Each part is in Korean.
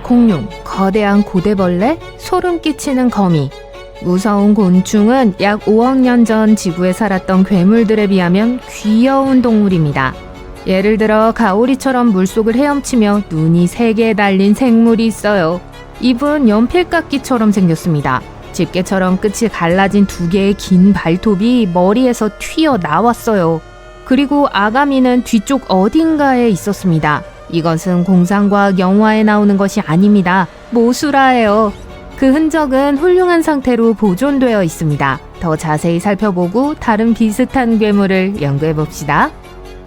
공룡, 거대한 고대벌레, 소름 끼치는 거미. 무서운 곤충은 약 5억 년 전 지구에 살았던 괴물들에 비하면 귀여운 동물입니다. 예를 들어 가오리처럼 물속을 헤엄치며 눈이 3개 달린 생물이 있어요. 입은 연필깎이처럼 생겼습니다. 집게처럼 끝이 갈라진 2개의 긴 발톱이 머리에서 튀어나왔어요. 그리고 아가미는 뒤쪽 어딘가에 있었습니다. 이것은 공상과학 영화에 나오는 것이 아닙니다. 모수라예요. 그 흔적은 훌륭한 상태로 보존되어 있습니다. 더 자세히 살펴보고 다른 비슷한 괴물을 연구해봅시다.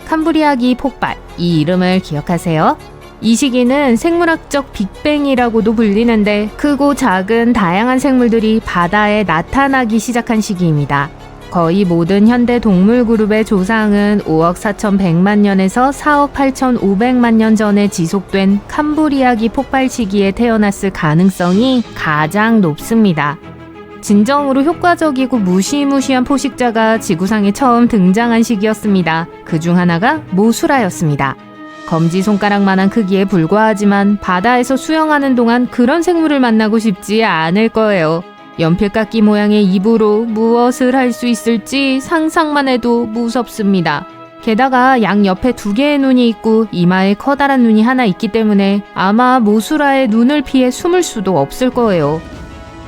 캄브리아기 폭발, 이 이름을 기억하세요? 이 시기는 생물학적 빅뱅이라고도 불리는데 크고 작은 다양한 생물들이 바다에 나타나기 시작한 시기입니다. 거의 모든 현대 동물 그룹의 조상은 5억 4,100만 년에서 4억 8,500만 년 전에 지속된 캄브리아기 폭발 시기에 태어났을 가능성이 가장 높습니다. 진정으로 효과적이고 무시무시한 포식자가 지구상에 처음 등장한 시기였습니다. 그중 하나가 모수라였습니다. 검지손가락만한 크기에 불과하지만 바다에서 수영하는 동안 그런 생물을 만나고 싶지 않을 거예요. 연필깎이 모양의 입으로 무엇을 할 수 있을지 상상만 해도 무섭습니다. 게다가 양옆에 2개의 눈이 있고 이마에 커다란 눈이 하나 있기 때문에 아마 모수라의 눈을 피해 숨을 수도 없을 거예요.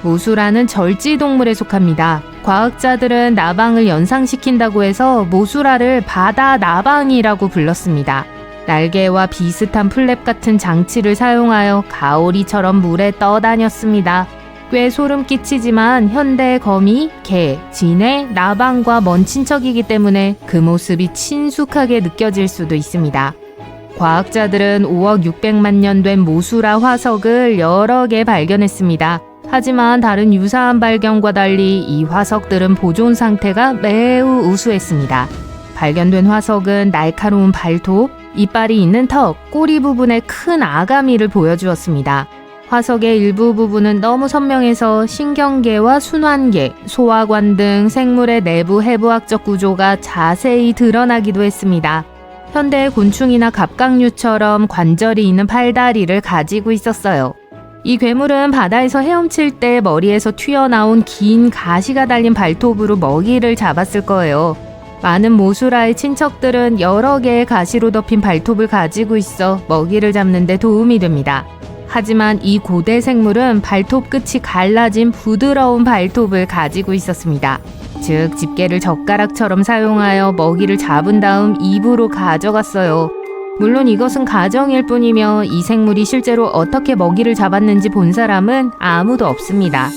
모수라는 절지동물에 속합니다. 과학자들은 나방을 연상시킨다고 해서 모수라를 바다 나방이라고 불렀습니다. 날개와 비슷한 플랩 같은 장치를 사용하여 가오리처럼 물에 떠다녔습니다. 꽤 소름 끼치지만 현대 거미, 개, 진해, 나방과 먼 친척이기 때문에 그 모습이 친숙하게 느껴질 수도 있습니다. 과학자들은 5억 600만 년 된 모수라 화석을 여러 개 발견했습니다. 하지만 다른 유사한 발견과 달리 이 화석들은 보존 상태가 매우 우수했습니다. 발견된 화석은 날카로운 발톱, 이빨이 있는 턱, 꼬리 부분에 큰 아가미를 보여주었습니다. 화석의 일부 부분은 너무 선명해서 신경계와 순환계, 소화관 등 생물의 내부 해부학적 구조가 자세히 드러나기도 했습니다. 현대의 곤충이나 갑각류처럼 관절이 있는 팔다리를 가지고 있었어요. 이 괴물은 바다에서 헤엄칠 때 머리에서 튀어나온 긴 가시가 달린 발톱으로 먹이를 잡았을 거예요. 많은 모수라의 친척들은 여러 개의 가시로 덮인 발톱을 가지고 있어 먹이를 잡는 데 도움이 됩니다. 하지만 이 고대 생물은 발톱 끝이 갈라진 부드러운 발톱을 가지고 있었습니다. 즉 집게를 젓가락처럼 사용하여 먹이를 잡은 다음 입으로 가져갔어요. 물론 이것은 가정일 뿐이며 이 생물이 실제로 어떻게 먹이를 잡았는지 본 사람은 아무도 없습니다.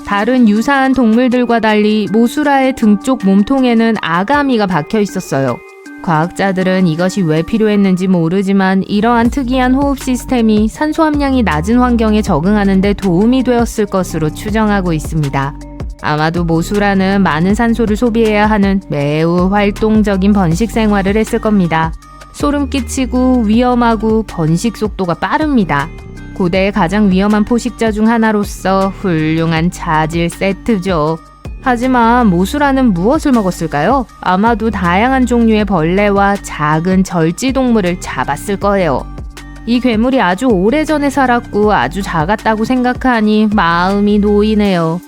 다른 유사한 동물들과 달리 모수라의 등 쪽 몸통에는 아가미가 박혀 있었어요. 과학자들은 이것이 왜 필요했는지 모르지만 이러한 특이한 호흡 시스템이 산소 함량이 낮은 환경에 적응하는 데 도움이 되었을 것으로 추정하고 있습니다. 아마도 모수라는 많은 산소를 소비해야 하는 매우 활동적인 번식 생활을 했을 겁니다. 소름 끼치고 위험하고 번식 속도가 빠릅니다. 고대의 가장 위험한 포식자 중 하나로서 훌륭한 자질 세트죠. 하지만 모수라는 무엇을 먹었을까요? 아마도 다양한 종류의 벌레와 작은 절지동물을 잡았을 거예요. 이 괴물이 아주 오래전에 살았고 아주 작았다고 생각하니 마음이 놓이네요.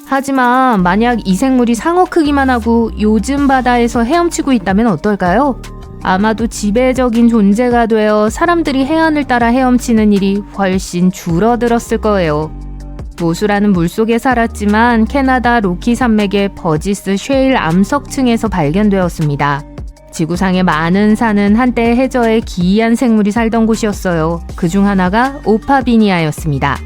하지만 만약 이 생물이 상어 크기만 하고 요즘 바다에서 헤엄치고 있다면 어떨까요? 아마도 지배적인 존재가 되어 사람들이 해안을 따라 헤엄치는 일이 훨씬 줄어들었을 거예요. 모수라는 물속에 살았지만 캐나다 로키 산맥의 버지스 쉐일 암석층에서 발견되었습니다. 지구상의 많은 산은 한때 해저에 기이한 생물이 살던 곳이었어요. 그중 하나가 오파비니아였습니다.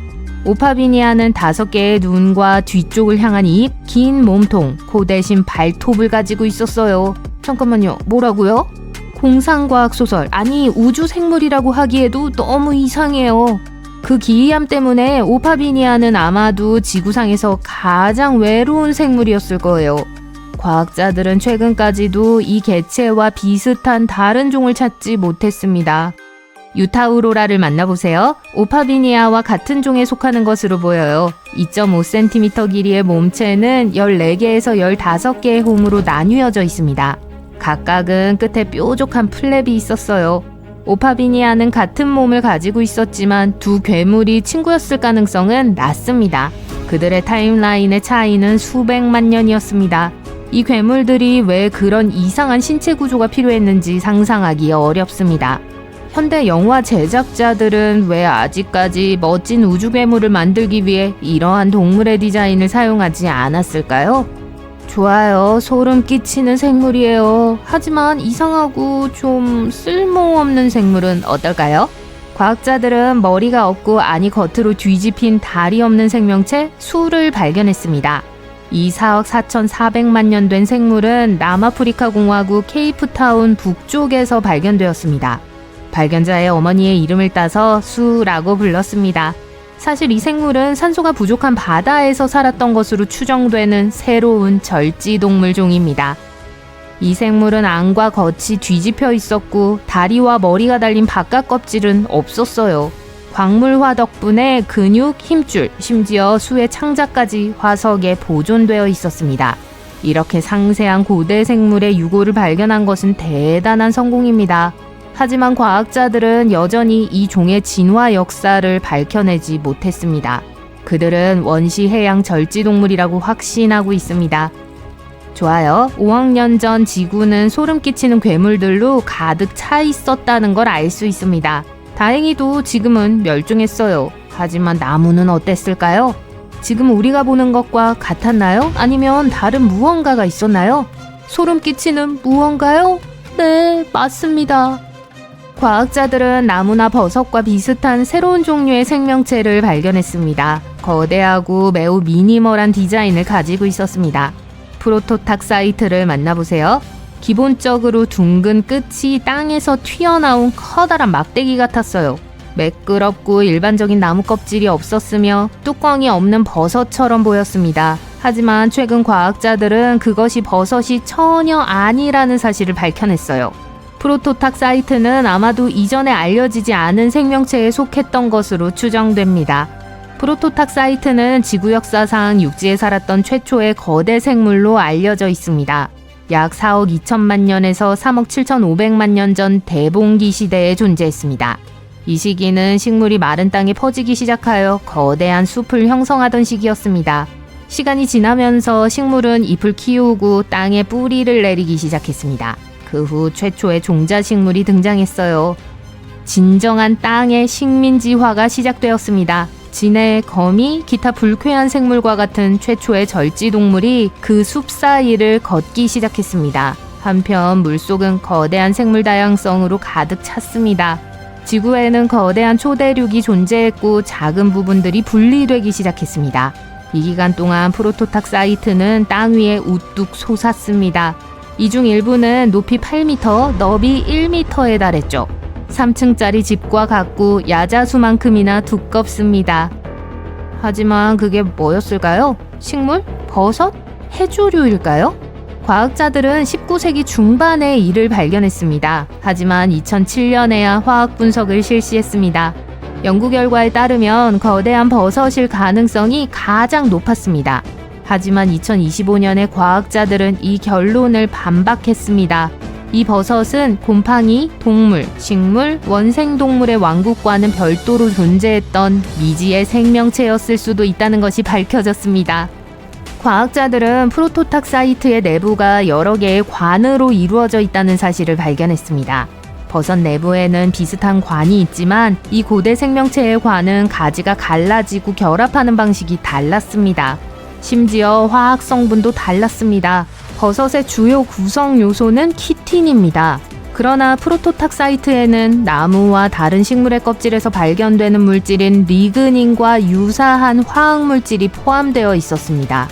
오파비니아는 5개의 눈과 뒤쪽을 향한 입, 긴 몸통, 코 대신 발톱을 가지고 있었어요. 잠깐만요, 뭐라고요? 공상과학 소설, 아니 우주 생물이라고 하기에도 너무 이상해요. 그 기이함 때문에 오파비니아는 아마도 지구상에서 가장 외로운 생물이었을 거예요. 과학자들은 최근까지도 이 개체와 비슷한 다른 종을 찾지 못했습니다. 유타우로라를 만나보세요. 오파비니아와 같은 종에 속하는 것으로 보여요. 2.5cm 길이의 몸체는 14개에서 15개의 홈으로 나뉘어져 있습니다. 각각은 끝에 뾰족한 플랩이 있었어요. 오파비니아는 같은 몸을 가지고 있었지만 두 괴물이 친구였을 가능성은 낮습니다. 그들의 타임라인의 차이는 수백만 년이었습니다. 이 괴물들이 왜 그런 이상한 신체 구조가 필요했는지 상상하기 어렵습니다. 현대 영화 제작자들은 왜 아직까지 멋진 우주 괴물을 만들기 위해 이러한 동물의 디자인을 사용하지 않았을까요? 좋아요. 소름 끼치는 생물이에요. 하지만 이상하고 좀 쓸모없는 생물은 어떨까요? 과학자들은 머리가 없고 안이 겉으로 뒤집힌 다리 없는 생명체 수를 발견했습니다. 이 4억 4,400만 년 된 생물은 남아프리카 공화국 케이프타운 북쪽에서 발견되었습니다. 발견자의 어머니의 이름을 따서 수라고 불렀습니다. 사실 이 생물은 산소가 부족한 바다에서 살았던 것으로 추정되는 새로운 절지동물 종입니다. 이 생물은 안과 겉이 뒤집혀 있었고 다리와 머리가 달린 바깥 껍질은 없었어요. 광물화 덕분에 근육, 힘줄, 심지어 수의 창자까지 화석에 보존되어 있었습니다. 이렇게 상세한 고대 생물의 유골을 발견한 것은 대단한 성공입니다. 하지만 과학자들은 여전히 이 종의 진화 역사를 밝혀내지 못했습니다. 그들은 원시 해양 절지동물이라고 확신하고 있습니다. 좋아요. 5억 년 전 지구는 소름 끼치는 괴물들로 가득 차 있었다는 걸 알 수 있습니다. 다행히도 지금은 멸종했어요. 하지만 나무는 어땠을까요? 지금 우리가 보는 것과 같았나요? 아니면 다른 무언가가 있었나요? 소름 끼치는 무언가요? 네, 맞습니다. 과학자들은 나무나 버섯과 비슷한 새로운 종류의 생명체를 발견했습니다. 거대하고 매우 미니멀한 디자인을 가지고 있었습니다. 프로토탁사이트를 만나보세요. 기본적으로 둥근 끝이 땅에서 튀어나온 커다란 막대기 같았어요. 매끄럽고 일반적인 나무 껍질이 없었으며 뚜껑이 없는 버섯처럼 보였습니다. 하지만 최근 과학자들은 그것이 버섯이 전혀 아니라는 사실을 밝혀냈어요. 프로토탁사이트는 아마도 이전에 알려지지 않은 생명체에 속했던 것으로 추정됩니다. 프로토탁사이트는 지구 역사상 육지에 살았던 최초의 거대 생물로 알려져 있습니다. 약 4억 2천만 년에서 3억 7,500만 년 전 대봉기 시대에 존재했습니다. 이 시기는 식물이 마른 땅에 퍼지기 시작하여 거대한 숲을 형성하던 시기였습니다. 시간이 지나면서 식물은 잎을 키우고 땅에 뿌리를 내리기 시작했습니다. 그 후 최초의 종자식물이 등장했어요. 진정한 땅의 식민지화가 시작되었습니다. 진해, 거미, 기타 불쾌한 생물과 같은 최초의 절지동물이 그 숲 사이를 걷기 시작했습니다. 한편 물속은 거대한 생물 다양성으로 가득 찼습니다. 지구에는 거대한 초대륙이 존재했고 작은 부분들이 분리되기 시작했습니다. 이 기간 동안 프로토탁사이트는 땅 위에 우뚝 솟았습니다. 이 중 일부는 높이 8m, 너비 1m에 달했죠. 3층짜리 집과 같고 야자수만큼이나 두껍습니다. 하지만 그게 뭐였을까요? 식물? 버섯? 해조류일까요? 과학자들은 19세기 중반에 이를 발견했습니다. 하지만 2007년에야 화학 분석을 실시했습니다. 연구 결과에 따르면 거대한 버섯일 가능성이 가장 높았습니다. 하지만 2025년에 과학자들은 이 결론을 반박했습니다. 이 버섯은 곰팡이, 동물, 식물, 원생동물의 왕국과는 별도로 존재했던 미지의 생명체였을 수도 있다는 것이 밝혀졌습니다. 과학자들은 프로토탁사이트의 내부가 여러 개의 관으로 이루어져 있다는 사실을 발견했습니다. 버섯 내부에는 비슷한 관이 있지만 이 고대 생명체의 관은 가지가 갈라지고 결합하는 방식이 달랐습니다. 심지어 화학 성분도 달랐습니다. 버섯의 주요 구성 요소는 키틴입니다. 그러나 프로토탁사이트에는 나무와 다른 식물의 껍질에서 발견되는 물질인 리그닌과 유사한 화학 물질이 포함되어 있었습니다.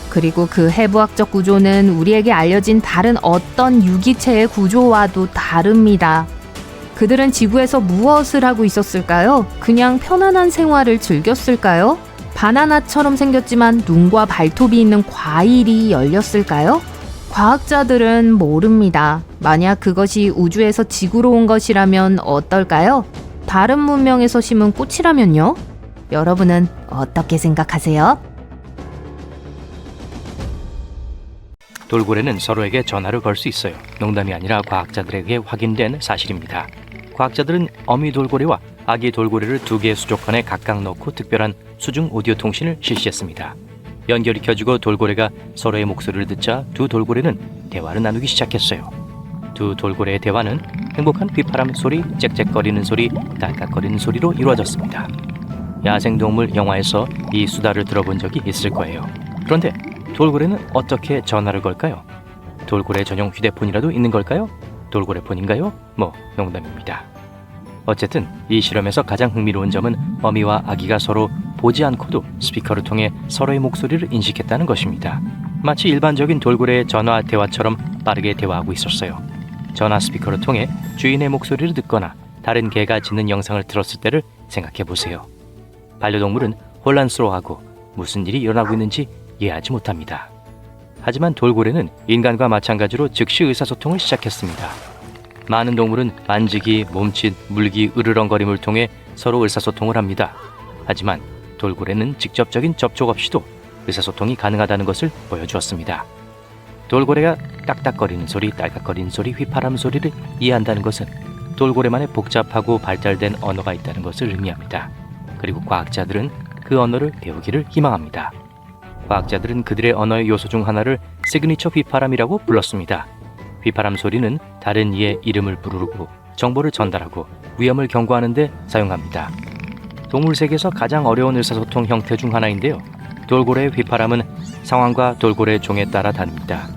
그리고 그 해부학적 구조는 우리에게 알려진 다른 어떤 유기체의 구조와도 다릅니다. 그들은 지구에서 무엇을 하고 있었을까요? 그냥 편안한 생활을 즐겼을까요? 바나나처럼 생겼지만 눈과 발톱이 있는 과일이 열렸을까요? 과학자들은 모릅니다. 만약 그것이 우주에서 지구로 온 것이라면 어떨까요? 다른 문명에서 심은 꽃이라면요? 여러분은 어떻게 생각하세요? 돌고래는 서로에게 전화를 걸 수 있어요. 농담이 아니라 과학자들에게 확인된 사실입니다. 과학자들은 어미 돌고래와 아기 돌고래를 두 개의 수족관에 각각 넣고 특별한 수중 오디오 통신을 실시했습니다. 연결이 켜지고 돌고래가 서로의 목소리를 듣자 두 돌고래는 대화를 나누기 시작했어요. 두 돌고래의 대화는 행복한 휘파람 소리, 짹짹거리는 소리, 딸깍거리는 소리로 이루어졌습니다. 야생동물 영화에서 이 수다를 들어본 적이 있을 거예요. 그런데 돌고래는 어떻게 전화를 걸까요? 돌고래 전용 휴대폰이라도 있는 걸까요? 돌고래폰인가요? 농담입니다. 어쨌든 이 실험에서 가장 흥미로운 점은 어미와 아기가 서로 보지 않고도 스피커를 통해 서로의 목소리를 인식했다는 것입니다. 마치 일반적인 돌고래의 전화 대화처럼 빠르게 대화하고 있었어요. 전화 스피커를 통해 주인의 목소리를 듣거나 다른 개가 짖는 영상을 들었을 때를 생각해 보세요. 반려동물은 혼란스러워하고 무슨 일이 일어나고 있는지 이해하지 못합니다. 하지만 돌고래는 인간과 마찬가지로 즉시 의사소통을 시작했습니다. 많은 동물은 만지기, 몸짓, 물기, 으르렁거림을 통해 서로 의사소통을 합니다. 하지만 돌고래는 직접적인 접촉 없이도 의사소통이 가능하다는 것을 보여주었습니다. 돌고래가 딱딱거리는 소리, 딸깍거리는 소리, 휘파람 소리를 이해한다는 것은 돌고래만의 복잡하고 발달된 언어가 있다는 것을 의미합니다. 그리고 과학자들은 그 언어를 배우기를 희망합니다. 과학자들은 그들의 언어의 요소 중 하나를 시그니처 휘파람이라고 불렀습니다. 휘파람 소리는 다른 이의 이름을 부르고 정보를 전달하고 위험을 경고하는 데 사용합니다. 동물 세계에서 가장 어려운 의사소통 형태 중 하나인데요. 돌고래의 휘파람은 상황과 돌고래 종에 따라 다릅니다.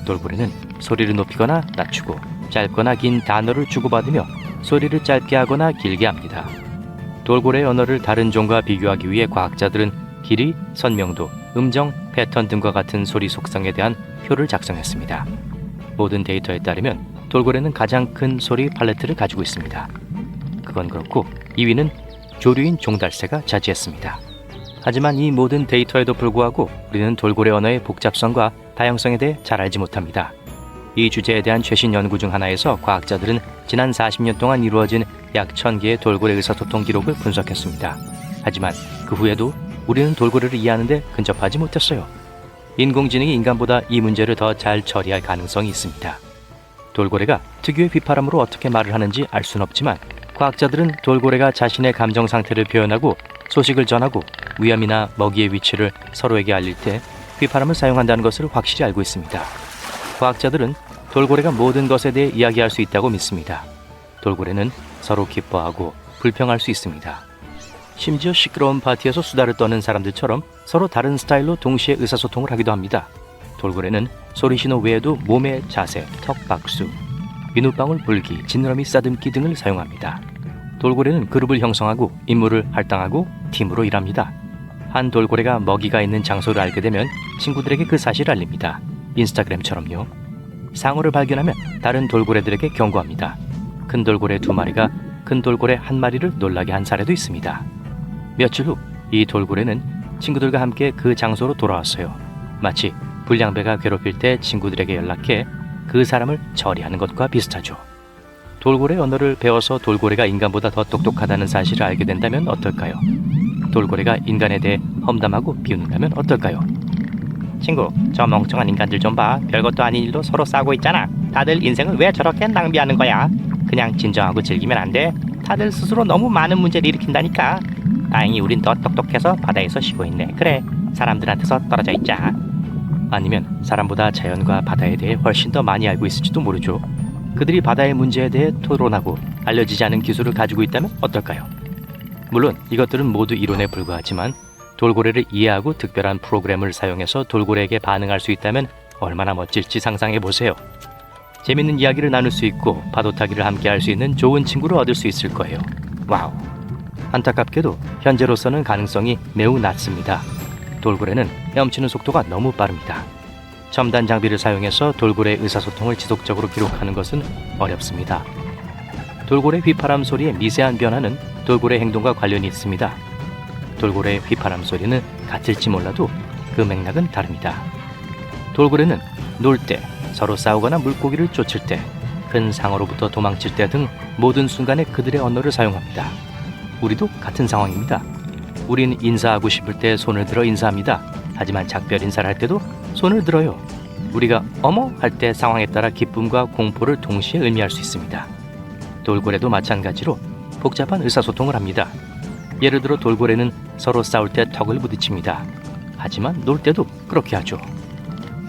돌고래는 소리를 높이거나 낮추고 짧거나 긴 단어를 주고받으며 소리를 짧게 하거나 길게 합니다. 돌고래의 언어를 다른 종과 비교하기 위해 과학자들은 길이, 선명도, 음정, 패턴 등과 같은 소리 속성에 대한 표를 작성했습니다. 모든 데이터에 따르면 돌고래는 가장 큰 소리 팔레트를 가지고 있습니다. 그건 그렇고 2위는 조류인 종달새가 차지했습니다. 하지만 이 모든 데이터에도 불구하고 우리는 돌고래 언어의 복잡성과 다양성에 대해 잘 알지 못합니다. 이 주제에 대한 최신 연구 중 하나에서 과학자들은 지난 40년 동안 이루어진 약 1000개의 돌고래 의사소통 기록을 분석했습니다. 하지만 그 후에도 우리는 돌고래를 이해하는 데 근접하지 못했어요. 인공지능이 인간보다 이 문제를 더 잘 처리할 가능성이 있습니다. 돌고래가 특유의 휘파람으로 어떻게 말을 하는지 알 수는 없지만 과학자들은 돌고래가 자신의 감정 상태를 표현하고 소식을 전하고 위험이나 먹이의 위치를 서로에게 알릴 때 휘파람을 사용한다는 것을 확실히 알고 있습니다. 과학자들은 돌고래가 모든 것에 대해 이야기할 수 있다고 믿습니다. 돌고래는 서로 기뻐하고 불평할 수 있습니다. 심지어 시끄러운 파티에서 수다를 떠는 사람들처럼 서로 다른 스타일로 동시에 의사소통을 하기도 합니다. 돌고래는 소리신호 외에도 몸의 자세, 턱박수, 비눗방울 불기, 지느러미 싸듬기 등을 사용합니다. 돌고래는 그룹을 형성하고 임무를 할당하고 팀으로 일합니다. 한 돌고래가 먹이가 있는 장소를 알게 되면 친구들에게 그 사실을 알립니다. 인스타그램처럼요. 상어를 발견하면 다른 돌고래들에게 경고합니다. 큰 돌고래 2마리가 큰 돌고래 1마리를 놀라게 한 사례도 있습니다. 며칠 후 이 돌고래는 친구들과 함께 그 장소로 돌아왔어요. 마치 불량배가 괴롭힐 때 친구들에게 연락해 그 사람을 처리하는 것과 비슷하죠. 돌고래 언어를 배워서 돌고래가 인간보다 더 똑똑하다는 사실을 알게 된다면 어떨까요? 돌고래가 인간에 대해 험담하고 비웃는다면 어떨까요? 친구, 저 멍청한 인간들 좀 봐. 별것도 아닌 일도 서로 싸우고 있잖아. 다들 인생을 왜 저렇게 낭비하는 거야? 그냥 진정하고 즐기면 안 돼? 다들 스스로 너무 많은 문제를 일으킨다니까. 다행히 우린 더 똑똑해서 바다에서 쉬고 있네. 그래, 사람들한테서 떨어져 있자. 아니면 사람보다 자연과 바다에 대해 훨씬 더 많이 알고 있을지도 모르죠. 그들이 바다의 문제에 대해 토론하고 알려지지 않은 기술을 가지고 있다면 어떨까요? 물론 이것들은 모두 이론에 불과하지만 돌고래를 이해하고 특별한 프로그램을 사용해서 돌고래에게 반응할 수 있다면 얼마나 멋질지 상상해 보세요. 재밌는 이야기를 나눌 수 있고 파도 타기를 함께 할 수 있는 좋은 친구를 얻을 수 있을 거예요. 와우! 안타깝게도 현재로서는 가능성이 매우 낮습니다. 돌고래는 헤엄치는 속도가 너무 빠릅니다. 첨단 장비를 사용해서 돌고래의 의사소통을 지속적으로 기록하는 것은 어렵습니다. 돌고래 휘파람 소리의 미세한 변화는 돌고래 행동과 관련이 있습니다. 돌고래의 휘파람 소리는 같을지 몰라도 그 맥락은 다릅니다. 돌고래는 놀 때, 서로 싸우거나 물고기를 쫓을 때, 큰 상어로부터 도망칠 때 등 모든 순간에 그들의 언어를 사용합니다. 우리도 같은 상황입니다. 우린 인사하고 싶을 때 손을 들어 인사합니다. 하지만 작별 인사를 할 때도 손을 들어요. 우리가 어머 할 때 상황에 따라 기쁨과 공포를 동시에 의미할 수 있습니다. 돌고래도 마찬가지로 복잡한 의사소통을 합니다. 예를 들어 돌고래는 서로 싸울 때 턱을 부딪힙니다. 하지만 놀 때도 그렇게 하죠.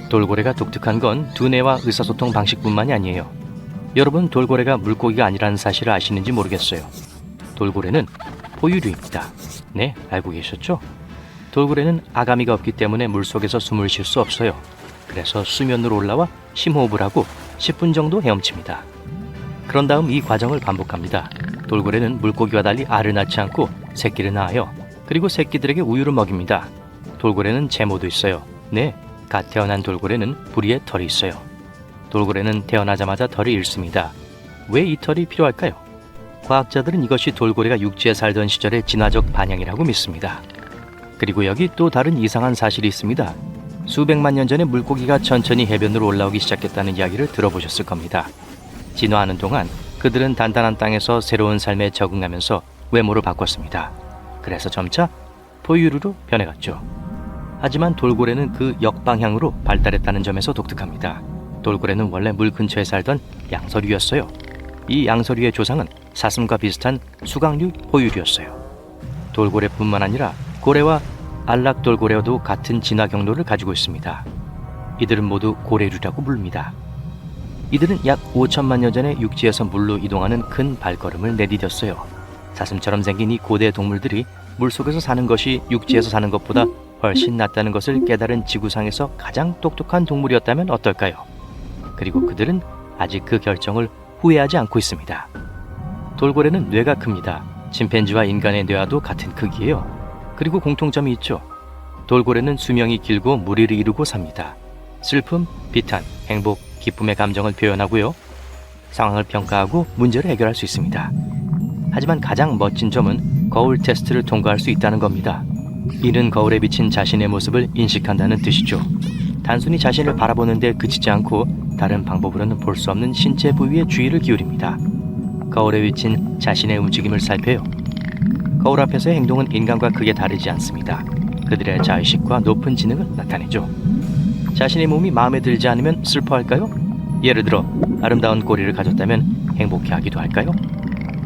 돌고래가 독특한 건 두뇌와 의사소통 방식뿐만이 아니에요. 여러분, 돌고래가 물고기가 아니라는 사실을 아시는지 모르겠어요. 돌고래는 포유류입니다. 네, 알고 계셨죠? 돌고래는 아가미가 없기 때문에 물속에서 숨을 쉴 수 없어요. 그래서 수면으로 올라와 심호흡을 하고 10분 정도 헤엄칩니다. 그런 다음 이 과정을 반복합니다. 돌고래는 물고기와 달리 알을 낳지 않고 새끼를 낳아요. 그리고 새끼들에게 우유를 먹입니다. 돌고래는 제모도 있어요. 네, 갓 태어난 돌고래는 부리에 털이 있어요. 돌고래는 태어나자마자 털이 잃습니다. 왜 이 털이 필요할까요? 과학자들은 이것이 돌고래가 육지에 살던 시절의 진화적 반영이라고 믿습니다. 그리고 여기 또 다른 이상한 사실이 있습니다. 수백만 년 전에 물고기가 천천히 해변으로 올라오기 시작했다는 이야기를 들어보셨을 겁니다. 진화하는 동안 그들은 단단한 땅에서 새로운 삶에 적응하면서 외모를 바꿨습니다. 그래서 점차 포유류로 변해갔죠. 하지만 돌고래는 그 역방향으로 발달했다는 점에서 독특합니다. 돌고래는 원래 물 근처에 살던 양서류였어요. 이 양서류의 조상은 사슴과 비슷한 수강류 포유류였어요. 돌고래뿐만 아니라 고래와 안락돌고래와도 같은 진화 경로를 가지고 있습니다. 이들은 모두 고래류라고 부릅니다. 이들은 약 5천만 년 전에 육지에서 물로 이동하는 큰 발걸음을 내디뎠어요. 사슴처럼 생긴 이 고대 동물들이 물속에서 사는 것이 육지에서 사는 것보다 훨씬 낫다는 것을 깨달은 지구상에서 가장 똑똑한 동물이었다면 어떨까요? 그리고 그들은 아직 그 결정을 후회하지 않고 있습니다. 돌고래는 뇌가 큽니다. 침팬지와 인간의 뇌와도 같은 크기예요. 그리고 공통점이 있죠. 돌고래는 수명이 길고 무리를 이루고 삽니다. 슬픔, 비탄, 행복, 기쁨의 감정을 표현하고요. 상황을 평가하고 문제를 해결할 수 있습니다. 하지만 가장 멋진 점은 거울 테스트를 통과할 수 있다는 겁니다. 이는 거울에 비친 자신의 모습을 인식한다는 뜻이죠. 단순히 자신을 바라보는 데 그치지 않고 다른 방법으로는 볼 수 없는 신체 부위에 주의를 기울입니다. 거울에 비친 자신의 움직임을 살펴요. 거울 앞에서의 행동은 인간과 크게 다르지 않습니다. 그들의 자의식과 높은 지능을 나타내죠. 자신의 몸이 마음에 들지 않으면 슬퍼할까요? 예를 들어 아름다운 꼬리를 가졌다면 행복해하기도 할까요?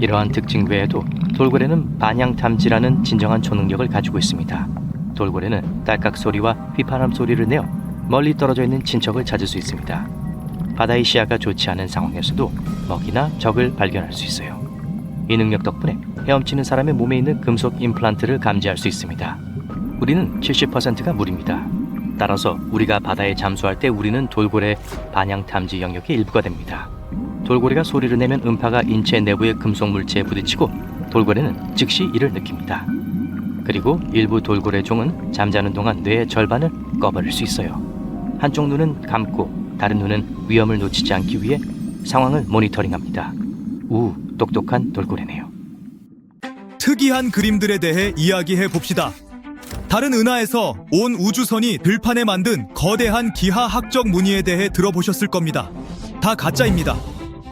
이러한 특징 외에도 돌고래는 반향탐지라는 진정한 초능력을 가지고 있습니다. 돌고래는 딸깍 소리와 휘파람 소리를 내어 멀리 떨어져 있는 친척을 찾을 수 있습니다. 바다의 시야가 좋지 않은 상황에서도 먹이나 적을 발견할 수 있어요. 이 능력 덕분에 헤엄치는 사람의 몸에 있는 금속 임플란트를 감지할 수 있습니다. 우리는 70%가 물입니다. 따라서 우리가 바다에 잠수할 때 우리는 돌고래 반향 탐지 영역의 일부가 됩니다. 돌고래가 소리를 내면 음파가 인체 내부의 금속 물체에 부딪히고 돌고래는 즉시 이를 느낍니다. 그리고 일부 돌고래 종은 잠자는 동안 뇌의 절반을 꺼버릴 수 있어요. 한쪽 눈은 감고 다른 눈은 위험을 놓치지 않기 위해 상황을 모니터링합니다. 똑똑한 돌고래네요. 특이한 그림들에 대해 이야기해 봅시다. 다른 은하에서 온 우주선이 들판에 만든 거대한 기하학적 무늬에 대해 들어보셨을 겁니다. 다 가짜입니다.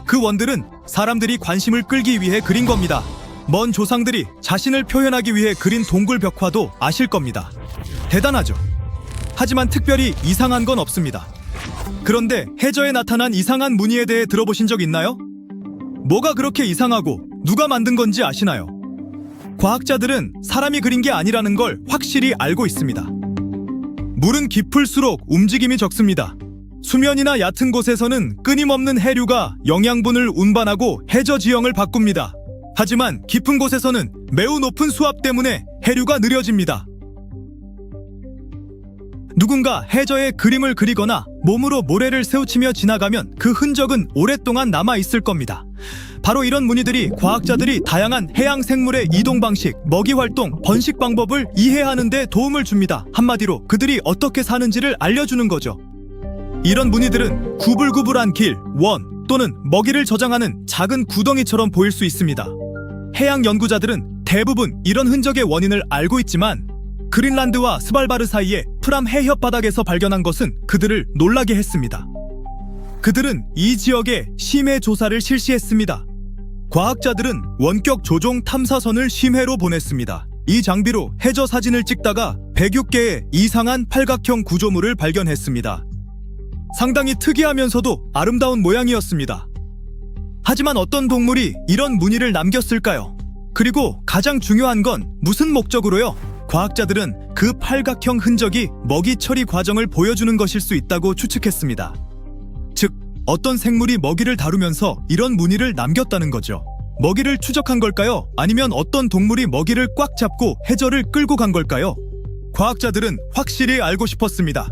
그 원들은 사람들이 관심을 끌기 위해 그린 겁니다. 먼 조상들이 자신을 표현하기 위해 그린 동굴 벽화도 아실 겁니다. 대단하죠? 하지만 특별히 이상한 건 없습니다. 그런데 해저에 나타난 이상한 무늬에 대해 들어보신 적 있나요? 뭐가 그렇게 이상하고 누가 만든 건지 아시나요? 과학자들은 사람이 그린 게 아니라는 걸 확실히 알고 있습니다. 물은 깊을수록 움직임이 적습니다. 수면이나 얕은 곳에서는 끊임없는 해류가 영양분을 운반하고 해저 지형을 바꿉니다. 하지만 깊은 곳에서는 매우 높은 수압 때문에 해류가 느려집니다. 누군가 해저에 그림을 그리거나 몸으로 모래를 세우치며 지나가면 그 흔적은 오랫동안 남아있을 겁니다. 바로 이런 무늬들이 과학자들이 다양한 해양 생물의 이동 방식, 먹이 활동, 번식 방법을 이해하는 데 도움을 줍니다. 한마디로 그들이 어떻게 사는지를 알려주는 거죠. 이런 무늬들은 구불구불한 길, 원 또는 먹이를 저장하는 작은 구덩이처럼 보일 수 있습니다. 해양 연구자들은 대부분 이런 흔적의 원인을 알고 있지만 그린란드와 스발바르 사이의 프람 해 혓바닥에서 발견한 것은 그들을 놀라게 했습니다. 그들은 이 지역에 심해 조사를 실시했습니다. 과학자들은 원격 조종 탐사선을 심해로 보냈습니다. 이 장비로 해저 사진을 찍다가 106개의 이상한 팔각형 구조물을 발견했습니다. 상당히 특이하면서도 아름다운 모양이었습니다. 하지만 어떤 동물이 이런 무늬를 남겼을까요? 그리고 가장 중요한 건 무슨 목적으로요? 과학자들은 그 팔각형 흔적이 먹이 처리 과정을 보여주는 것일 수 있다고 추측했습니다. 즉, 어떤 생물이 먹이를 다루면서 이런 무늬를 남겼다는 거죠. 먹이를 추적한 걸까요? 아니면 어떤 동물이 먹이를 꽉 잡고 해저를 끌고 간 걸까요? 과학자들은 확실히 알고 싶었습니다.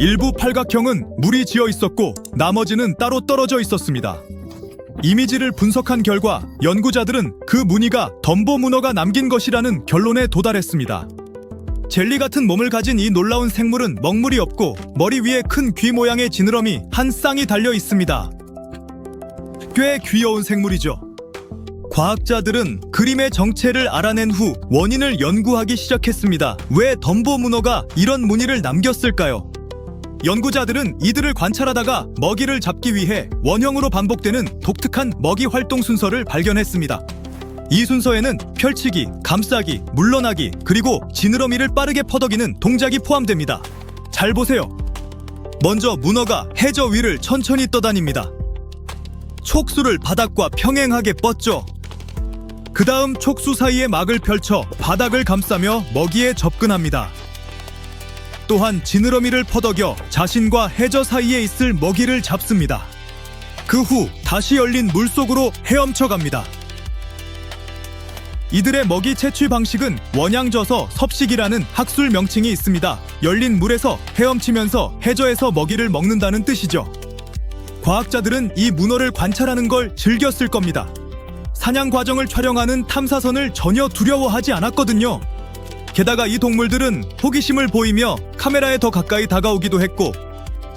일부 팔각형은 물이 지어 있었고 나머지는 따로 떨어져 있었습니다. 이미지를 분석한 결과 연구자들은 그 무늬가 덤보 문어가 남긴 것이라는 결론에 도달했습니다. 젤리 같은 몸을 가진 이 놀라운 생물은 먹물이 없고 머리 위에 큰 귀 모양의 지느러미 한 쌍이 달려 있습니다. 꽤 귀여운 생물이죠. 과학자들은 그림의 정체를 알아낸 후 원인을 연구하기 시작했습니다. 왜 덤보 문어가 이런 무늬를 남겼을까요? 연구자들은 이들을 관찰하다가 먹이를 잡기 위해 원형으로 반복되는 독특한 먹이 활동 순서를 발견했습니다. 이 순서에는 펼치기, 감싸기, 물러나기, 그리고 지느러미를 빠르게 퍼덕이는 동작이 포함됩니다. 잘 보세요. 먼저 문어가 해저 위를 천천히 떠다닙니다. 촉수를 바닥과 평행하게 뻗죠. 그 다음 촉수 사이에 막을 펼쳐 바닥을 감싸며 먹이에 접근합니다. 또한 지느러미를 퍼덕여 자신과 해저 사이에 있을 먹이를 잡습니다. 그 후 다시 열린 물속으로 헤엄쳐 갑니다. 이들의 먹이 채취 방식은 원양져서 섭식이라는 학술 명칭이 있습니다. 열린 물에서 헤엄치면서 해저에서 먹이를 먹는다는 뜻이죠. 과학자들은 이 문어를 관찰하는 걸 즐겼을 겁니다. 사냥 과정을 촬영하는 탐사선을 전혀 두려워하지 않았거든요. 게다가 이 동물들은 호기심을 보이며 카메라에 더 가까이 다가오기도 했고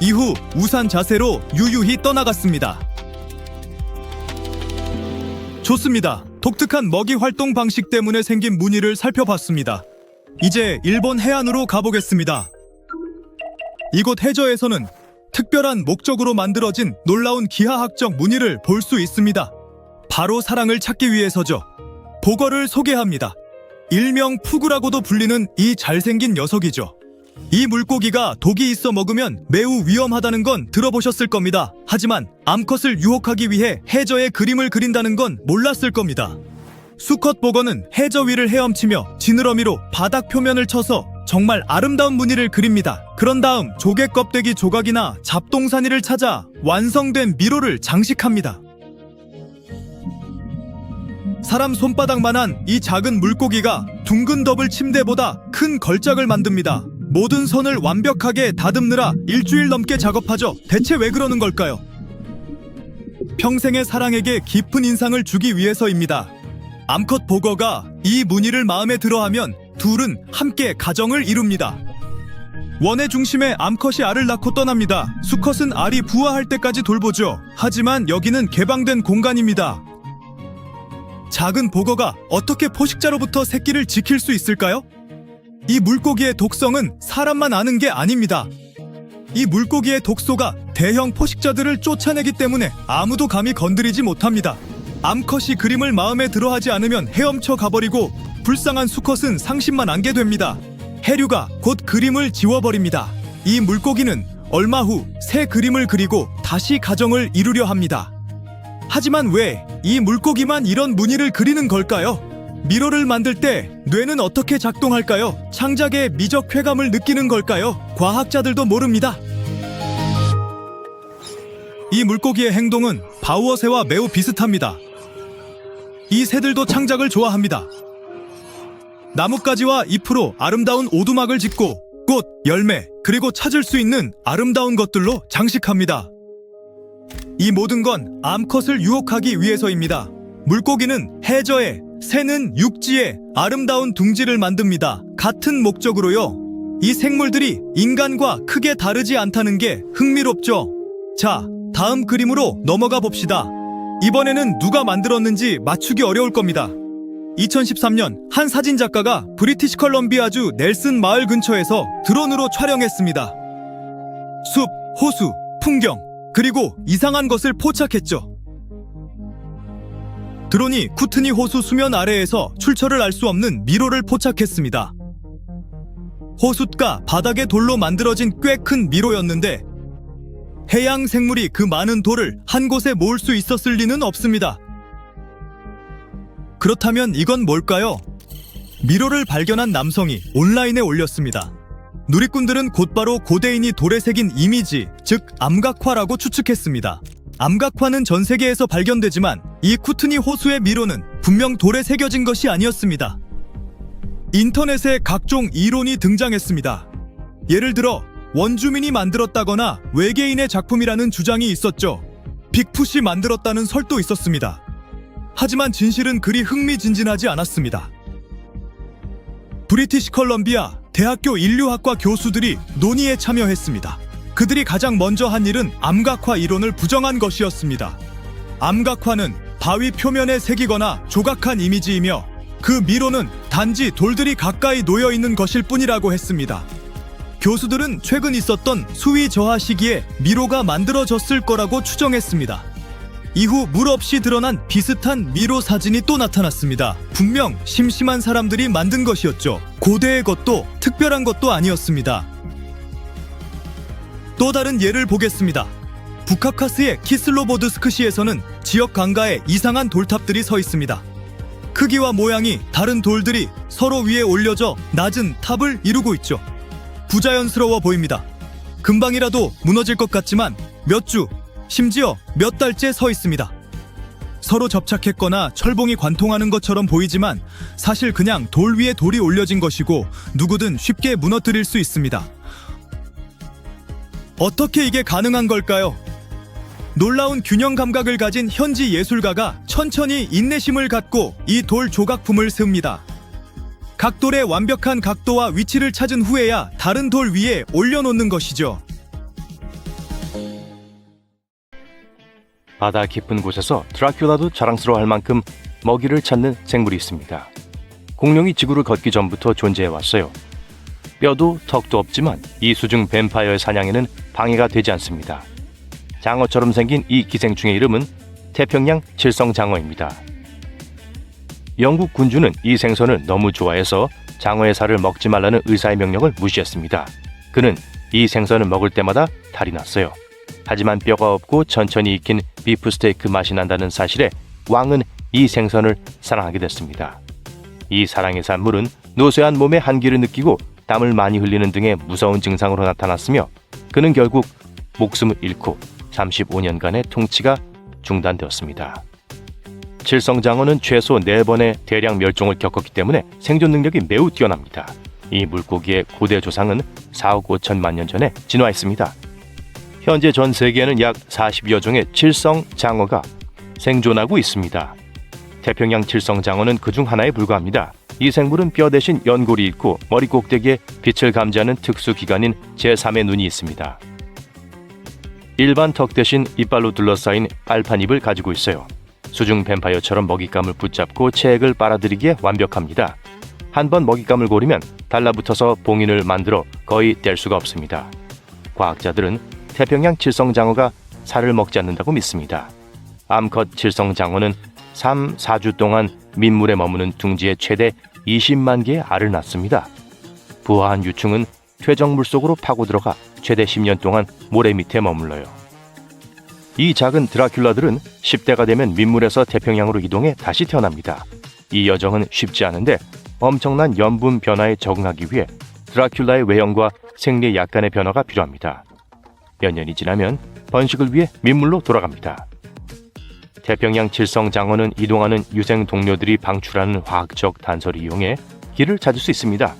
이후 우산 자세로 유유히 떠나갔습니다. 좋습니다. 독특한 먹이 활동 방식 때문에 생긴 무늬를 살펴봤습니다. 이제 일본 해안으로 가보겠습니다. 이곳 해저에서는 특별한 목적으로 만들어진 놀라운 기하학적 무늬를 볼 수 있습니다. 바로 사랑을 찾기 위해서죠. 보거를 소개합니다. 일명 푸구라고도 불리는 이 잘생긴 녀석이죠. 이 물고기가 독이 있어 먹으면 매우 위험하다는 건 들어보셨을 겁니다. 하지만 암컷을 유혹하기 위해 해저에 그림을 그린다는 건 몰랐을 겁니다. 수컷 보거는 해저 위를 헤엄치며 지느러미로 바닥 표면을 쳐서 정말 아름다운 무늬를 그립니다. 그런 다음 조개 껍데기 조각이나 잡동사니를 찾아 완성된 미로를 장식합니다. 사람 손바닥만한 이 작은 물고기가 둥근 더블 침대보다 큰 걸작을 만듭니다. 모든 선을 완벽하게 다듬느라 일주일 넘게 작업하죠. 대체 왜 그러는 걸까요? 평생의 사랑에게 깊은 인상을 주기 위해서입니다. 암컷 보거가 이 무늬를 마음에 들어하면 둘은 함께 가정을 이룹니다. 원의 중심에 암컷이 알을 낳고 떠납니다. 수컷은 알이 부화할 때까지 돌보죠. 하지만 여기는 개방된 공간입니다. 작은 보거가 어떻게 포식자로부터 새끼를 지킬 수 있을까요? 이 물고기의 독성은 사람만 아는 게 아닙니다. 이 물고기의 독소가 대형 포식자들을 쫓아내기 때문에 아무도 감히 건드리지 못합니다. 암컷이 그림을 마음에 들어하지 않으면 헤엄쳐 가버리고 불쌍한 수컷은 상심만 안게 됩니다. 해류가 곧 그림을 지워버립니다. 이 물고기는 얼마 후 새 그림을 그리고 다시 가정을 이루려 합니다. 하지만 왜 이 물고기만 이런 무늬를 그리는 걸까요? 미로를 만들 때 뇌는 어떻게 작동할까요? 창작의 미적 쾌감을 느끼는 걸까요? 과학자들도 모릅니다. 이 물고기의 행동은 바우어새와 매우 비슷합니다. 이 새들도 창작을 좋아합니다. 나뭇가지와 잎으로 아름다운 오두막을 짓고 꽃, 열매, 그리고 찾을 수 있는 아름다운 것들로 장식합니다. 이 모든 건 암컷을 유혹하기 위해서입니다. 물고기는 해저에, 새는 육지에 아름다운 둥지를 만듭니다. 같은 목적으로요. 이 생물들이 인간과 크게 다르지 않다는 게 흥미롭죠. 자, 다음 그림으로 넘어가 봅시다. 이번에는 누가 만들었는지 맞추기 어려울 겁니다. 2013년 한 사진작가가 브리티시 컬럼비아주 넬슨 마을 근처에서 드론으로 촬영했습니다. 숲, 호수, 풍경, 그리고 이상한 것을 포착했죠. 드론이 쿠트니 호수 수면 아래에서 출처를 알 수 없는 미로를 포착했습니다. 호숫가 바닥의 돌로 만들어진 꽤 큰 미로였는데 해양 생물이 그 많은 돌을 한 곳에 모을 수 있었을 리는 없습니다. 그렇다면 이건 뭘까요? 미로를 발견한 남성이 온라인에 올렸습니다. 누리꾼들은 곧바로 고대인이 돌에 새긴 이미지, 즉 암각화라고 추측했습니다. 암각화는 전 세계에서 발견되지만 이 쿠트니 호수의 미로는 분명 돌에 새겨진 것이 아니었습니다. 인터넷에 각종 이론이 등장했습니다. 예를 들어 원주민이 만들었다거나 외계인의 작품이라는 주장이 있었죠. 빅풋이 만들었다는 설도 있었습니다. 하지만 진실은 그리 흥미진진하지 않았습니다. 브리티시 컬럼비아 대학교 인류학과 교수들이 논의에 참여했습니다. 그들이 가장 먼저 한 일은 암각화 이론을 부정한 것이었습니다. 암각화는 바위 표면에 새기거나 조각한 이미지이며 그 미로는 단지 돌들이 가까이 놓여 있는 것일 뿐이라고 했습니다. 교수들은 최근 있었던 수위 저하 시기에 미로가 만들어졌을 거라고 추정했습니다. 이후 물 없이 드러난 비슷한 미로 사진이 또 나타났습니다. 분명 심심한 사람들이 만든 것이었죠. 고대의 것도 특별한 것도 아니었습니다. 또 다른 예를 보겠습니다. 북카카스의 키슬로보드스크시에서는 지역 강가에 이상한 돌탑들이 서 있습니다. 크기와 모양이 다른 돌들이 서로 위에 올려져 낮은 탑을 이루고 있죠. 부자연스러워 보입니다. 금방이라도 무너질 것 같지만 몇 주, 심지어 몇 달째 서 있습니다. 서로 접착했거나 철봉이 관통하는 것처럼 보이지만 사실 그냥 돌 위에 돌이 올려진 것이고 누구든 쉽게 무너뜨릴 수 있습니다. 어떻게 이게 가능한 걸까요? 놀라운 균형 감각을 가진 현지 예술가가 천천히 인내심을 갖고 이 돌 조각품을 세웁니다. 각 돌의 완벽한 각도와 위치를 찾은 후에야 다른 돌 위에 올려놓는 것이죠. 바다 깊은 곳에서 드라큘라도 자랑스러워할 만큼 먹이를 찾는 생물이 있습니다. 공룡이 지구를 걷기 전부터 존재해왔어요. 뼈도 턱도 없지만 이 수중 뱀파이어의 사냥에는 방해가 되지 않습니다. 장어처럼 생긴 이 기생충의 이름은 태평양 칠성장어입니다. 영국 군주는 이 생선을 너무 좋아해서 장어의 살을 먹지 말라는 의사의 명령을 무시했습니다. 그는 이 생선을 먹을 때마다 탈이 났어요. 하지만 뼈가 없고 천천히 익힌 비프 스테이크 맛이 난다는 사실에 왕은 이 생선을 사랑하게 됐습니다. 이 사랑의 산물은 노쇠한 몸의 한기를 느끼고 땀을 많이 흘리는 등의 무서운 증상으로 나타났으며 그는 결국 목숨을 잃고 35년간의 통치가 중단되었습니다. 칠성장어는 최소 4번의 대량 멸종을 겪었기 때문에 생존 능력이 매우 뛰어납니다. 이 물고기의 고대 조상은 4억 5천만 년 전에 진화했습니다. 현재 전 세계에는 약 40여 종의 칠성장어가 생존하고 있습니다. 태평양 칠성장어는 그중 하나에 불과합니다. 이 생물은 뼈 대신 연골이 있고 머리 꼭대기에 빛을 감지하는 특수 기관인 제3의 눈이 있습니다. 일반 턱 대신 이빨로 둘러싸인 빨판 입을 가지고 있어요. 수중 뱀파이어처럼 먹잇감을 붙잡고 체액을 빨아들이기에 완벽합니다. 한번 먹잇감을 고르면 달라붙어서 봉인을 만들어 거의 뗄 수가 없습니다. 과학자들은 태평양 칠성장어가 살을 먹지 않는다고 믿습니다. 암컷 칠성장어는 3, 4주 동안 민물에 머무는 둥지에 최대 20만 개의 알을 낳습니다. 부화한 유충은 퇴적 물속으로 파고 들어가 최대 10년 동안 모래 밑에 머물러요. 이 작은 드라큘라들은 10대가 되면 민물에서 태평양으로 이동해 다시 태어납니다. 이 여정은 쉽지 않은데 엄청난 염분 변화에 적응하기 위해 드라큘라의 외형과 생리에 약간의 변화가 필요합니다. 몇 년이 지나면 번식을 위해 민물로 돌아갑니다. 태평양 칠성장어는 이동하는 유생 동료들이 방출하는 화학적 단서를 이용해 길을 찾을 수 있습니다.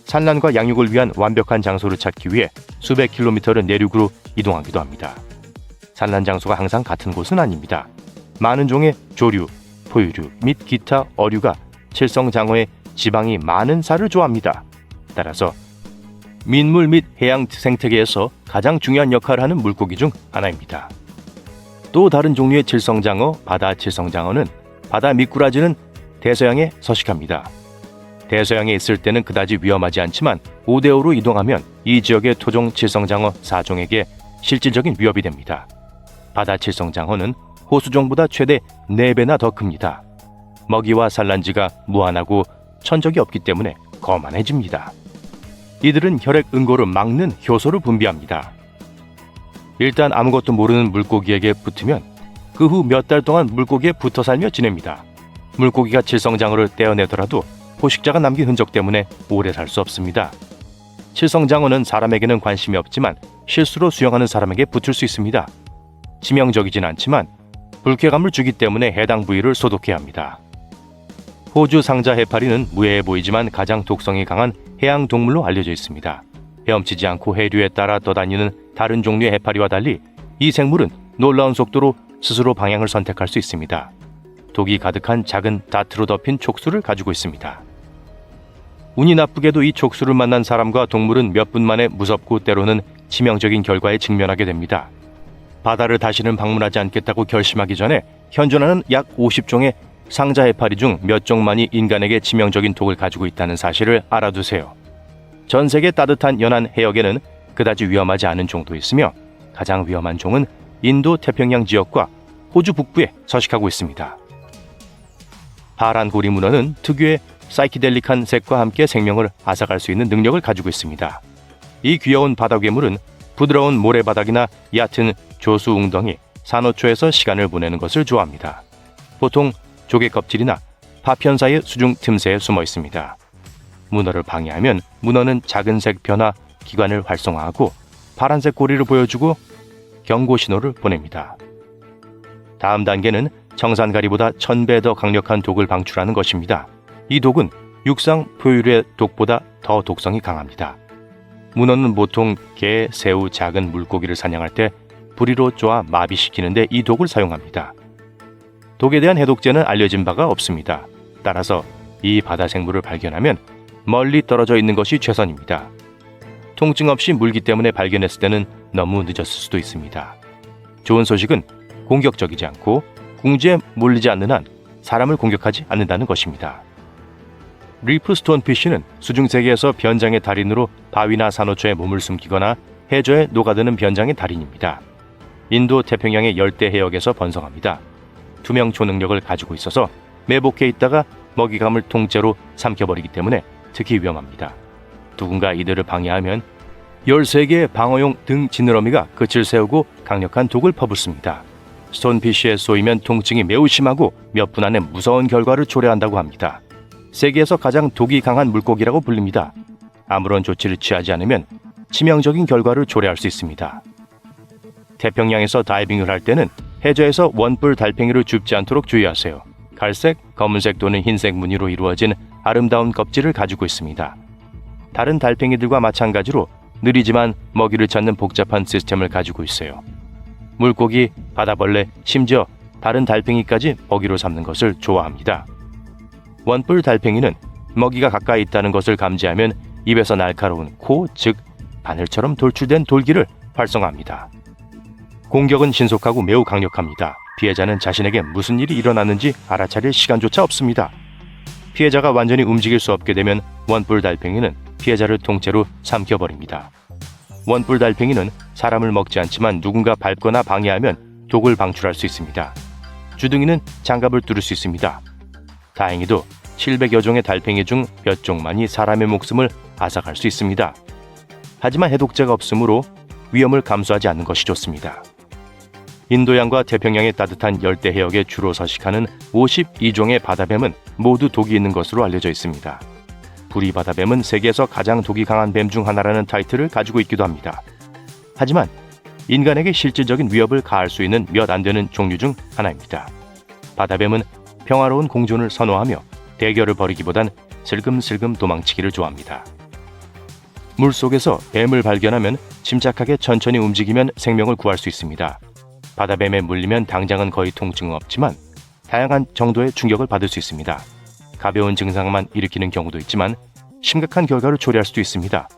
산란과 양육을 위한 완벽한 장소를 찾기 위해 수백 킬로미터를 내륙으로 이동하기도 합니다. 산란 장소가 항상 같은 곳은 아닙니다. 많은 종의 조류, 포유류 및 기타 어류가 칠성장어의 지방이 많은 살을 좋아합니다. 따라서 민물 및 해양 생태계에서 가장 중요한 역할을 하는 물고기 중 하나입니다. 또 다른 종류의 칠성장어, 바다 칠성장어는 바다 미꾸라지는 대서양에 서식합니다. 대서양에 있을 때는 그다지 위험하지 않지만 5대5로 이동하면 이 지역의 토종 칠성장어 4종에게 실질적인 위협이 됩니다. 바다 칠성장어는 호수종보다 최대 4배나 더 큽니다. 먹이와 산란지가 무한하고 천적이 없기 때문에 거만해집니다. 이들은 혈액 응고를 막는 효소를 분비합니다. 일단 아무것도 모르는 물고기에게 붙으면 그 후 몇 달 동안 물고기에 붙어 살며 지냅니다. 물고기가 칠성장어를 떼어내더라도 포식자가 남긴 흔적 때문에 오래 살 수 없습니다. 칠성장어는 사람에게는 관심이 없지만 실수로 수영하는 사람에게 붙을 수 있습니다. 치명적이진 않지만 불쾌감을 주기 때문에 해당 부위를 소독해야 합니다. 호주 상자 해파리는 무해해 보이지만 가장 독성이 강한 해양 동물로 알려져 있습니다. 헤엄치지 않고 해류에 따라 떠다니는 다른 종류의 해파리와 달리 이 생물은 놀라운 속도로 스스로 방향을 선택할 수 있습니다. 독이 가득한 작은 다트로 덮인 촉수를 가지고 있습니다. 운이 나쁘게도 이 촉수를 만난 사람과 동물은 몇 분 만에 무섭고 때로는 치명적인 결과에 직면하게 됩니다. 바다를 다시는 방문하지 않겠다고 결심하기 전에 현존하는 약 50종의 상자 해파리 중 몇 종만이 인간에게 치명적인 독을 가지고 있다는 사실을 알아두세요. 전 세계 따뜻한 연안 해역에는 그다지 위험하지 않은 종도 있으며 가장 위험한 종은 인도 태평양 지역과 호주 북부에 서식하고 있습니다. 파란 고리 문어는 특유의 사이키델릭한 색과 함께 생명을 앗아갈 수 있는 능력을 가지고 있습니다. 이 귀여운 바다 괴물은 부드러운 모래바닥이나 얕은 조수 웅덩이, 산호초에서 시간을 보내는 것을 좋아합니다. 보통 조개 껍질이나 파편 사이의 수중 틈새에 숨어 있습니다. 문어를 방해하면 문어는 작은색 변화 기관을 활성화하고 파란색 고리를 보여주고 경고 신호를 보냅니다. 다음 단계는 청산가리보다 1000배 더 강력한 독을 방출하는 것입니다. 이 독은 육상 포유류의 독보다 더 독성이 강합니다. 문어는 보통 개, 새우, 작은 물고기를 사냥할 때 부리로 쪼아 마비시키는데 이 독을 사용합니다. 독에 대한 해독제는 알려진 바가 없습니다. 따라서 이 바다 생물을 발견하면 멀리 떨어져 있는 것이 최선입니다. 통증 없이 물기 때문에 발견했을 때는 너무 늦었을 수도 있습니다. 좋은 소식은 공격적이지 않고 궁지에 몰리지 않는 한 사람을 공격하지 않는다는 것입니다. 리프 스톤피쉬는 수중세계에서 변장의 달인으로 바위나 산호초에 몸을 숨기거나 해저에 녹아드는 변장의 달인입니다. 인도 태평양의 열대 해역에서 번성합니다. 투명 초능력을 가지고 있어서 매복해 있다가 먹이감을 통째로 삼켜버리기 때문에 특히 위험합니다. 누군가 이들을 방해하면 13개의 방어용 등 지느러미가 끝을 세우고 강력한 독을 퍼붓습니다. 스톤피쉬에 쏘이면 통증이 매우 심하고 몇 분 안에 무서운 결과를 초래한다고 합니다. 세계에서 가장 독이 강한 물고기라고 불립니다. 아무런 조치를 취하지 않으면 치명적인 결과를 초래할 수 있습니다. 태평양에서 다이빙을 할 때는 해저에서 원뿔 달팽이를 줍지 않도록 주의하세요. 갈색, 검은색 또는 흰색 무늬로 이루어진 아름다운 껍질을 가지고 있습니다. 다른 달팽이들과 마찬가지로 느리지만 먹이를 찾는 복잡한 시스템을 가지고 있어요. 물고기, 바다벌레, 심지어 다른 달팽이까지 먹이로 삼는 것을 좋아합니다. 원뿔 달팽이는 먹이가 가까이 있다는 것을 감지하면 입에서 날카로운 코, 즉 바늘처럼 돌출된 돌기를 활성화합니다. 공격은 신속하고 매우 강력합니다. 피해자는 자신에게 무슨 일이 일어났는지 알아차릴 시간조차 없습니다. 피해자가 완전히 움직일 수 없게 되면 원뿔 달팽이는 피해자를 통째로 삼켜버립니다. 원뿔 달팽이는 사람을 먹지 않지만 누군가 밟거나 방해하면 독을 방출할 수 있습니다. 주둥이는 장갑을 뚫을 수 있습니다. 다행히도 700여 종의 달팽이 중 몇 종만이 사람의 목숨을 앗아갈 수 있습니다. 하지만 해독제가 없으므로 위험을 감수하지 않는 것이 좋습니다. 인도양과 태평양의 따뜻한 열대 해역에 주로 서식하는 52종의 바다뱀은 모두 독이 있는 것으로 알려져 있습니다. 부리 바다뱀은 세계에서 가장 독이 강한 뱀 중 하나라는 타이틀을 가지고 있기도 합니다. 하지만 인간에게 실질적인 위협을 가할 수 있는 몇 안 되는 종류 중 하나입니다. 바다뱀은 평화로운 공존을 선호하며 대결을 벌이기보단 슬금슬금 도망치기를 좋아합니다. 물속에서 뱀을 발견하면 침착하게 천천히 움직이면 생명을 구할 수 있습니다. 바다뱀에 물리면 당장은 거의 통증은 없지만 다양한 정도의 충격을 받을 수 있습니다. 가벼운 증상만 일으키는 경우도 있지만 심각한 결과를 초래할 수도 있습니다.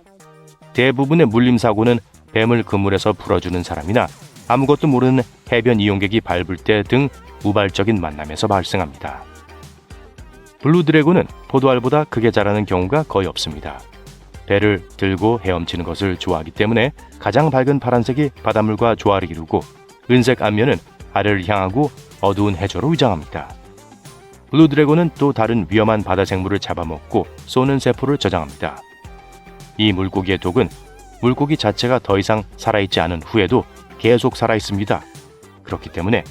대부분의 물림 사고는 뱀을 그물에서 풀어주는 사람이나 아무것도 모르는 해변 이용객이 밟을 때 등 우발적인 만남에서 발생합니다. 블루드래곤은 포도알보다 크게 자라는 경우가 거의 없습니다. 배를 들고 헤엄치는 것을 좋아하기 때문에 가장 밝은 파란색이 바닷물과 조화를 이루고 은색 앞면은 아래를 향하고 어두운 해저로 위장합니다. 블루드래곤은 또 다른 위험한 바다 생물을 잡아먹고 쏘는 세포를 저장합니다. 이 물고기의 독은 물고기 자체가 더 이상 살아있지 않은 후에도 계속 살아 있습니다. 그렇기 때문에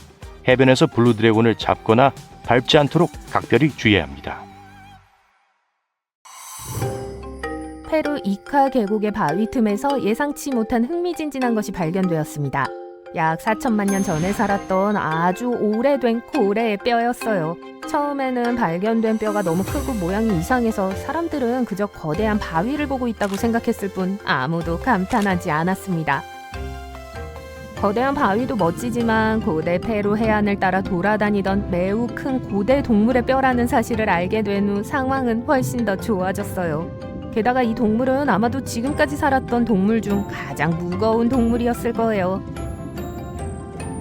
해변에서 블루 드래곤을 잡거나 밟지 않도록 각별히 주의해야 합니다. 페루 이카 계곡의 바위 틈에서 예상치 못한 흥미진진한 것이 발견되었습니다. 약 4천만 년 전에 살았던 아주 오래된 고래의 뼈였어요. 처음에는 발견된 뼈가 너무 크고 모양이 이상해서 사람들은 그저 거대한 바위를 보고 있다고 생각했을 뿐 아무도 감탄하지 않았습니다. 거대한 바위도 멋지지만 고대 페루 해안을 따라 돌아다니던 매우 큰 고대 동물의 뼈라는 사실을 알게 된 후 상황은 훨씬 더 좋아졌어요. 게다가 이 동물은 아마도 지금까지 살았던 동물 중 가장 무거운 동물이었을 거예요.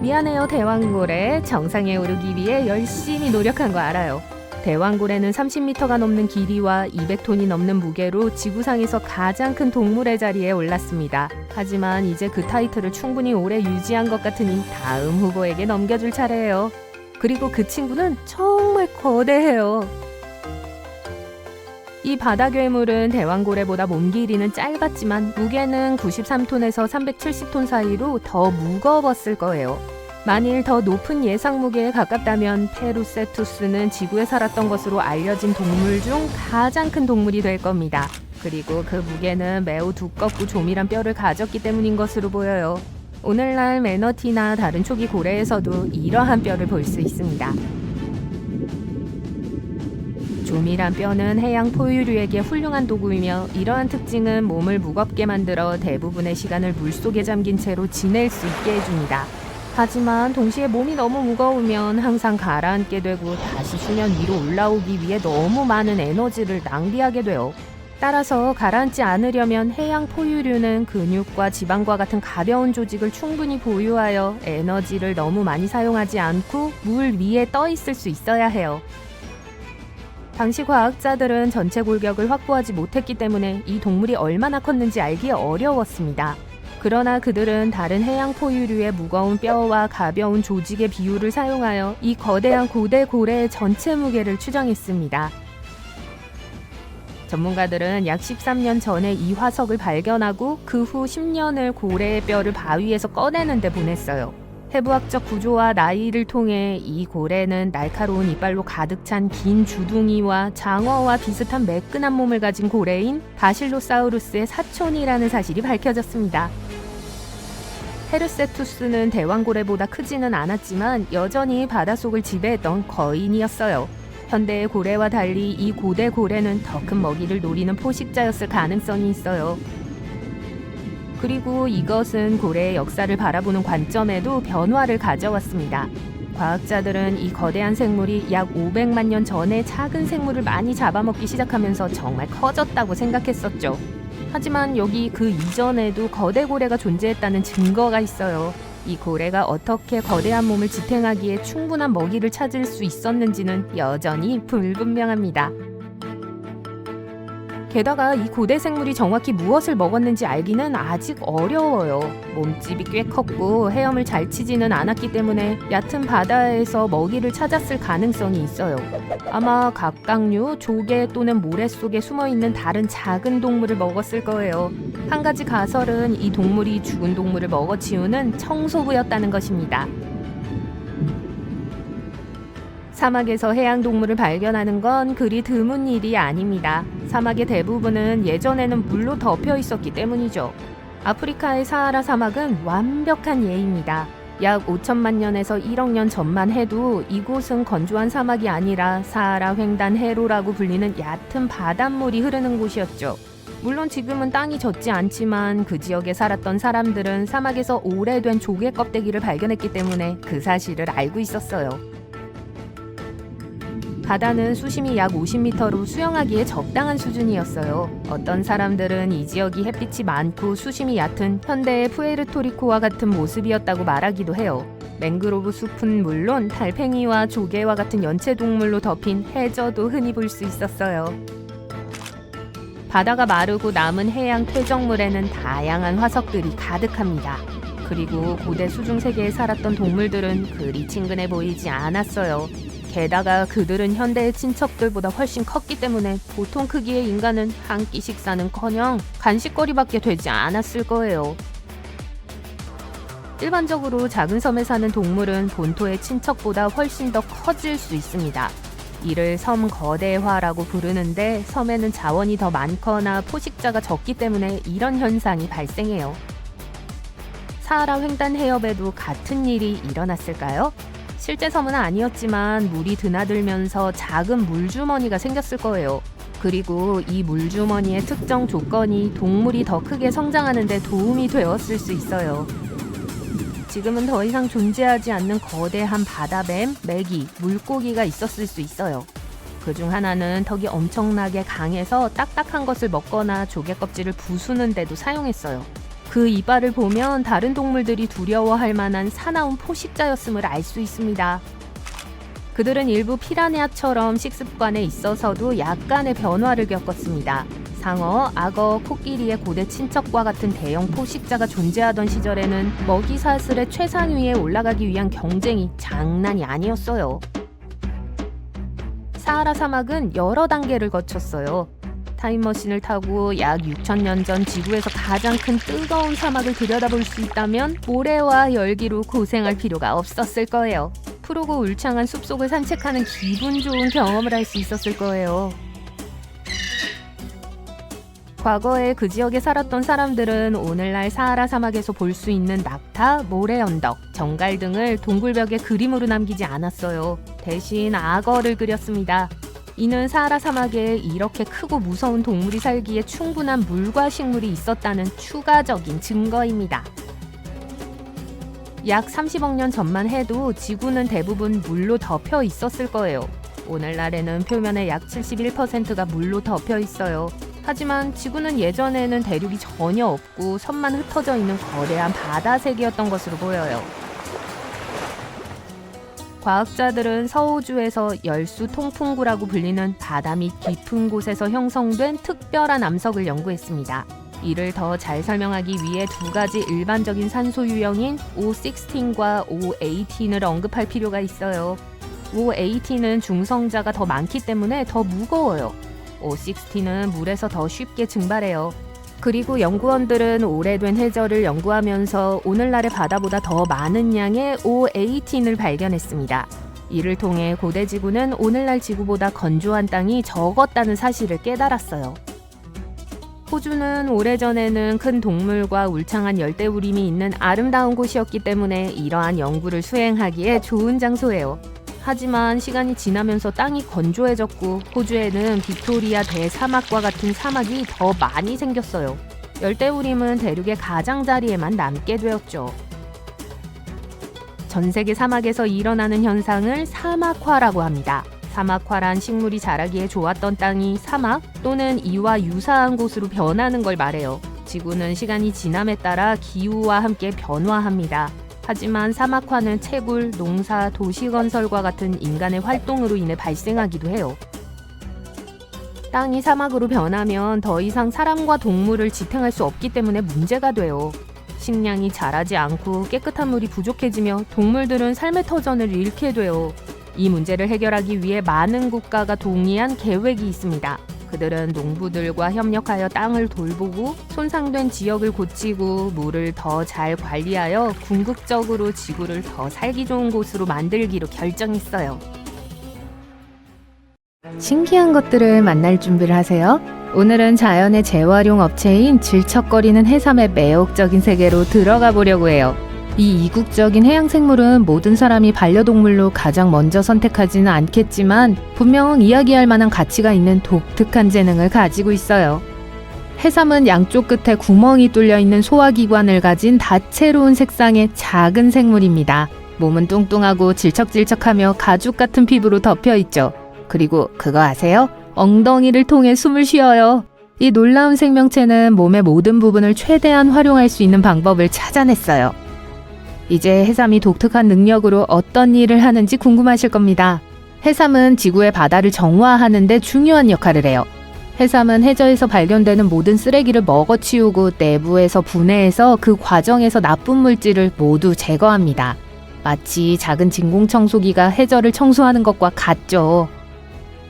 미안해요, 대왕고래. 정상에 오르기 위해 열심히 노력한 거 알아요. 대왕고래는 30m가 넘는 길이와 200톤이 넘는 무게로 지구상에서 가장 큰 동물의 자리에 올랐습니다. 하지만 이제 그 타이틀을 충분히 오래 유지한 것 같으니 다음 후보에게 넘겨줄 차례예요. 그리고 그 친구는 정말 거대해요. 이 바다 괴물은 대왕고래보다 몸 길이는 짧았지만 무게는 93톤에서 370톤 사이로 더 무거웠을 거예요. 만일 더 높은 예상 무게에 가깝다면 페루세투스는 지구에 살았던 것으로 알려진 동물 중 가장 큰 동물이 될 겁니다. 그리고 그 무게는 매우 두껍고 조밀한 뼈를 가졌기 때문인 것으로 보여요. 오늘날 매너티나 다른 초기 고래에서도 이러한 뼈를 볼 수 있습니다. 조밀한 뼈는 해양 포유류에게 훌륭한 도구이며 이러한 특징은 몸을 무겁게 만들어 대부분의 시간을 물속에 잠긴 채로 지낼 수 있게 해줍니다. 하지만 동시에 몸이 너무 무거우면 항상 가라앉게 되고 다시 수면 위로 올라오기 위해 너무 많은 에너지를 낭비하게 돼요. 따라서 가라앉지 않으려면 해양 포유류는 근육과 지방과 같은 가벼운 조직을 충분히 보유하여 에너지를 너무 많이 사용하지 않고 물 위에 떠 있을 수 있어야 해요. 당시 과학자들은 전체 골격을 확보하지 못했기 때문에 이 동물이 얼마나 컸는지 알기 어려웠습니다. 그러나 그들은 다른 해양 포유류의 무거운 뼈와 가벼운 조직의 비율을 사용하여 이 거대한 고대 고래의 전체 무게를 추정했습니다. 전문가들은 약 13년 전에 이 화석을 발견하고 그 후 10년을 고래의 뼈를 바위에서 꺼내는 데 보냈어요. 해부학적 구조와 나이를 통해 이 고래는 날카로운 이빨로 가득 찬 긴 주둥이와 장어와 비슷한 매끈한 몸을 가진 고래인 바실로사우루스의 사촌이라는 사실이 밝혀졌습니다. 페르세투스는 대왕고래보다 크지는 않았지만 여전히 바닷속을 지배했던 거인이었어요. 현대의 고래와 달리 이 고대 고래는 더 큰 먹이를 노리는 포식자였을 가능성이 있어요. 그리고 이것은 고래의 역사를 바라보는 관점에도 변화를 가져왔습니다. 과학자들은 이 거대한 생물이 약 500만 년 전에 작은 생물을 많이 잡아먹기 시작하면서 정말 커졌다고 생각했었죠. 하지만 여기 그 이전에도 거대 고래가 존재했다는 증거가 있어요. 이 고래가 어떻게 거대한 몸을 지탱하기에 충분한 먹이를 찾을 수 있었는지는 여전히 불분명합니다. 게다가 이 고대 생물이 정확히 무엇을 먹었는지 알기는 아직 어려워요. 몸집이 꽤 컸고 헤엄을 잘 치지는 않았기 때문에 얕은 바다에서 먹이를 찾았을 가능성이 있어요. 아마 갑각류, 조개 또는 모래 속에 숨어있는 다른 작은 동물을 먹었을 거예요. 한 가지 가설은 이 동물이 죽은 동물을 먹어치우는 청소부였다는 것입니다. 사막에서 해양동물을 발견하는 건 그리 드문 일이 아닙니다. 사막의 대부분은 예전에는 물로 덮여 있었기 때문이죠. 아프리카의 사하라 사막은 완벽한 예입니다. 약 5천만 년에서 1억 년 전만 해도 이곳은 건조한 사막이 아니라 사하라 횡단 해로라고 불리는 얕은 바닷물이 흐르는 곳이었죠. 물론 지금은 땅이 젖지 않지만 그 지역에 살았던 사람들은 사막에서 오래된 조개 껍데기를 발견했기 때문에 그 사실을 알고 있었어요. 바다는 수심이 약 50m로 수영하기에 적당한 수준이었어요. 어떤 사람들은 이 지역이 햇빛이 많고 수심이 얕은 현대의 푸에르토리코와 같은 모습이었다고 말하기도 해요. 맹그로브 숲은 물론 달팽이와 조개와 같은 연체동물로 덮인 해저도 흔히 볼 수 있었어요. 바다가 마르고 남은 해양 퇴적물에는 다양한 화석들이 가득합니다. 그리고 고대 수중세계에 살았던 동물들은 그리 친근해 보이지 않았어요. 게다가 그들은 현대의 친척들보다 훨씬 컸기 때문에 보통 크기의 인간은 한 끼 식사는커녕 간식거리밖에 되지 않았을 거예요. 일반적으로 작은 섬에 사는 동물은 본토의 친척보다 훨씬 더 커질 수 있습니다. 이를 섬 거대화라고 부르는데 섬에는 자원이 더 많거나 포식자가 적기 때문에 이런 현상이 발생해요. 사하라 횡단 해협에도 같은 일이 일어났을까요? 실제 섬은 아니었지만 물이 드나들면서 작은 물주머니가 생겼을 거예요. 그리고 이 물주머니의 특정 조건이 동물이 더 크게 성장하는 데 도움이 되었을 수 있어요. 지금은 더 이상 존재하지 않는 거대한 바다뱀, 메기, 물고기가 있었을 수 있어요. 그중 하나는 턱이 엄청나게 강해서 딱딱한 것을 먹거나 조개 껍질을 부수는 데도 사용했어요. 그 이빨을 보면 다른 동물들이 두려워할 만한 사나운 포식자였음을 알 수 있습니다. 그들은 일부 피라냐처럼 식습관에 있어서도 약간의 변화를 겪었습니다. 상어, 악어, 코끼리의 고대 친척과 같은 대형 포식자가 존재하던 시절에는 먹이 사슬의 최상위에 올라가기 위한 경쟁이 장난이 아니었어요. 사하라 사막은 여러 단계를 거쳤어요. 타임머신을 타고 약 6,000년 전 지구에서 가장 큰 뜨거운 사막을 들여다볼 수 있다면 모래와 열기로 고생할 필요가 없었을 거예요. 푸르고 울창한 숲속을 산책하는 기분 좋은 경험을 할 수 있었을 거예요. 과거에 그 지역에 살았던 사람들은 오늘날 사하라 사막에서 볼 수 있는 낙타, 모래 언덕, 정갈 등을 동굴벽에 그림으로 남기지 않았어요. 대신 악어를 그렸습니다. 이는 사하라 사막에 이렇게 크고 무서운 동물이 살기에 충분한 물과 식물이 있었다는 추가적인 증거입니다. 약 30억 년 전만 해도 지구는 대부분 물로 덮여 있었을 거예요. 오늘날에는 표면의 약 71%가 물로 덮여 있어요. 하지만 지구는 예전에는 대륙이 전혀 없고 섬만 흩어져 있는 거대한 바다 세계였던 것으로 보여요. 과학자들은 서호주에서 열수 통풍구라고 불리는 바다 밑 깊은 곳에서 형성된 특별한 암석을 연구했습니다. 이를 더 잘 설명하기 위해 두 가지 일반적인 산소 유형인 O16과 O18을 언급할 필요가 있어요. O18은 중성자가 더 많기 때문에 더 무거워요. O16는 물에서 더 쉽게 증발해요. 그리고 연구원들은 오래된 해저를 연구하면서 오늘날의 바다보다 더 많은 양의 O18을 발견했습니다. 이를 통해 고대 지구는 오늘날 지구보다 건조한 땅이 적었다는 사실을 깨달았어요. 호주는 오래전에는 큰 동물과 울창한 열대우림이 있는 아름다운 곳이었기 때문에 이러한 연구를 수행하기에 좋은 장소예요. 하지만 시간이 지나면서 땅이 건조해졌고 호주에는 빅토리아 대사막과 같은 사막이 더 많이 생겼어요. 열대우림은 대륙의 가장자리에만 남게 되었죠. 전 세계 사막에서 일어나는 현상을 사막화라고 합니다. 사막화란 식물이 자라기에 좋았던 땅이 사막 또는 이와 유사한 곳으로 변하는 걸 말해요. 지구는 시간이 지남에 따라 기후와 함께 변화합니다. 하지만 사막화는 채굴, 농사, 도시건설과 같은 인간의 활동으로 인해 발생하기도 해요. 땅이 사막으로 변하면 더 이상 사람과 동물을 지탱할 수 없기 때문에 문제가 돼요. 식량이 자라지 않고 깨끗한 물이 부족해지며 동물들은 삶의 터전을 잃게 돼요. 이 문제를 해결하기 위해 많은 국가가 동의한 계획이 있습니다. 그들은 농부들과 협력하여 땅을 돌보고 손상된 지역을 고치고 물을 더 잘 관리하여 궁극적으로 지구를 더 살기 좋은 곳으로 만들기로 결정했어요. 신기한 것들을 만날 준비를 하세요. 오늘은 자연의 재활용 업체인 질척거리는 해삼의 매혹적인 세계로 들어가 보려고 해요. 이 이국적인 해양생물은 모든 사람이 반려동물로 가장 먼저 선택하지는 않겠지만 분명 이야기할 만한 가치가 있는 독특한 재능을 가지고 있어요. 해삼은 양쪽 끝에 구멍이 뚫려 있는 소화기관을 가진 다채로운 색상의 작은 생물입니다. 몸은 뚱뚱하고 질척질척하며 가죽 같은 피부로 덮여 있죠. 그리고 그거 아세요? 엉덩이를 통해 숨을 쉬어요. 이 놀라운 생명체는 몸의 모든 부분을 최대한 활용할 수 있는 방법을 찾아냈어요. 이제 해삼이 독특한 능력으로 어떤 일을 하는지 궁금하실 겁니다. 해삼은 지구의 바다를 정화하는 데 중요한 역할을 해요. 해삼은 해저에서 발견되는 모든 쓰레기를 먹어치우고 내부에서 분해해서 그 과정에서 나쁜 물질을 모두 제거합니다. 마치 작은 진공청소기가 해저를 청소하는 것과 같죠.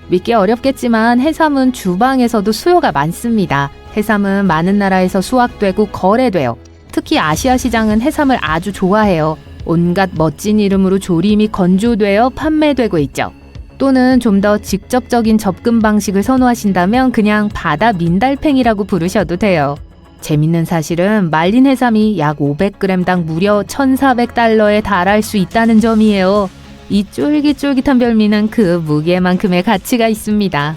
믿기 어렵겠지만 해삼은 주방에서도 수요가 많습니다. 해삼은 많은 나라에서 수확되고 거래돼요. 특히 아시아 시장은 해삼을 아주 좋아해요. 온갖 멋진 이름으로 조림이 건조되어 판매되고 있죠. 또는 좀 더 직접적인 접근 방식을 선호하신다면 그냥 바다 민달팽이라고 부르셔도 돼요. 재밌는 사실은 말린 해삼이 약 500g당 무려 1,400달러에 달할 수 있다는 점이에요. 이 쫄깃쫄깃한 별미는 그 무게만큼의 가치가 있습니다.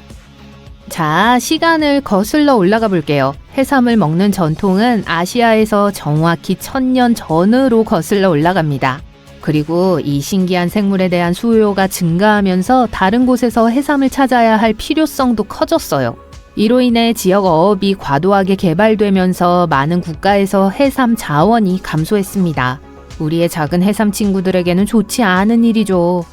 자, 시간을 거슬러 올라가 볼게요. 해삼을 먹는 전통은 아시아에서 정확히 1000년 전으로 거슬러 올라갑니다. 그리고 이 신기한 생물에 대한 수요가 증가하면서 다른 곳에서 해삼을 찾아야 할 필요성도 커졌어요. 이로 인해 지역 어업이 과도하게 개발되면서 많은 국가에서 해삼 자원이 감소했습니다. 우리의 작은 해삼 친구들에게는 좋지 않은 일이죠.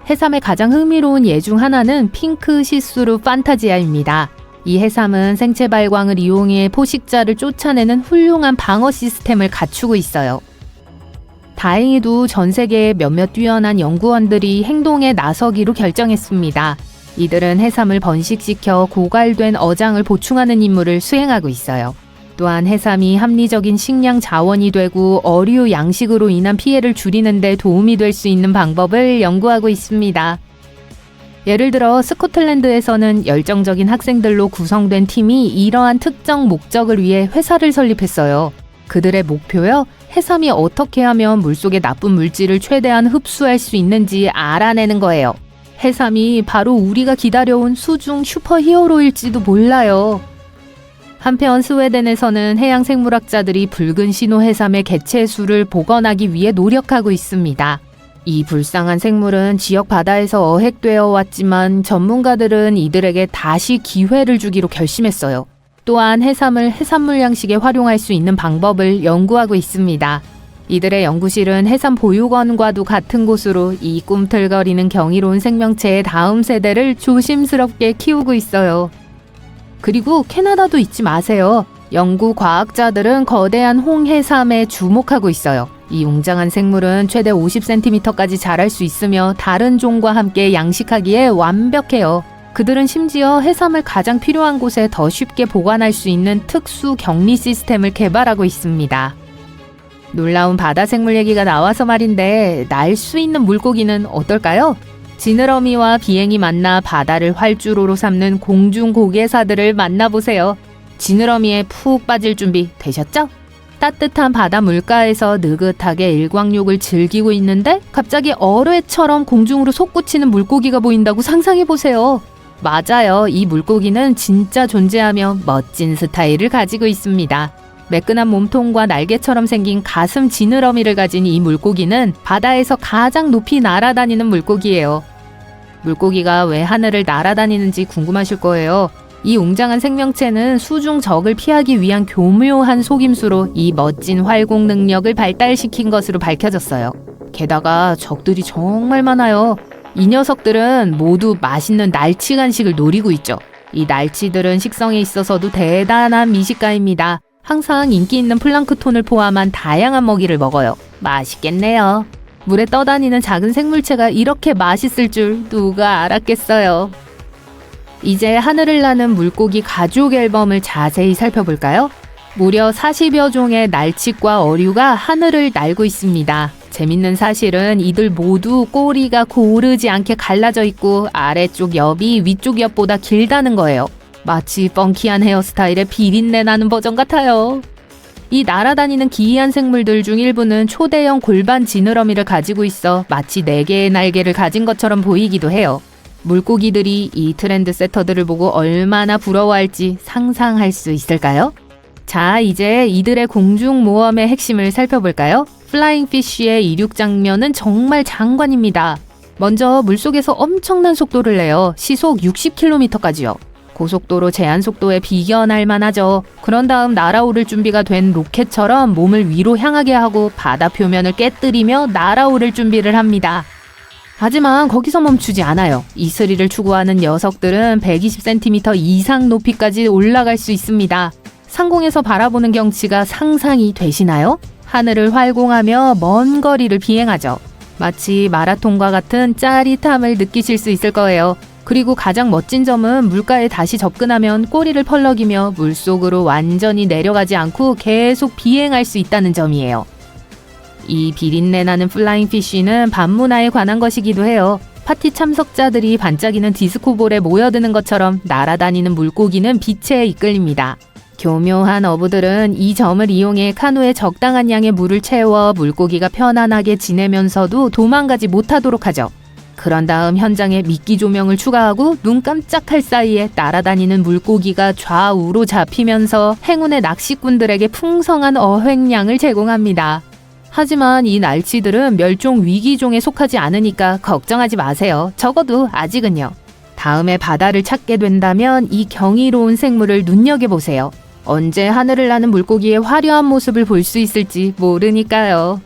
해삼의 가장 흥미로운 예 중 하나는 핑크 시스루 판타지아입니다. 이 해삼은 생체 발광을 이용해 포식자를 쫓아내는 훌륭한 방어 시스템을 갖추고 있어요. 다행히도 전 세계의 몇몇 뛰어난 연구원들이 행동에 나서기로 결정했습니다. 이들은 해삼을 번식시켜 고갈된 어장을 보충하는 임무를 수행하고 있어요. 또한 해삼이 합리적인 식량 자원이 되고 어류 양식으로 인한 피해를 줄이는 데 도움이 될 수 있는 방법을 연구하고 있습니다. 예를 들어 스코틀랜드에서는 열정적인 학생들로 구성된 팀이 이러한 특정 목적을 위해 회사를 설립했어요. 그들의 목표요? 해삼이 어떻게 하면 물속의 나쁜 물질을 최대한 흡수할 수 있는지 알아내는 거예요. 해삼이 바로 우리가 기다려온 수중 슈퍼히어로일지도 몰라요. 한편 스웨덴에서는 해양생물학자들이 붉은 신호 해삼의 개체수를 복원하기 위해 노력하고 있습니다. 이 불쌍한 생물은 지역 바다에서 어획되어 왔지만 전문가들은 이들에게 다시 기회를 주기로 결심했어요. 또한 해삼을 해산물 양식에 활용할 수 있는 방법을 연구하고 있습니다. 이들의 연구실은 해삼 보육원과도 같은 곳으로 이 꿈틀거리는 경이로운 생명체의 다음 세대를 조심스럽게 키우고 있어요. 그리고 캐나다도 잊지 마세요. 영구 과학자들은 거대한 홍해삼에 주목하고 있어요. 이 웅장한 생물은 최대 50cm까지 자랄 수 있으며 다른 종과 함께 양식하기에 완벽해요. 그들은 심지어 해삼을 가장 필요한 곳에 더 쉽게 보관할 수 있는 특수 격리 시스템을 개발하고 있습니다. 놀라운 바다 생물 얘기가 나와서 말인데 날 수 있는 물고기는 어떨까요? 지느러미와 비행이 만나 바다를 활주로로 삼는 공중 고개사들을 만나보세요. 지느러미에 푹 빠질 준비 되셨죠? 따뜻한 바다 물가에서 느긋하게 일광욕을 즐기고 있는데 갑자기 어뢰처럼 공중으로 솟구치는 물고기가 보인다고 상상해보세요. 맞아요. 이 물고기는 진짜 존재하며 멋진 스타일을 가지고 있습니다. 매끈한 몸통과 날개처럼 생긴 가슴 지느러미를 가진 이 물고기는 바다에서 가장 높이 날아다니는 물고기예요. 물고기가 왜 하늘을 날아다니는지 궁금하실 거예요. 이 웅장한 생명체는 수중 적을 피하기 위한 교묘한 속임수로 이 멋진 활공 능력을 발달시킨 것으로 밝혀졌어요. 게다가 적들이 정말 많아요. 이 녀석들은 모두 맛있는 날치 간식을 노리고 있죠. 이 날치들은 식성에 있어서도 대단한 미식가입니다. 항상 인기 있는 플랑크톤을 포함한 다양한 먹이를 먹어요. 맛있겠네요. 물에 떠다니는 작은 생물체가 이렇게 맛있을 줄 누가 알았겠어요. 이제 하늘을 나는 물고기 가족 앨범을 자세히 살펴볼까요? 무려 40여 종의 날치과 어류가 하늘을 날고 있습니다. 재밌는 사실은 이들 모두 꼬리가 고르지 않게 갈라져 있고 아래쪽 옆이 위쪽 옆보다 길다는 거예요. 마치 펑키한 헤어스타일의 비린내 나는 버전 같아요. 이 날아다니는 기이한 생물들 중 일부는 초대형 골반 지느러미를 가지고 있어 마치 4개의 날개를 가진 것처럼 보이기도 해요. 물고기들이 이 트렌드 세터들을 보고 얼마나 부러워할지 상상할 수 있을까요? 자, 이제 이들의 공중 모험의 핵심을 살펴볼까요? 플라잉 피쉬의 이륙 장면은 정말 장관입니다. 먼저 물속에서 엄청난 속도를 내요. 시속 60km까지요. 고속도로 제한 속도에 비견할 만하죠. 그런 다음 날아오를 준비가 된 로켓처럼 몸을 위로 향하게 하고 바다 표면을 깨뜨리며 날아오를 준비를 합니다. 하지만 거기서 멈추지 않아요. 이 스릴을 추구하는 녀석들은 120cm 이상 높이까지 올라갈 수 있습니다. 상공에서 바라보는 경치가 상상이 되시나요? 하늘을 활공하며 먼 거리를 비행하죠. 마치 마라톤과 같은 짜릿함을 느끼실 수 있을 거예요. 그리고 가장 멋진 점은 물가에 다시 접근하면 꼬리를 펄럭이며 물속으로 완전히 내려가지 않고 계속 비행할 수 있다는 점이에요. 이 비린내 나는 플라잉 피쉬는 밤문화에 관한 것이기도 해요. 파티 참석자들이 반짝이는 디스코볼에 모여드는 것처럼 날아다니는 물고기는 빛에 이끌립니다. 교묘한 어부들은 이 점을 이용해 카누에 적당한 양의 물을 채워 물고기가 편안하게 지내면서도 도망가지 못하도록 하죠. 그런 다음 현장에 미끼 조명을 추가하고 눈 깜짝할 사이에 날아다니는 물고기가 좌우로 잡히면서 행운의 낚시꾼들에게 풍성한 어획량을 제공합니다. 하지만 이 날치들은 멸종 위기종에 속하지 않으니까 걱정하지 마세요. 적어도 아직은요. 다음에 바다를 찾게 된다면 이 경이로운 생물을 눈여겨보세요. 언제 하늘을 나는 물고기의 화려한 모습을 볼 수 있을지 모르니까요.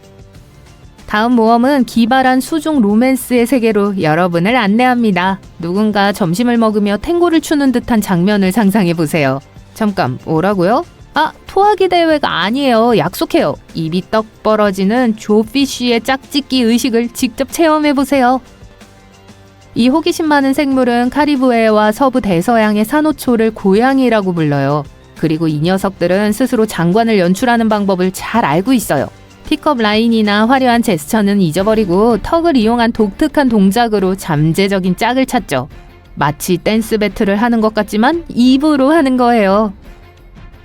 다음 모험은 기발한 수중 로맨스의 세계로 여러분을 안내합니다. 누군가 점심을 먹으며 탱고를 추는 듯한 장면을 상상해보세요. 잠깐, 뭐라고요? 아, 토하기 대회가 아니에요. 약속해요. 입이 떡 벌어지는 조피쉬의 짝짓기 의식을 직접 체험해보세요. 이 호기심 많은 생물은 카리브해와 서부 대서양의 산호초를 고양이라고 불러요. 그리고 이 녀석들은 스스로 장관을 연출하는 방법을 잘 알고 있어요. 픽업 라인이나 화려한 제스처는 잊어버리고 턱을 이용한 독특한 동작으로 잠재적인 짝을 찾죠. 마치 댄스 배틀을 하는 것 같지만 입으로 하는 거예요.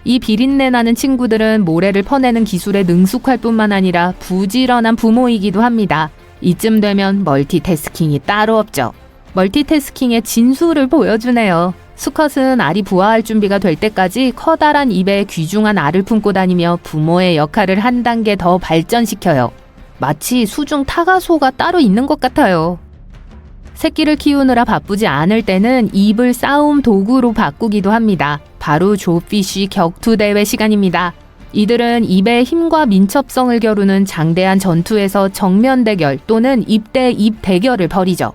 이 비린내 나는 친구들은 모래를 퍼내는 기술에 능숙할 뿐만 아니라 부지런한 부모이기도 합니다. 이쯤 되면 멀티태스킹이 따로 없죠. 멀티태스킹의 진수를 보여주네요. 수컷은 알이 부화할 준비가 될 때까지 커다란 입에 귀중한 알을 품고 다니며 부모의 역할을 한 단계 더 발전시켜요. 마치 수중 타가소가 따로 있는 것 같아요. 새끼를 키우느라 바쁘지 않을 때는 입을 싸움 도구로 바꾸기도 합니다. 바로 조피쉬 격투 대회 시간입니다. 이들은 입의 힘과 민첩성을 겨루는 장대한 전투에서 정면 대결 또는 입 대 입 대결을 벌이죠.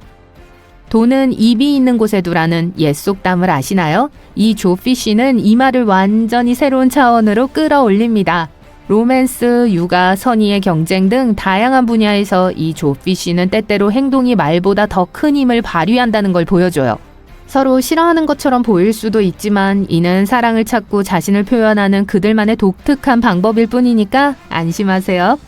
돈은 입이 있는 곳에 두라는 옛 속담을 아시나요? 이 조피쉬는 이 말을 완전히 새로운 차원으로 끌어올립니다. 로맨스, 육아, 선의의 경쟁 등 다양한 분야에서 이 조피쉬는 때때로 행동이 말보다 더 큰 힘을 발휘한다는 걸 보여줘요. 서로 싫어하는 것처럼 보일 수도 있지만 이는 사랑을 찾고 자신을 표현하는 그들만의 독특한 방법일 뿐이니까 안심하세요.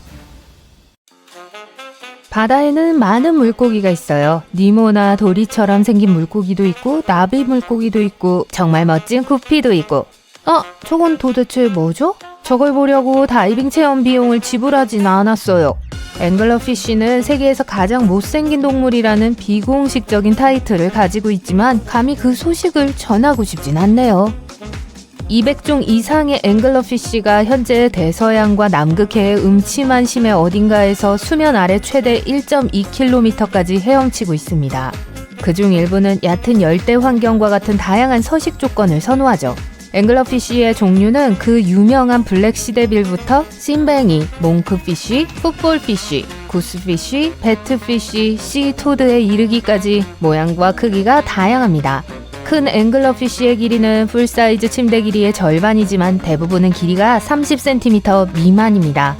바다에는 많은 물고기가 있어요. 니모나 도리처럼 생긴 물고기도 있고 나비 물고기도 있고 정말 멋진 구피도 있고. 저건 도대체 뭐죠? 저걸 보려고 다이빙 체험 비용을 지불하진 않았어요. 앵글러피쉬는 세계에서 가장 못생긴 동물이라는 비공식적인 타이틀을 가지고 있지만 감히 그 소식을 전하고 싶진 않네요. 200종 이상의 앵글러피쉬가 현재 대서양과 남극해의 음침한 심해 어딘가에서 수면 아래 최대 1.2km까지 헤엄치고 있습니다. 그중 일부는 얕은 열대 환경과 같은 다양한 서식 조건을 선호하죠. 앵글러피쉬의 종류는 그 유명한 블랙시데빌부터 쌘뱅이, 몽크피쉬, 풋볼피쉬, 구스피쉬, 배트피쉬, 씨토드에 이르기까지 모양과 크기가 다양합니다. 큰 앵글러피쉬의 길이는 풀사이즈 침대 길이의 절반이지만 대부분은 길이가 30cm 미만입니다.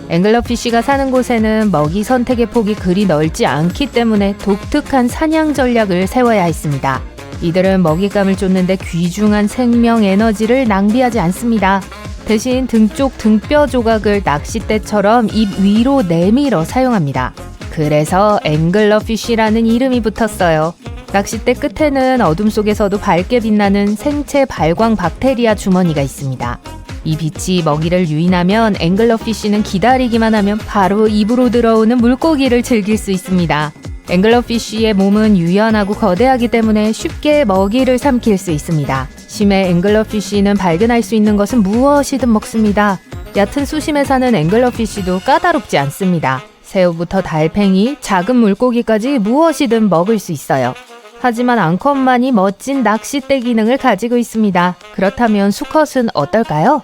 앵글러피쉬가 사는 곳에는 먹이 선택의 폭이 그리 넓지 않기 때문에 독특한 사냥 전략을 세워야 했습니다. 이들은 먹잇감을 쫓는데 귀중한 생명 에너지를 낭비하지 않습니다. 대신 등 쪽 등뼈 조각을 낚싯대처럼 입 위로 내밀어 사용합니다. 그래서 앵글러피쉬라는 이름이 붙었어요. 낚싯대 끝에는 어둠 속에서도 밝게 빛나는 생체 발광 박테리아 주머니가 있습니다. 이 빛이 먹이를 유인하면 앵글러피쉬는 기다리기만 하면 바로 입으로 들어오는 물고기를 즐길 수 있습니다. 앵글러피쉬의 몸은 유연하고 거대하기 때문에 쉽게 먹이를 삼킬 수 있습니다. 심해 앵글러피쉬는 발견할 수 있는 것은 무엇이든 먹습니다. 얕은 수심에 사는 앵글러피쉬도 까다롭지 않습니다. 새우부터 달팽이, 작은 물고기까지 무엇이든 먹을 수 있어요. 하지만 앙컷만이 멋진 낚싯대 기능을 가지고 있습니다. 그렇다면 수컷은 어떨까요?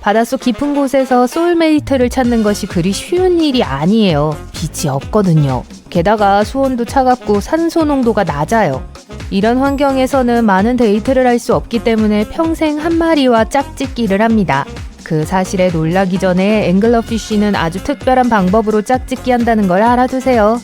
바닷속 깊은 곳에서 소울메이트를 찾는 것이 그리 쉬운 일이 아니에요. 빛이 없거든요. 게다가 수온도 차갑고 산소 농도가 낮아요. 이런 환경에서는 많은 데이트를 할 수 없기 때문에 평생 한 마리와 짝짓기를 합니다. 그 사실에 놀라기 전에 앵글러피쉬는 아주 특별한 방법으로 짝짓기 한다는 걸 알아두세요.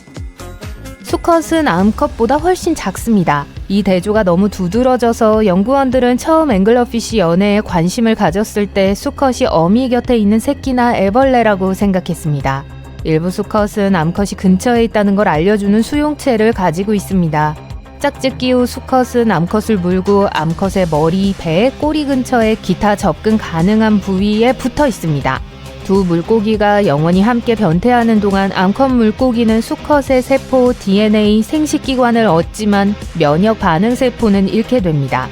수컷은 암컷보다 훨씬 작습니다. 이 대조가 너무 두드러져서 연구원들은 처음 앵글러피쉬 연애에 관심을 가졌을 때 수컷이 어미 곁에 있는 새끼나 애벌레라고 생각했습니다. 일부 수컷은 암컷이 근처에 있다는 걸 알려주는 수용체를 가지고 있습니다. 짝짓기 후 수컷은 암컷을 물고 암컷의 머리, 배, 꼬리 근처에 기타 접근 가능한 부위에 붙어 있습니다. 두 물고기가 영원히 함께 변태하는 동안 암컷 물고기는 수컷의 세포, DNA, 생식기관을 얻지만 면역 반응 세포는 잃게 됩니다.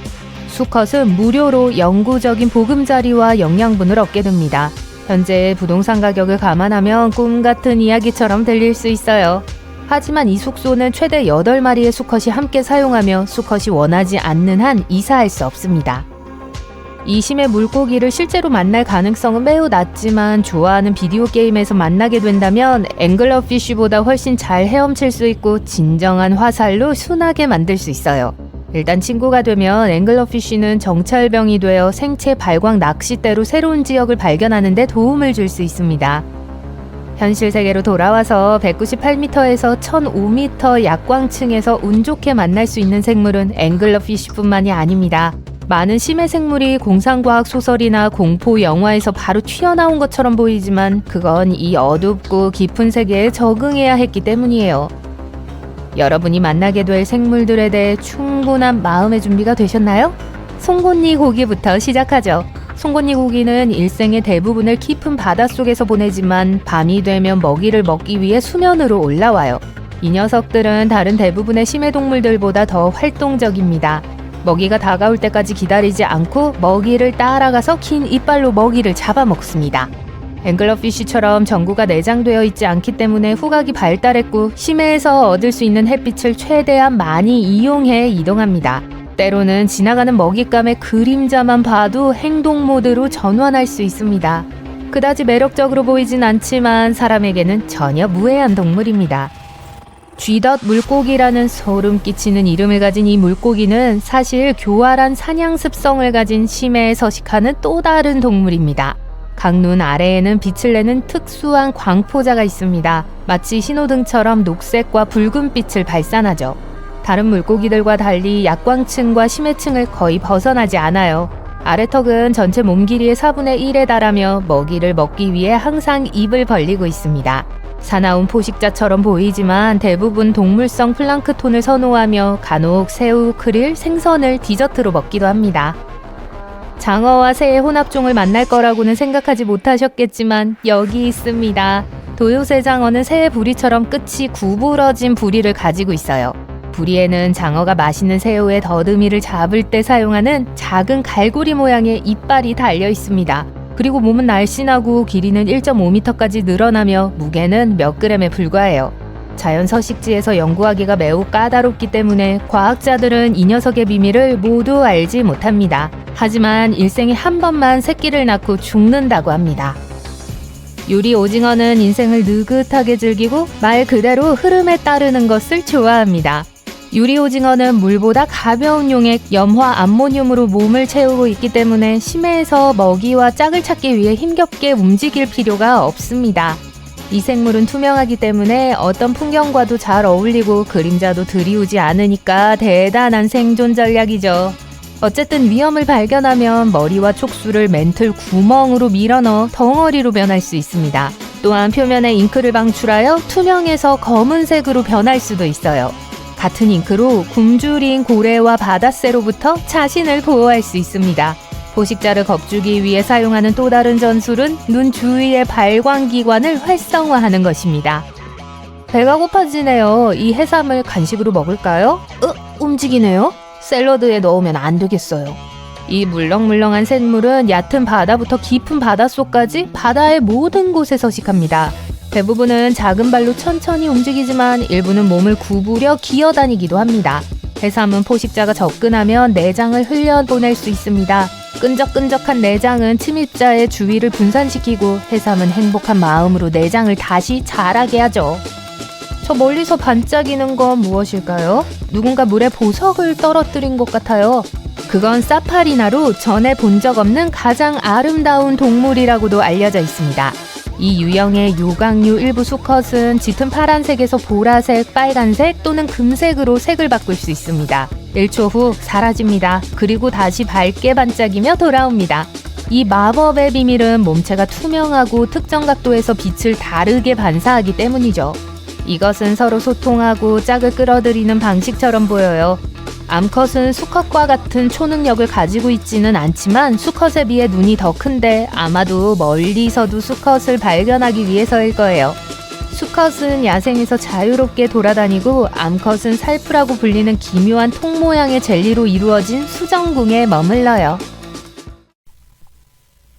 수컷은 무료로 영구적인 보금자리와 영양분을 얻게 됩니다. 현재의 부동산 가격을 감안하면 꿈 같은 이야기처럼 들릴 수 있어요. 하지만 이 숙소는 최대 8마리의 수컷이 함께 사용하며 수컷이 원하지 않는 한 이사할 수 없습니다. 이 심해 물고기를 실제로 만날 가능성은 매우 낮지만 좋아하는 비디오 게임에서 만나게 된다면 앵글러피쉬보다 훨씬 잘 헤엄칠 수 있고 진정한 화살로 순하게 만들 수 있어요. 일단 친구가 되면 앵글러피쉬는 정찰병이 되어 생체 발광 낚싯대로 새로운 지역을 발견하는 데 도움을 줄 수 있습니다. 현실 세계로 돌아와서 198m에서 1005m 약광층에서 운 좋게 만날 수 있는 생물은 앵글러피쉬뿐만이 아닙니다. 많은 심해 생물이 공상과학 소설이나 공포 영화에서 바로 튀어나온 것처럼 보이지만 그건 이 어둡고 깊은 세계에 적응해야 했기 때문이에요. 여러분이 만나게 될 생물들에 대해 충분한 마음의 준비가 되셨나요? 송곳니 고기부터 시작하죠. 송곳니 고기는 일생의 대부분을 깊은 바닷속에서 보내지만 밤이 되면 먹이를 먹기 위해 수면으로 올라와요. 이 녀석들은 다른 대부분의 심해 동물들보다 더 활동적입니다. 먹이가 다가올 때까지 기다리지 않고 먹이를 따라가서 긴 이빨로 먹이를 잡아먹습니다. 앵글러피쉬처럼 전구가 내장되어 있지 않기 때문에 후각이 발달했고 심해에서 얻을 수 있는 햇빛을 최대한 많이 이용해 이동합니다. 때로는 지나가는 먹잇감의 그림자만 봐도 행동 모드로 전환할 수 있습니다. 그다지 매력적으로 보이진 않지만 사람에게는 전혀 무해한 동물입니다. 쥐덫 물고기라는 소름 끼치는 이름을 가진 이 물고기는 사실 교활한 사냥 습성을 가진 심해에 서식하는 또 다른 동물입니다. 강눈 아래에는 빛을 내는 특수한 광포자가 있습니다. 마치 신호등처럼 녹색과 붉은빛을 발산하죠. 다른 물고기들과 달리 약광층과 심해층을 거의 벗어나지 않아요. 아래턱은 전체 몸 길이의 4분의 1에 달하며 먹이를 먹기 위해 항상 입을 벌리고 있습니다. 사나운 포식자처럼 보이지만 대부분 동물성 플랑크톤을 선호하며 간혹 새우, 크릴, 생선을 디저트로 먹기도 합니다. 장어와 새의 혼합종을 만날 거라고는 생각하지 못하셨겠지만 여기 있습니다. 도요새 장어는 새의 부리처럼 끝이 구부러진 부리를 가지고 있어요. 부리에는 장어가 맛있는 새우의 더듬이를 잡을 때 사용하는 작은 갈고리 모양의 이빨이 달려 있습니다. 그리고 몸은 날씬하고 길이는 1.5m까지 늘어나며 무게는 몇 그램에 불과해요. 자연 서식지에서 연구하기가 매우 까다롭기 때문에 과학자들은 이 녀석의 비밀을 모두 알지 못합니다. 하지만 일생에 한 번만 새끼를 낳고 죽는다고 합니다. 유리 오징어는 인생을 느긋하게 즐기고 말 그대로 흐름에 따르는 것을 좋아합니다. 유리 오징어는 물보다 가벼운 용액 염화 암모늄으로 몸을 채우고 있기 때문에 심해에서 먹이와 짝을 찾기 위해 힘겹게 움직일 필요가 없습니다. 이 생물은 투명하기 때문에 어떤 풍경과도 잘 어울리고 그림자도 들이우지 않으니까 대단한 생존 전략이죠. 어쨌든 위험을 발견하면 머리와 촉수를 멘틀 구멍으로 밀어넣어 덩어리로 변할 수 있습니다. 또한 표면에 잉크를 방출하여 투명해서 검은색으로 변할 수도 있어요. 같은 잉크로 굶주린 고래와 바다새로부터 자신을 보호할 수 있습니다. 포식자를 겁주기 위해 사용하는 또 다른 전술은 눈 주위의 발광기관을 활성화하는 것입니다. 배가 고파지네요. 이 해삼을 간식으로 먹을까요? 움직이네요. 샐러드에 넣으면 안 되겠어요. 이 물렁물렁한 샘물은 얕은 바다부터 깊은 바닷속까지 바다의 모든 곳에 서식합니다. 대부분은 작은 발로 천천히 움직이지만 일부는 몸을 구부려 기어다니기도 합니다. 해삼은 포식자가 접근하면 내장을 흘려보낼 수 있습니다. 끈적끈적한 내장은 침입자의 주위를 분산시키고 해삼은 행복한 마음으로 내장을 다시 자라게 하죠. 저 멀리서 반짝이는 건 무엇일까요? 누군가 물에 보석을 떨어뜨린 것 같아요. 그건 사파리나로 전에 본 적 없는 가장 아름다운 동물이라고도 알려져 있습니다. 이 유형의 요강류 일부 수컷은 짙은 파란색에서 보라색, 빨간색 또는 금색으로 색을 바꿀 수 있습니다. 1초 후 사라집니다. 그리고 다시 밝게 반짝이며 돌아옵니다. 이 마법의 비밀은 몸체가 투명하고 특정 각도에서 빛을 다르게 반사하기 때문이죠. 이것은 서로 소통하고 짝을 끌어들이는 방식처럼 보여요. 암컷은 수컷과 같은 초능력을 가지고 있지는 않지만 수컷에 비해 눈이 더 큰데 아마도 멀리서도 수컷을 발견하기 위해서일 거예요. 수컷은 야생에서 자유롭게 돌아다니고 암컷은 살프라고 불리는 기묘한 통 모양의 젤리로 이루어진 수정궁에 머물러요.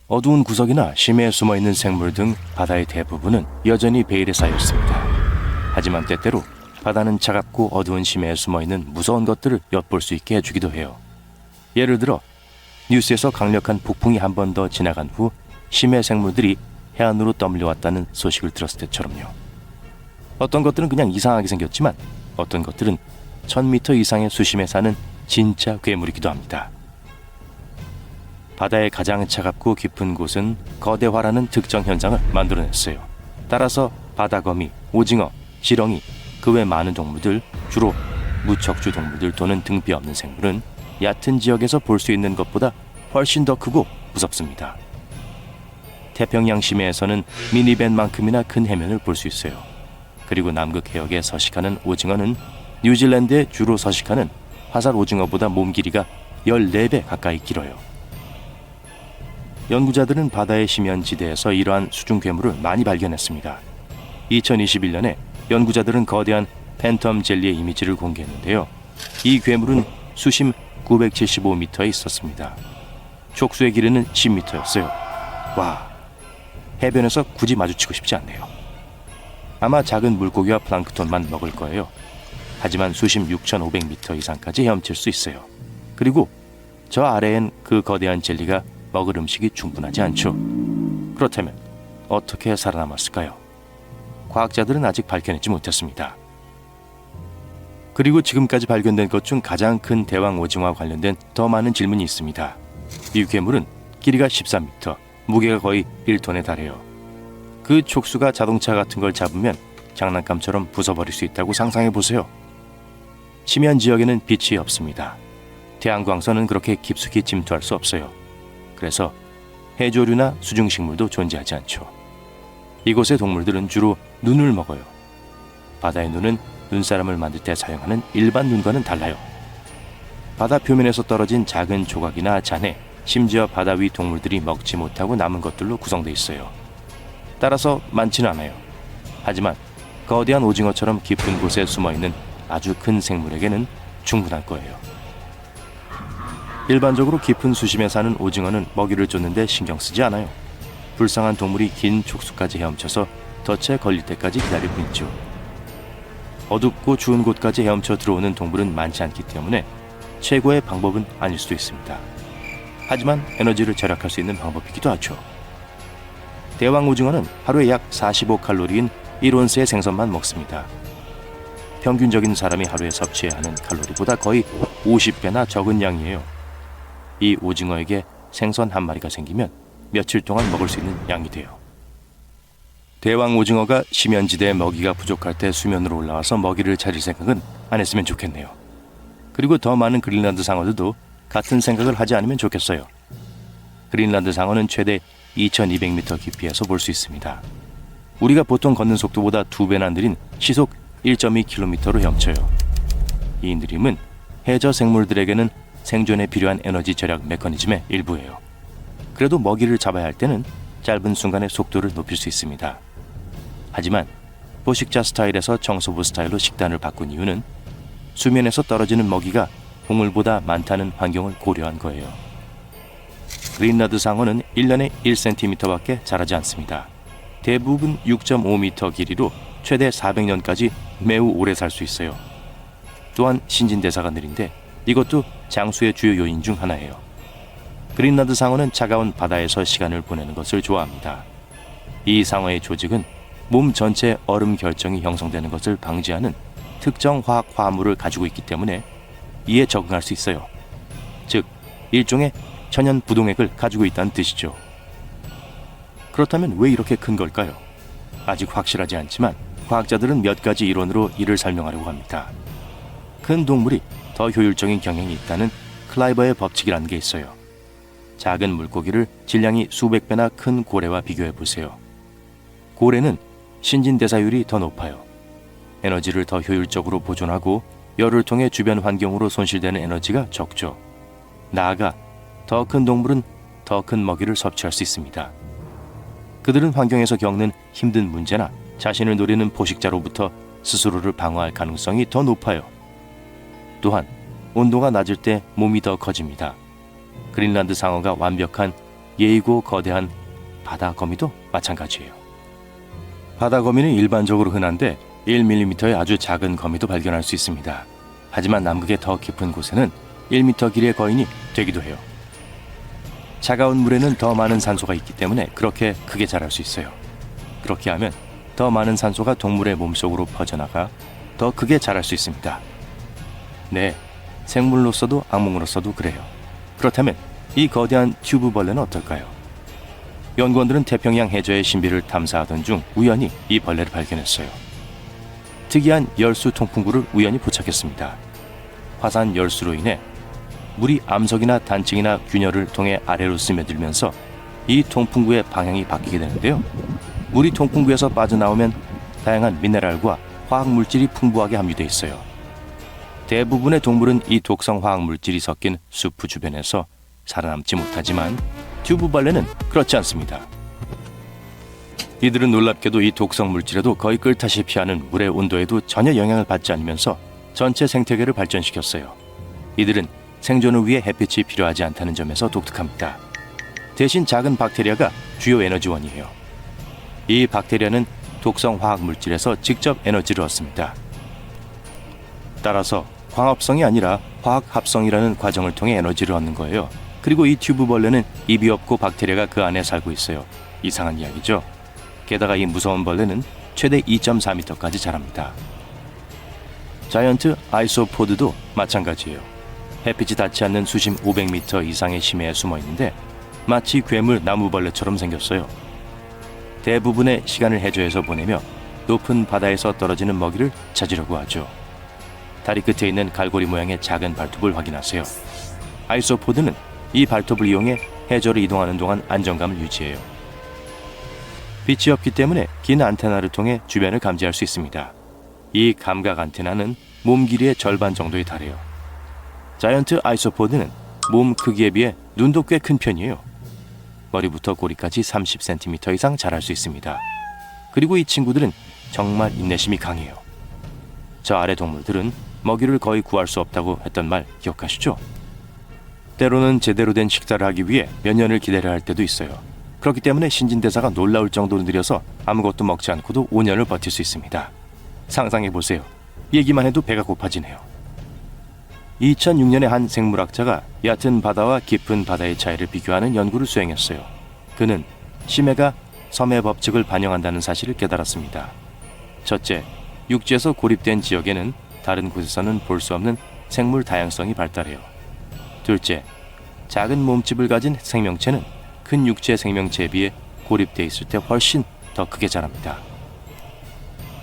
어두운 구석이나 심해에 숨어있는 생물 등 바다의 대부분은 여전히 베일에 쌓여 있습니다. 하지만 때때로 바다는 차갑고 어두운 심해에 숨어있는 무서운 것들을 엿볼 수 있게 해주기도 해요. 예를 들어 뉴스에서 강력한 폭풍이 한 번 더 지나간 후 심해 생물들이 해안으로 떠밀려왔다는 소식을 들었을 때처럼요. 어떤 것들은 그냥 이상하게 생겼지만 어떤 것들은 1000m 이상의 수심에 사는 진짜 괴물이기도 합니다. 바다의 가장 차갑고 깊은 곳은 거대화라는 특정 현상을 만들어냈어요. 따라서 바다거미, 오징어, 지렁이, 그 외 많은 동물들, 주로 무척주 동물들 또는 등뼈 없는 생물은 얕은 지역에서 볼 수 있는 것보다 훨씬 더 크고 무섭습니다. 태평양 심해에서는 미니밴만큼이나 큰 해면을 볼 수 있어요. 그리고 남극 해역에 서식하는 오징어는 뉴질랜드에 주로 서식하는 화살 오징어보다 몸 길이가 14배 가까이 길어요. 연구자들은 바다의 심연지대에서 이러한 수중 괴물을 많이 발견했습니다. 2021년에 연구자들은 거대한 팬텀 젤리의 이미지를 공개했는데요. 이 괴물은 수심 975m에 있었습니다. 촉수의 길이는 10m였어요. 와, 해변에서 굳이 마주치고 싶지 않네요. 아마 작은 물고기와 플랑크톤만 먹을 거예요. 하지만 수심 6,500m 이상까지 헤엄칠 수 있어요. 그리고 저 아래엔 그 거대한 젤리가 먹을 음식이 충분하지 않죠. 그렇다면 어떻게 살아남았을까요? 과학자들은 아직 밝혀내지 못했습니다. 그리고 지금까지 발견된 것 중 가장 큰 대왕 오징어와 관련된 더 많은 질문이 있습니다. 이 괴물은 길이가 13m, 무게가 거의 1톤에 달해요. 그 촉수가 자동차 같은 걸 잡으면 장난감처럼 부숴버릴 수 있다고 상상해보세요. 심연 지역에는 빛이 없습니다. 태양광선은 그렇게 깊숙이 침투할 수 없어요. 그래서 해조류나 수중식물도 존재하지 않죠. 이곳의 동물들은 주로 눈을 먹어요. 바다의 눈은 눈사람을 만들 때 사용하는 일반 눈과는 달라요. 바다 표면에서 떨어진 작은 조각이나 잔해, 심지어 바다 위 동물들이 먹지 못하고 남은 것들로 구성되어 있어요. 따라서 많지는 않아요. 하지만 거대한 오징어처럼 깊은 곳에 숨어있는 아주 큰 생물에게는 충분할 거예요. 일반적으로 깊은 수심에 사는 오징어는 먹이를 쫓는데 신경 쓰지 않아요. 불쌍한 동물이 긴 촉수까지 헤엄쳐서 덫에 걸릴 때까지 기다릴 뿐이죠. 어둡고 추운 곳까지 헤엄쳐 들어오는 동물은 많지 않기 때문에 최고의 방법은 아닐 수도 있습니다. 하지만 에너지를 절약할 수 있는 방법이기도 하죠. 대왕 오징어는 하루에 약 45칼로리인 1온스의 생선만 먹습니다. 평균적인 사람이 하루에 섭취해야 하는 칼로리보다 거의 50배나 적은 양이에요. 이 오징어에게 생선 한 마리가 생기면 며칠 동안 먹을 수 있는 양이 돼요. 대왕 오징어가 심연지대에 먹이가 부족할 때 수면으로 올라와서 먹이를 차릴 생각은 안 했으면 좋겠네요. 그리고 더 많은 그린란드 상어들도 같은 생각을 하지 않으면 좋겠어요. 그린란드 상어는 최대 2200m 깊이에서 볼 수 있습니다. 우리가 보통 걷는 속도보다 2배나 느린 시속 1.2km로 헤엄쳐요. 이 느림은 해저 생물들에게는 생존에 필요한 에너지 절약 메커니즘의 일부예요. 그래도 먹이를 잡아야 할 때는 짧은 순간에 속도를 높일 수 있습니다. 하지만 포식자 스타일에서 청소부 스타일로 식단을 바꾼 이유는 수면에서 떨어지는 먹이가 동물보다 많다는 환경을 고려한 거예요. 그린란드 상어는 1년에 1cm밖에 자라지 않습니다. 대부분 6.5m 길이로 최대 400년까지 매우 오래 살 수 있어요. 또한 신진대사가 느린데 이것도 장수의 주요 요인 중 하나예요. 그린란드 상어는 차가운 바다에서 시간을 보내는 것을 좋아합니다. 이 상어의 조직은 몸 전체 얼음 결정이 형성되는 것을 방지하는 특정 화학 화합물을 가지고 있기 때문에 이에 적응할 수 있어요. 즉, 일종의 천연 부동액을 가지고 있다는 뜻이죠. 그렇다면 왜 이렇게 큰 걸까요? 아직 확실하지 않지만 과학자들은 몇 가지 이론으로 이를 설명하려고 합니다. 큰 동물이 더 효율적인 경향이 있다는 클라이버의 법칙이라는 게 있어요. 작은 물고기를 질량이 수백 배나 큰 고래와 비교해 보세요. 고래는 신진대사율이 더 높아요. 에너지를 더 효율적으로 보존하고 열을 통해 주변 환경으로 손실되는 에너지가 적죠. 나아가 더 큰 동물은 더 큰 먹이를 섭취할 수 있습니다. 그들은 환경에서 겪는 힘든 문제나 자신을 노리는 포식자로부터 스스로를 방어할 가능성이 더 높아요. 또한 온도가 낮을 때 몸이 더 커집니다. 그린란드 상어가 완벽한 예이고 거대한 바다 거미도 마찬가지예요. 바다 거미는 일반적으로 흔한데 1mm의 아주 작은 거미도 발견할 수 있습니다. 하지만 남극의 더 깊은 곳에는 1m 길이의 거인이 되기도 해요. 차가운 물에는 더 많은 산소가 있기 때문에 그렇게 크게 자랄 수 있어요. 그렇게 하면 더 많은 산소가 동물의 몸속으로 퍼져나가 더 크게 자랄 수 있습니다. 네, 생물로서도 악몽으로서도 그래요. 그렇다면 이 거대한 튜브벌레는 어떨까요? 연구원들은 태평양 해저의 신비를 탐사하던 중 우연히 이 벌레를 발견했어요. 특이한 열수 통풍구를 우연히 포착했습니다. 화산 열수로 인해 물이 암석이나 단층이나 균열을 통해 아래로 스며들면서 이 통풍구의 방향이 바뀌게 되는데요. 물이 통풍구에서 빠져나오면 다양한 미네랄과 화학물질이 풍부하게 함유되어 있어요. 대부분의 동물은 이 독성 화학물질이 섞인 수프 주변에서 살아남지 못하지만 튜브벌레는 그렇지 않습니다. 이들은 놀랍게도 이 독성 물질에도 거의 끓다시피 하는 물의 온도에도 전혀 영향을 받지 않으면서 전체 생태계를 발전시켰어요. 이들은 생존을 위해 햇빛이 필요하지 않다는 점에서 독특합니다. 대신 작은 박테리아가 주요 에너지원이에요. 이 박테리아는 독성 화학물질에서 직접 에너지를 얻습니다. 따라서 광합성이 아니라 화학합성이라는 과정을 통해 에너지를 얻는 거예요. 그리고 이 튜브벌레는 입이 없고 박테리아가 그 안에 살고 있어요. 이상한 이야기죠. 게다가 이 무서운 벌레는 최대 2.4m까지 자랍니다. 자이언트 아이소포드도 마찬가지예요. 햇빛이 닿지 않는 수심 500m 이상의 심해에 숨어 있는데 마치 괴물 나무벌레처럼 생겼어요. 대부분의 시간을 해저에서 보내며 높은 바다에서 떨어지는 먹이를 찾으려고 하죠. 다리 끝에 있는 갈고리 모양의 작은 발톱을 확인하세요. 아이소포드는 이 발톱을 이용해 해저를 이동하는 동안 안정감을 유지해요. 빛이 없기 때문에 긴 안테나를 통해 주변을 감지할 수 있습니다. 이 감각 안테나는 몸 길이의 절반 정도에 달해요. 자이언트 아이소포드는 몸 크기에 비해 눈도 꽤 큰 편이에요. 머리부터 꼬리까지 30cm 이상 자랄 수 있습니다. 그리고 이 친구들은 정말 인내심이 강해요. 저 아래 동물들은 먹이를 거의 구할 수 없다고 했던 말 기억하시죠? 때로는 제대로 된 식사를 하기 위해 몇 년을 기다려야 할 때도 있어요. 그렇기 때문에 신진대사가 놀라울 정도로 느려서 아무것도 먹지 않고도 5년을 버틸 수 있습니다. 상상해보세요. 얘기만 해도 배가 고파지네요. 2006년에 한 생물학자가 얕은 바다와 깊은 바다의 차이를 비교하는 연구를 수행했어요. 그는 심해가 섬의 법칙을 반영한다는 사실을 깨달았습니다. 첫째, 육지에서 고립된 지역에는 다른 곳에서는 볼 수 없는 생물 다양성이 발달해요. 둘째, 작은 몸집을 가진 생명체는 큰 육지의 생명체에 비해 고립돼 있을 때 훨씬 더 크게 자랍니다.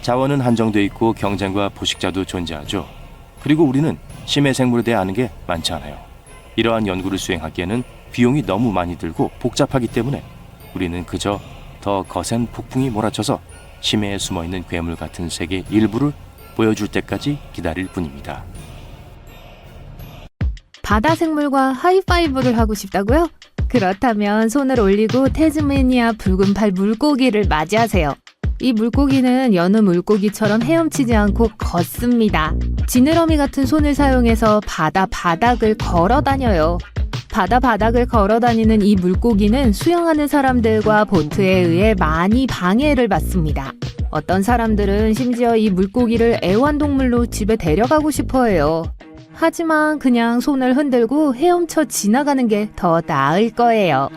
자원은 한정돼 있고 경쟁과 포식자도 존재하죠. 그리고 우리는 심해 생물에 대해 아는 게 많지 않아요. 이러한 연구를 수행하기에는 비용이 너무 많이 들고 복잡하기 때문에 우리는 그저 더 거센 폭풍이 몰아쳐서 심해에 숨어있는 괴물 같은 세계의 일부를 보여줄 때까지 기다릴 뿐입니다. 바다 생물과 하이파이브를 하고 싶다고요? 그렇다면 손을 올리고 태즈메니아 붉은팔 물고기를 맞이하세요. 이 물고기는 여느 물고기처럼 헤엄치지 않고 걷습니다. 지느러미 같은 손을 사용해서 바다 바닥을 걸어 다녀요. 바다 바닥을 걸어 다니는 이 물고기는 수영하는 사람들과 보트에 의해 많이 방해를 받습니다. 어떤 사람들은 심지어 이 물고기를 애완동물로 집에 데려가고 싶어 해요. 하지만 그냥 손을 흔들고 헤엄쳐 지나가는 게 더 나을 거예요.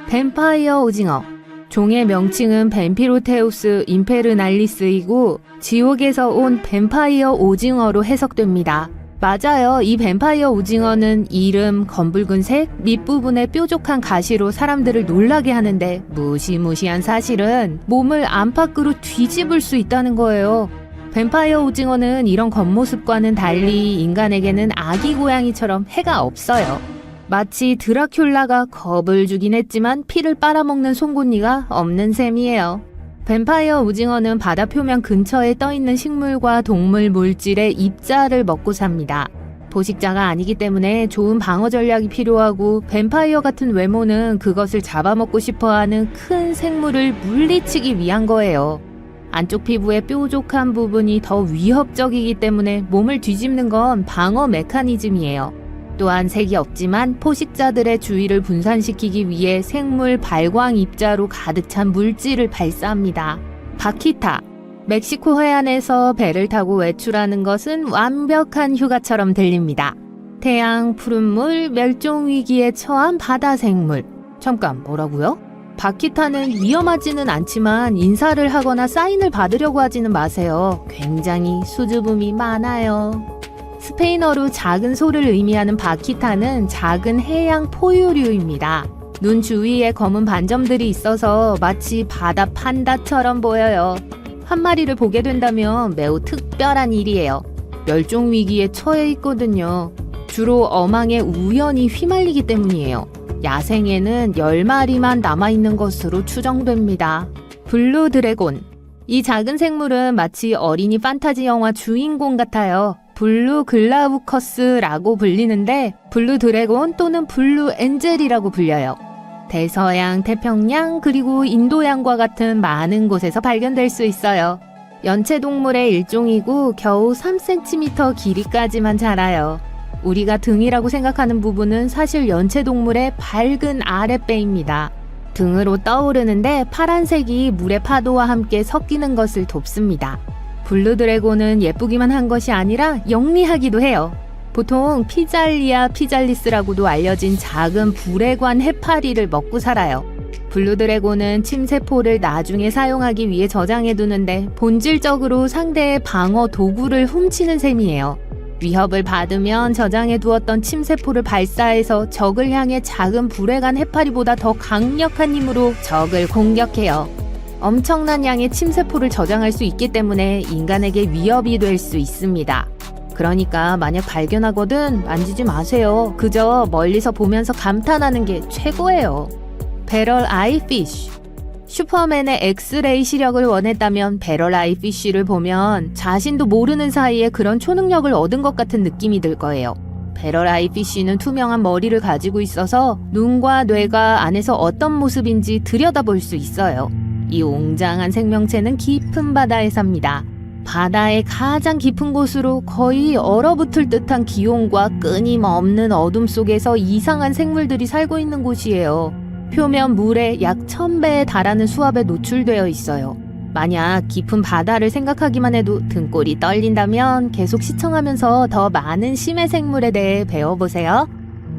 뱀파이어 오징어. 종의 명칭은 뱀피로테우스 임페르날리스이고 지옥에서 온 뱀파이어 오징어로 해석됩니다. 맞아요. 이 뱀파이어 오징어는 이름, 검붉은 색, 밑부분에 뾰족한 가시로 사람들을 놀라게 하는데 무시무시한 사실은 몸을 안팎으로 뒤집을 수 있다는 거예요. 뱀파이어 오징어는 이런 겉모습과는 달리 인간에게는 아기 고양이처럼 해가 없어요. 마치 드라큘라가 겁을 주긴 했지만 피를 빨아먹는 송곳니가 없는 셈이에요. 뱀파이어 오징어는 바다 표면 근처에 떠있는 식물과 동물 물질의 입자를 먹고 삽니다. 포식자가 아니기 때문에 좋은 방어 전략이 필요하고 뱀파이어 같은 외모는 그것을 잡아먹고 싶어하는 큰 생물을 물리치기 위한 거예요. 안쪽 피부의 뾰족한 부분이 더 위협적이기 때문에 몸을 뒤집는 건 방어 메커니즘이에요. 또한 색이 없지만 포식자들의 주의를 분산시키기 위해 생물 발광 입자로 가득 찬 물질을 발사합니다. 바키타. 멕시코 해안에서 배를 타고 외출하는 것은 완벽한 휴가처럼 들립니다. 태양, 푸른 물, 멸종 위기에 처한 바다 생물. 잠깐, 뭐라고요? 바키타는 위험하지는 않지만 인사를 하거나 사인을 받으려고 하지는 마세요. 굉장히 수줍음이 많아요. 스페인어로 작은 소를 의미하는 바키타는 작은 해양 포유류입니다. 눈 주위에 검은 반점들이 있어서 마치 바다 판다처럼 보여요. 한 마리를 보게 된다면 매우 특별한 일이에요. 멸종 위기에 처해 있거든요. 주로 어망에 우연히 휘말리기 때문이에요. 야생에는 10마리만 남아있는 것으로 추정됩니다. 블루 드래곤. 이 작은 생물은 마치 어린이 판타지 영화 주인공 같아요. 블루 글라우커스라고 불리는데 블루 드래곤 또는 블루 엔젤이라고 불려요. 대서양, 태평양, 그리고 인도양과 같은 많은 곳에서 발견될 수 있어요. 연체동물의 일종이고 겨우 3cm 길이까지만 자라요. 우리가 등이라고 생각하는 부분은 사실 연체동물의 밝은 아랫배입니다. 등으로 떠오르는데 파란색이 물의 파도와 함께 섞이는 것을 돕습니다. 블루 드래곤은 예쁘기만 한 것이 아니라 영리하기도 해요. 보통 피잘리아 피잘리스라고도 알려진 작은 불에 관 해파리를 먹고 살아요. 블루 드래곤은 침세포를 나중에 사용하기 위해 저장해두는데 본질적으로 상대의 방어 도구를 훔치는 셈이에요. 위협을 받으면 저장해두었던 침세포를 발사해서 적을 향해 작은 불에 관 해파리보다 더 강력한 힘으로 적을 공격해요. 엄청난 양의 침세포를 저장할 수 있기 때문에 인간에게 위협이 될 수 있습니다. 그러니까 만약 발견하거든 만지지 마세요. 그저 멀리서 보면서 감탄하는 게 최고예요. 배럴 아이 피쉬. 슈퍼맨의 엑스레이 시력을 원했다면 배럴 아이 피쉬를 보면 자신도 모르는 사이에 그런 초능력을 얻은 것 같은 느낌이 들 거예요. 배럴 아이 피쉬는 투명한 머리를 가지고 있어서 눈과 뇌가 안에서 어떤 모습인지 들여다볼 수 있어요. 이 웅장한 생명체는 깊은 바다에 삽니다. 바다의 가장 깊은 곳으로 거의 얼어붙을 듯한 기온과 끊임없는 어둠 속에서 이상한 생물들이 살고 있는 곳이에요. 표면 물에 약 1000배에 달하는 수압에 노출되어 있어요. 만약 깊은 바다를 생각하기만 해도 등골이 떨린다면 계속 시청하면서 더 많은 심해 생물에 대해 배워보세요.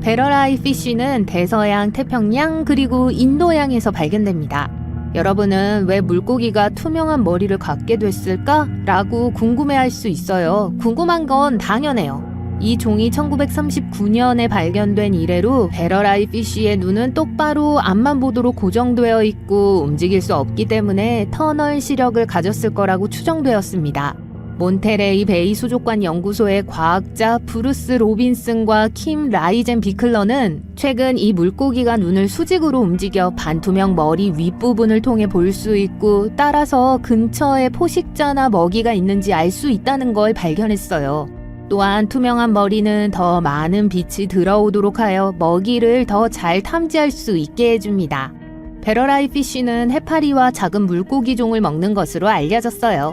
배럴 아이 피쉬는 대서양, 태평양, 그리고 인도양에서 발견됩니다. 여러분은 왜 물고기가 투명한 머리를 갖게 됐을까? 라고 궁금해할 수 있어요. 궁금한 건 당연해요. 이 종이 1939년에 발견된 이래로 배럴 아이 피쉬의 눈은 똑바로 앞만 보도록 고정되어 있고 움직일 수 없기 때문에 터널 시력을 가졌을 거라고 추정되었습니다. 몬테레이 베이 수족관 연구소의 과학자 브루스 로빈슨과 킴 라이젠 비클러는 최근 이 물고기가 눈을 수직으로 움직여 반투명 머리 윗부분을 통해 볼 수 있고 따라서 근처에 포식자나 먹이가 있는지 알 수 있다는 걸 발견했어요. 또한 투명한 머리는 더 많은 빛이 들어오도록 하여 먹이를 더 잘 탐지할 수 있게 해줍니다. 배럴 아이 피쉬는 해파리와 작은 물고기 종을 먹는 것으로 알려졌어요.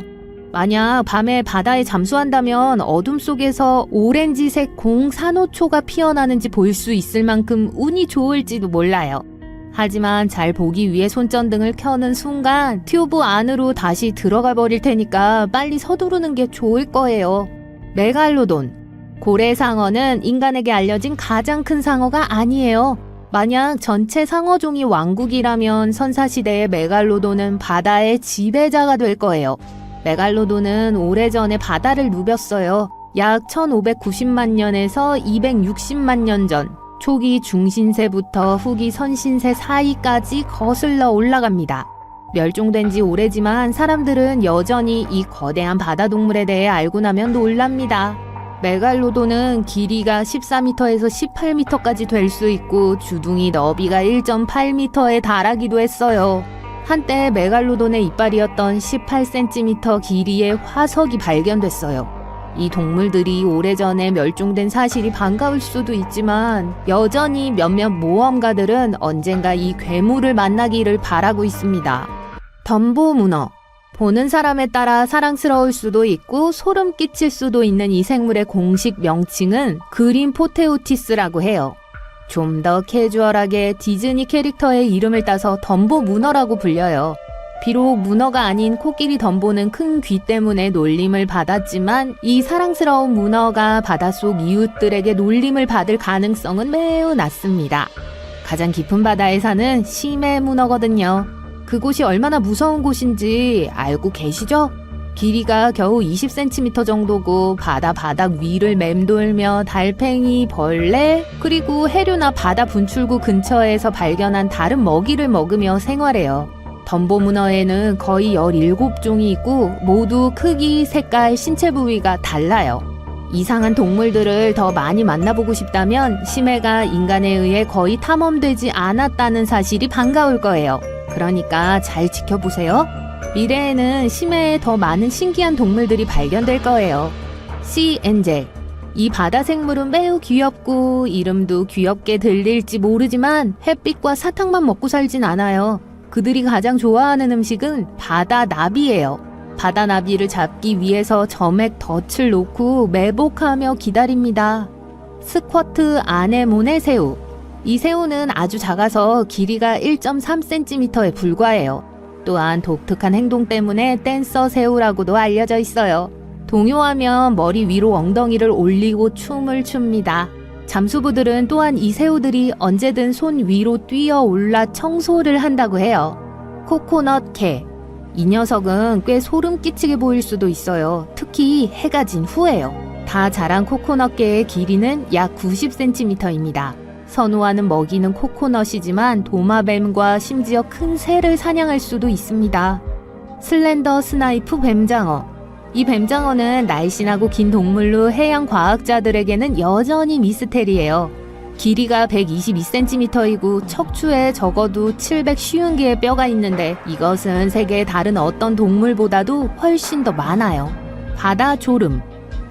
만약 밤에 바다에 잠수한다면 어둠 속에서 오렌지색 공산호초가 피어나는지 볼 수 있을 만큼 운이 좋을지도 몰라요. 하지만 잘 보기 위해 손전등을 켜는 순간 튜브 안으로 다시 들어가 버릴 테니까 빨리 서두르는 게 좋을 거예요. 메갈로돈. 고래상어는 인간에게 알려진 가장 큰 상어가 아니에요. 만약 전체 상어종이 왕국이라면 선사시대의 메갈로돈은 바다의 지배자가 될 거예요. 메갈로돈은 오래전에 바다를 누볐어요. 약 1590만 년에서 260만 년 전, 초기 중신세부터 후기 선신세 사이까지 거슬러 올라갑니다. 멸종된 지 오래지만 사람들은 여전히 이 거대한 바다동물에 대해 알고 나면 놀랍니다. 메갈로돈은 길이가 14m에서 18m까지 될 수 있고 주둥이 너비가 1.8m에 달하기도 했어요. 한때 메갈로돈의 이빨이었던 18cm 길이의 화석이 발견됐어요. 이 동물들이 오래전에 멸종된 사실이 반가울 수도 있지만 여전히 몇몇 모험가들은 언젠가 이 괴물을 만나기를 바라고 있습니다. 덤보문어. 보는 사람에 따라 사랑스러울 수도 있고 소름 끼칠 수도 있는 이 생물의 공식 명칭은 그린 포테오티스라고 해요. 좀 더 캐주얼하게 디즈니 캐릭터의 이름을 따서 덤보문어라고 불려요. 비록 문어가 아닌 코끼리 덤보는 큰 귀 때문에 놀림을 받았지만 이 사랑스러운 문어가 바닷속 이웃들에게 놀림을 받을 가능성은 매우 낮습니다. 가장 깊은 바다에 사는 심해 문어거든요. 그곳이 얼마나 무서운 곳인지 알고 계시죠? 길이가 겨우 20cm 정도고 바닥 위를 맴돌며 달팽이, 벌레, 그리고 해류나 바다 분출구 근처에서 발견한 다른 먹이를 먹으며 생활해요. 덤보문어에는 거의 17종이 있고 모두 크기, 색깔, 신체 부위가 달라요. 이상한 동물들을 더 많이 만나보고 싶다면 심해가 인간에 의해 거의 탐험되지 않았다는 사실이 반가울 거예요. 그러니까 잘 지켜보세요. 미래에는 심해에 더 많은 신기한 동물들이 발견될 거예요. 씨 엔젤. 이 바다 생물은 매우 귀엽고 이름도 귀엽게 들릴지 모르지만 햇빛과 사탕만 먹고 살진 않아요. 그들이 가장 좋아하는 음식은 바다 나비예요. 바다 나비를 잡기 위해서 점액 덫을 놓고 매복하며 기다립니다. 스쿼트 아네모네 새우. 이 새우는 아주 작아서 길이가 1.3cm에 불과해요. 또한 독특한 행동 때문에 댄서 새우라고도 알려져 있어요. 동요하면 머리 위로 엉덩이를 올리고 춤을 춥니다. 잠수부들은 또한 이 새우들이 언제든 손 위로 뛰어 올라 청소를 한다고 해요. 코코넛 개. 이 녀석은 꽤 소름 끼치게 보일 수도 있어요. 특히 해가 진 후에요. 다 자란 코코넛 개의 길이는 약 90cm입니다. 선호하는 먹이는 코코넛이지만 도마뱀과 심지어 큰 새를 사냥할 수도 있습니다. 슬렌더 스나이프 뱀장어. 이 뱀장어는 날씬하고 긴 동물로 해양 과학자들에게는 여전히 미스테리예요. 길이가 122cm이고 척추에 적어도 750개의 뼈가 있는데 이것은 세계의 다른 어떤 동물보다도 훨씬 더 많아요. 바다조름.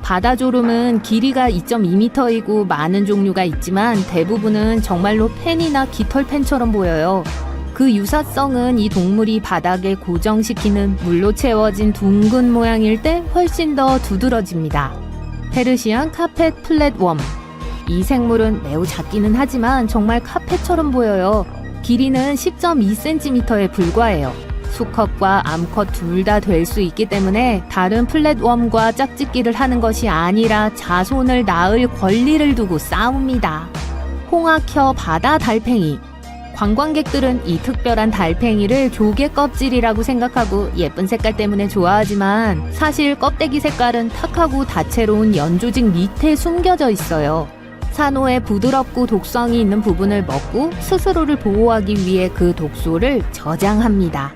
바다조름은 길이가 2.2m이고 많은 종류가 있지만 대부분은 정말로 펜이나 깃털펜처럼 보여요. 그 유사성은 이 동물이 바닥에 고정시키는 물로 채워진 둥근 모양일 때 훨씬 더 두드러집니다. 페르시안 카펫 플랫웜. 이 생물은 매우 작기는 하지만 정말 카펫처럼 보여요. 길이는 10.2cm에 불과해요. 수컷과 암컷 둘 다 될 수 있기 때문에 다른 플랫웜과 짝짓기를 하는 것이 아니라 자손을 낳을 권리를 두고 싸웁니다. 홍학혀 바다 달팽이. 관광객들은 이 특별한 달팽이를 조개 껍질이라고 생각하고 예쁜 색깔 때문에 좋아하지만 사실 껍데기 색깔은 탁하고 다채로운 연조직 밑에 숨겨져 있어요. 산호의 부드럽고 독성이 있는 부분을 먹고 스스로를 보호하기 위해 그 독소를 저장합니다.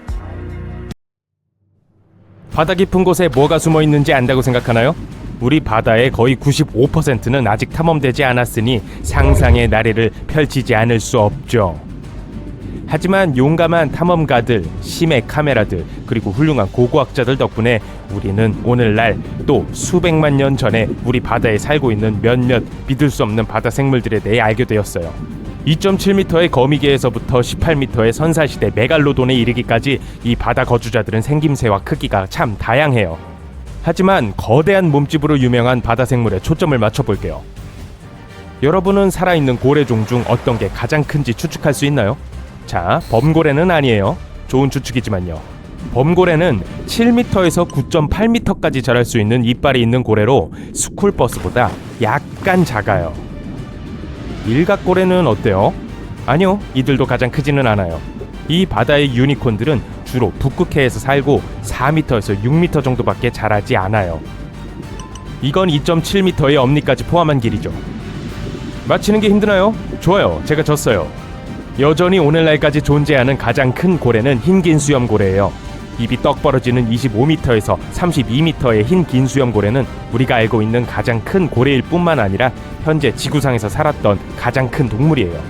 바다 깊은 곳에 뭐가 숨어 있는지 안다고 생각하나요? 우리 바다의 거의 95%는 아직 탐험되지 않았으니 상상의 나래를 펼치지 않을 수 없죠. 하지만 용감한 탐험가들, 심해 카메라들, 그리고 훌륭한 고고학자들 덕분에 우리는 오늘날 또 수백만 년 전에 우리 바다에 살고 있는 몇몇 믿을 수 없는 바다 생물들에 대해 알게 되었어요. 2.7m의 거미개에서부터 18m의 선사시대 메갈로돈에 이르기까지 이 바다 거주자들은 생김새와 크기가 참 다양해요. 하지만 거대한 몸집으로 유명한 바다 생물에 초점을 맞춰볼게요. 여러분은 살아있는 고래종 중 어떤 게 가장 큰지 추측할 수 있나요? 자, 범고래는 아니에요. 좋은 추측이지만요. 범고래는 7m에서 9.8m까지 자랄 수 있는 이빨이 있는 고래로 스쿨버스보다 약간 작아요. 일각고래는 어때요? 아니요, 이들도 가장 크지는 않아요. 이 바다의 유니콘들은 주로 북극해에서 살고 4m에서 6m 정도밖에 자라지 않아요. 이건 2.7m의 엄니까지 포함한 길이죠. 맞히는 게 힘드나요? 좋아요. 제가 졌어요. 여전히 오늘날까지 존재하는 가장 큰 고래는 흰긴 수염고래예요. 입이 떡 벌어지는 25m에서 32m의 흰 긴 수염고래는 우리가 알고 있는 가장 큰 고래일 뿐만 아니라 현재 지구상에서 살았던 가장 큰 동물이에요.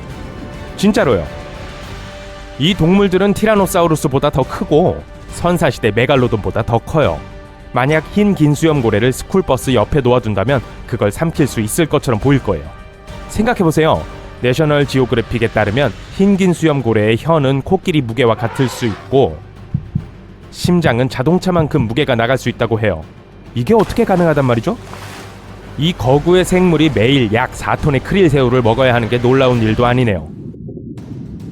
진짜로요. 이 동물들은 티라노사우루스보다 더 크고 선사시대 메갈로돈보다 더 커요. 만약 흰 긴 수염고래를 스쿨버스 옆에 놓아둔다면 그걸 삼킬 수 있을 것처럼 보일 거예요. 생각해보세요. 내셔널 지오그래픽에 따르면 흰 긴 수염고래의 혀는 코끼리 무게와 같을 수 있고 심장은 자동차만큼 무게가 나갈 수 있다고 해요. 이게 어떻게 가능하단 말이죠? 이 거구의 생물이 매일 약 4톤의 크릴 새우를 먹어야 하는 게 놀라운 일도 아니네요.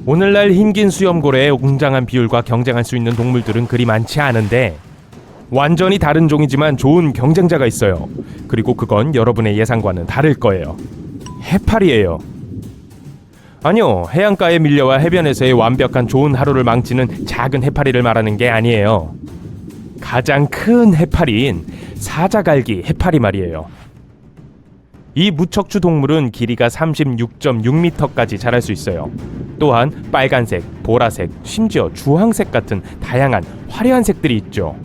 오늘날 흰긴 수염고래의 웅장한 비율과 경쟁할 수 있는 동물들은 그리 많지 않은데 완전히 다른 종이지만 좋은 경쟁자가 있어요. 그리고 그건 여러분의 예상과는 다를 거예요. 해파리예요. 아니요, 해안가에 밀려와 해변에서의 완벽한 좋은 하루를 망치는 작은 해파리를 말하는 게 아니에요. 가장 큰 해파리인 사자갈기 해파리 말이에요. 이 무척추 동물은 길이가 36.6m까지 자랄 수 있어요. 또한 빨간색, 보라색, 심지어 주황색 같은 다양한 화려한 색들이 있죠.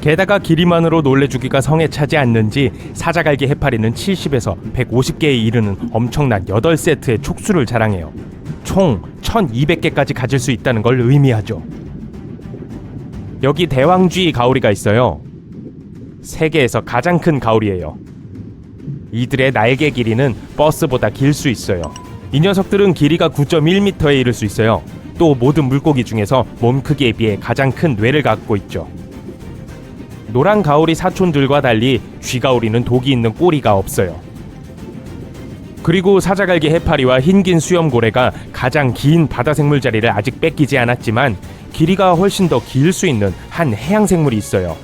게다가 길이만으로 놀래주기가 성에 차지 않는지 사자갈기 해파리는 70에서 150개에 이르는 엄청난 8세트의 촉수를 자랑해요. 총 1200개까지 가질 수 있다는 걸 의미하죠. 여기 대왕쥐 가오리가 있어요. 세계에서 가장 큰 가오리예요. 이들의 날개 길이는 버스보다 길 수 있어요. 이 녀석들은 길이가 9.1m에 이를 수 있어요. 또 모든 물고기 중에서 몸 크기에 비해 가장 큰 뇌를 갖고 있죠. 노란 가오리 사촌들과 달리 쥐가오리는 독이 있는 꼬리가 없어요. 그리고 사자갈기 해파리와 흰긴 수염고래가 가장 긴 바다생물 자리를 아직 뺏기지 않았지만 길이가 훨씬 더 길 수 있는 한 해양생물이 있어요.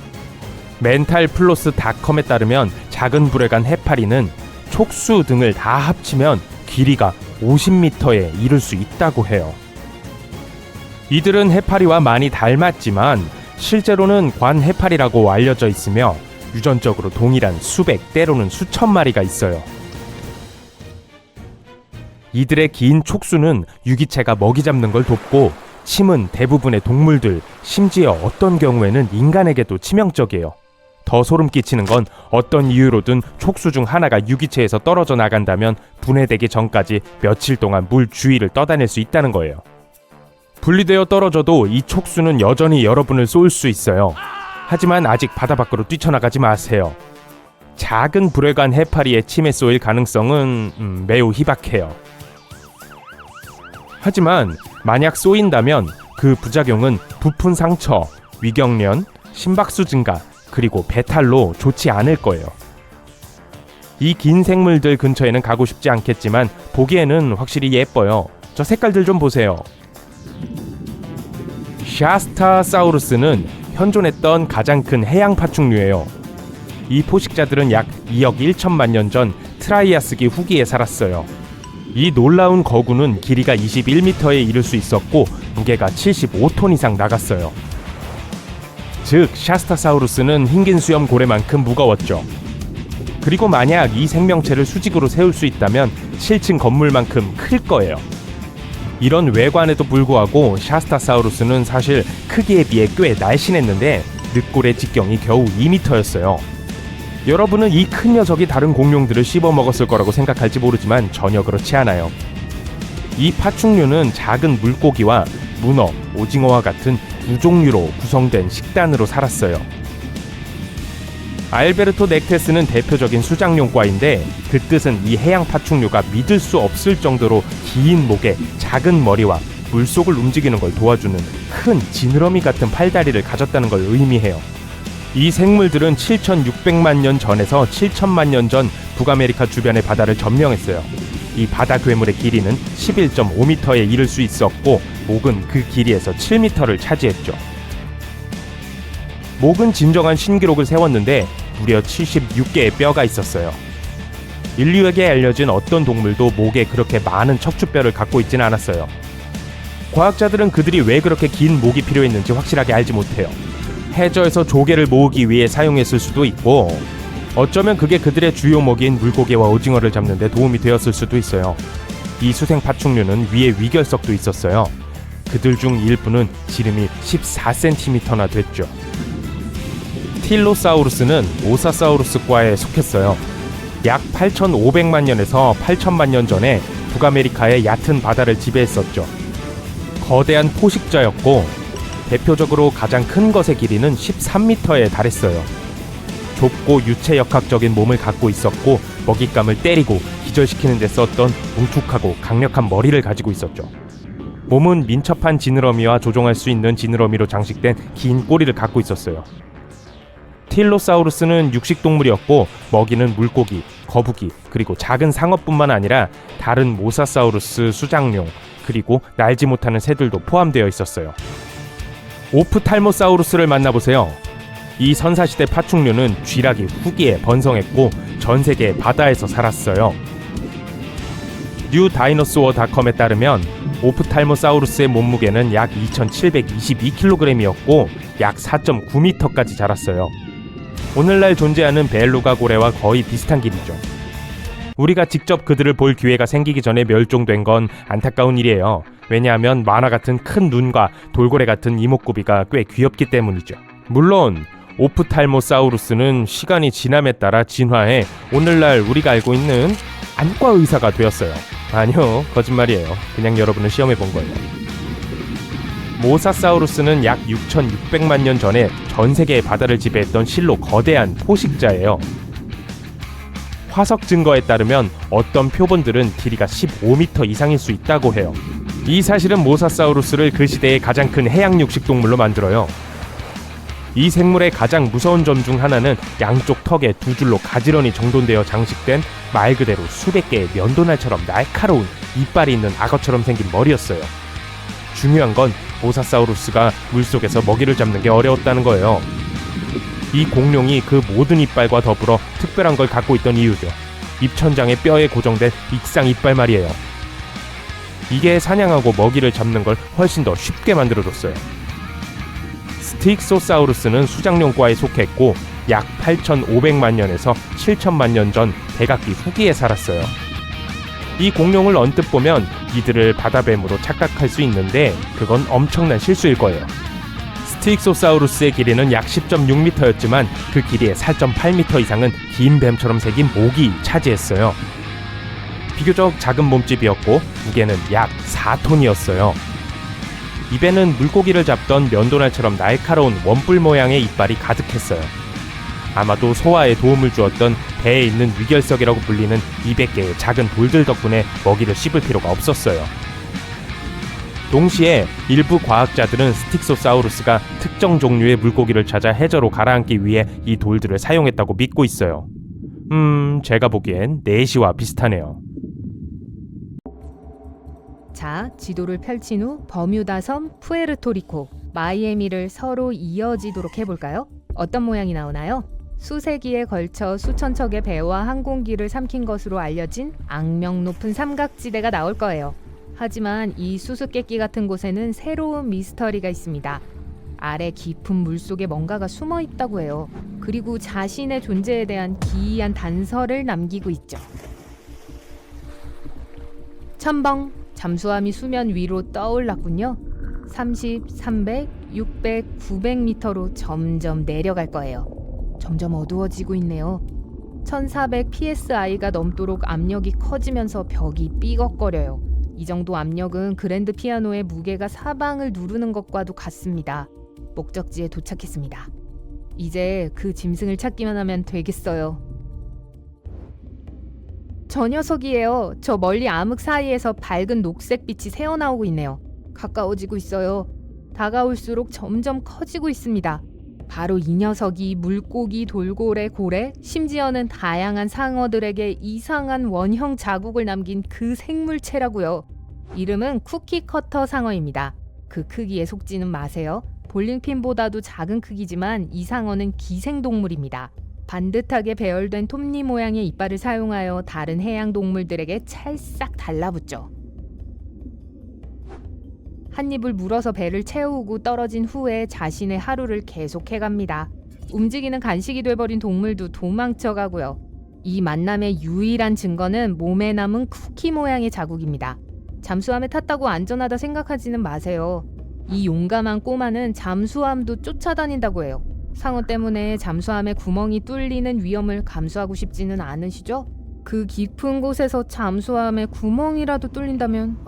멘탈플로스닷컴에 따르면 작은 불에 간 해파리는 촉수 등을 다 합치면 길이가 50m에 이를 수 있다고 해요. 이들은 해파리와 많이 닮았지만 실제로는 관해파리라고 알려져 있으며 유전적으로 동일한 수백 때로는 수천 마리가 있어요. 이들의 긴 촉수는 유기체가 먹이 잡는 걸 돕고 침은 대부분의 동물들, 심지어 어떤 경우에는 인간에게도 치명적이에요. 더 소름 끼치는 건 어떤 이유로든 촉수 중 하나가 유기체에서 떨어져 나간다면 분해되기 전까지 며칠 동안 물 주위를 떠다닐 수 있다는 거예요. 분리되어 떨어져도 이 촉수는 여전히 여러분을 쏠 수 있어요. 하지만 아직 바다 밖으로 뛰쳐나가지 마세요. 작은 불에 간 해파리의 침에 쏘일 가능성은 매우 희박해요. 하지만 만약 쏘인다면 그 부작용은 부푼 상처, 위경련, 심박수 증가, 그리고 배탈로 좋지 않을 거예요. 이 긴 생물들 근처에는 가고 싶지 않겠지만 보기에는 확실히 예뻐요. 저 색깔들 좀 보세요. 샤스타사우루스는 현존했던 가장 큰 해양 파충류예요. 이 포식자들은 약 2억 1천만 년 전 트라이아스기 후기에 살았어요. 이 놀라운 거구는 길이가 21m에 이를 수 있었고 무게가 75톤 이상 나갔어요. 즉 샤스타사우루스는 흰긴 수염 고래만큼 무거웠죠. 그리고 만약 이 생명체를 수직으로 세울 수 있다면 7층 건물만큼 클 거예요. 이런 외관에도 불구하고 샤스타사우루스는 사실 크기에 비해 꽤 날씬했는데 늑골의 직경이 겨우 2m였어요. 여러분은 이 큰 녀석이 다른 공룡들을 씹어먹었을 거라고 생각할지 모르지만 전혀 그렇지 않아요. 이 파충류는 작은 물고기와 문어, 오징어와 같은 구종류로 구성된 식단으로 살았어요. 알베르토 넥테스는 대표적인 수장용과인데 그 뜻은 이 해양 파충류가 믿을 수 없을 정도로 긴 목에 작은 머리와 물속을 움직이는 걸 도와주는 큰 지느러미 같은 팔다리를 가졌다는 걸 의미해요. 이 생물들은 7,600만 년 전에서 7천만 년 전 북아메리카 주변의 바다를 점령했어요. 이 바다 괴물의 길이는 11.5m에 이를 수 있었고 목은 그 길이에서 7m를 차지했죠. 목은 진정한 신기록을 세웠는데 무려 76개의 뼈가 있었어요. 인류에게 알려진 어떤 동물도 목에 그렇게 많은 척추뼈를 갖고 있지는 않았어요. 과학자들은 그들이 왜 그렇게 긴 목이 필요했는지 확실하게 알지 못해요. 해저에서 조개를 모으기 위해 사용했을 수도 있고 어쩌면 그게 그들의 주요 먹이인 물고기와 오징어를 잡는 데 도움이 되었을 수도 있어요. 이 수생 파충류는 위에 위결석도 있었어요. 그들 중 일부는 지름이 14cm나 됐죠. 틸로사우루스는 모사사우루스과에 속했어요. 약 8,500만 년에서 8천만 년 전에 북아메리카의 얕은 바다를 지배했었죠. 거대한 포식자였고 대표적으로 가장 큰 것의 길이는 13m에 달했어요. 좁고 유체역학적인 몸을 갖고 있었고 먹잇감을 때리고 기절시키는 데 썼던 뭉툭하고 강력한 머리를 가지고 있었죠. 몸은 민첩한 지느러미와 조종할 수 있는 지느러미로 장식된 긴 꼬리를 갖고 있었어요. 틸로사우루스는 육식동물이었고 먹이는 물고기, 거북이, 그리고 작은 상어뿐만 아니라 다른 모사사우루스 수장용, 그리고 날지 못하는 새들도 포함되어 있었어요. 오프탈모사우루스를 만나보세요. 이 선사시대 파충류는 쥐라기 후기에 번성했고 전 세계 바다에서 살았어요. 뉴다이너소어닷컴에 따르면 오프탈모사우루스의 몸무게는 약 2,722kg이었고 약 4.9m까지 자랐어요. 오늘날 존재하는 벨루가 고래와 거의 비슷한 길이죠. 우리가 직접 그들을 볼 기회가 생기기 전에 멸종된 건 안타까운 일이에요. 왜냐하면 만화 같은 큰 눈과 돌고래 같은 이목구비가 꽤 귀엽기 때문이죠. 물론 오프탈모사우루스는 시간이 지남에 따라 진화해 오늘날 우리가 알고 있는 안과 의사가 되었어요. 아니요, 거짓말이에요. 그냥 여러분을 시험해 본 거예요. 모사사우루스는 약 6,600만 년 전에 전 세계의 바다를 지배했던 실로 거대한 포식자예요. 화석 증거에 따르면 어떤 표본들은 길이가 15m 이상일 수 있다고 해요. 이 사실은 모사사우루스를 그 시대의 가장 큰 해양 육식동물로 만들어요. 이 생물의 가장 무서운 점 중 하나는 양쪽 턱에 두 줄로 가지런히 정돈되어 장식된 말 그대로 수백 개의 면도날처럼 날카로운 이빨이 있는 악어처럼 생긴 머리였어요. 중요한 건 모사사우루스가 물속에서 먹이를 잡는 게 어려웠다는 거예요. 이 공룡이 그 모든 이빨과 더불어 특별한 걸 갖고 있던 이유죠. 입천장에 뼈에 고정된 익상 이빨 말이에요. 이게 사냥하고 먹이를 잡는 걸 훨씬 더 쉽게 만들어줬어요. 스틱소사우루스는 수장용과에 속했고 약 8,500만 년에서 7천만 년 전 백악기 후기에 살았어요. 이 공룡을 언뜻 보면 이들을 바다뱀으로 착각할 수 있는데 그건 엄청난 실수일 거예요. 스틱소사우루스의 길이는 약 10.6m였지만 그 길이의 4.8m 이상은 긴 뱀처럼 새긴 목이 차지했어요. 비교적 작은 몸집이었고 무게는 약 4톤이었어요. 입에는 물고기를 잡던 면도날처럼 날카로운 원뿔 모양의 이빨이 가득했어요. 아마도 소화에 도움을 주었던 배에 있는 위결석이라고 불리는 200개의 작은 돌들 덕분에 먹이를 씹을 필요가 없었어요. 동시에 일부 과학자들은 스틱소사우루스가 특정 종류의 물고기를 찾아 해저로 가라앉기 위해 이 돌들을 사용했다고 믿고 있어요. 제가 보기엔 네시와 비슷하네요. 자, 지도를 펼친 후 버뮤다섬, 푸에르토리코, 마이애미를 서로 이어지도록 해볼까요? 어떤 모양이 나오나요? 수세기에 걸쳐 수천 척의 배와 항공기를 삼킨 것으로 알려진 악명 높은 삼각지대가 나올 거예요. 하지만 이 수수께끼 같은 곳에는 새로운 미스터리가 있습니다. 아래 깊은 물속에 뭔가가 숨어 있다고 해요. 그리고 자신의 존재에 대한 기이한 단서를 남기고 있죠. 첨벙! 잠수함이 수면 위로 떠올랐군요. 30, 300, 600, 900m로 점점 내려갈 거예요. 점점 어두워지고 있네요. 1400 psi가 넘도록 압력이 커지면서 벽이 삐걱거려요. 이 정도 압력은 그랜드 피아노의 무게가 사방을 누르는 것과도 같습니다. 목적지에 도착했습니다. 이제 그 짐승을 찾기만 하면 되겠어요. 저 녀석이에요. 저 멀리 암흑 사이에서 밝은 녹색빛이 새어나오고 있네요. 가까워지고 있어요. 다가올수록 점점 커지고 있습니다. 바로 이 녀석이 물고기, 돌고래, 고래, 심지어는 다양한 상어들에게 이상한 원형 자국을 남긴 그 생물체라고요. 이름은 쿠키커터 상어입니다. 그 크기에 속지는 마세요. 볼링핀보다도 작은 크기지만 이 상어는 기생동물입니다. 반듯하게 배열된 톱니 모양의 이빨을 사용하여 다른 해양 동물들에게 찰싹 달라붙죠. 한 입을 물어서 배를 채우고 떨어진 후에 자신의 하루를 계속해갑니다. 움직이는 간식이 돼버린 동물도 도망쳐가고요. 이 만남의 유일한 증거는 몸에 남은 쿠키 모양의 자국입니다. 잠수함에 탔다고 안전하다 생각하지는 마세요. 이 용감한 꼬마는 잠수함도 쫓아다닌다고 해요. 상어 때문에 잠수함에 구멍이 뚫리는 위험을 감수하고 싶지는 않으시죠? 그 깊은 곳에서 잠수함에 구멍이라도 뚫린다면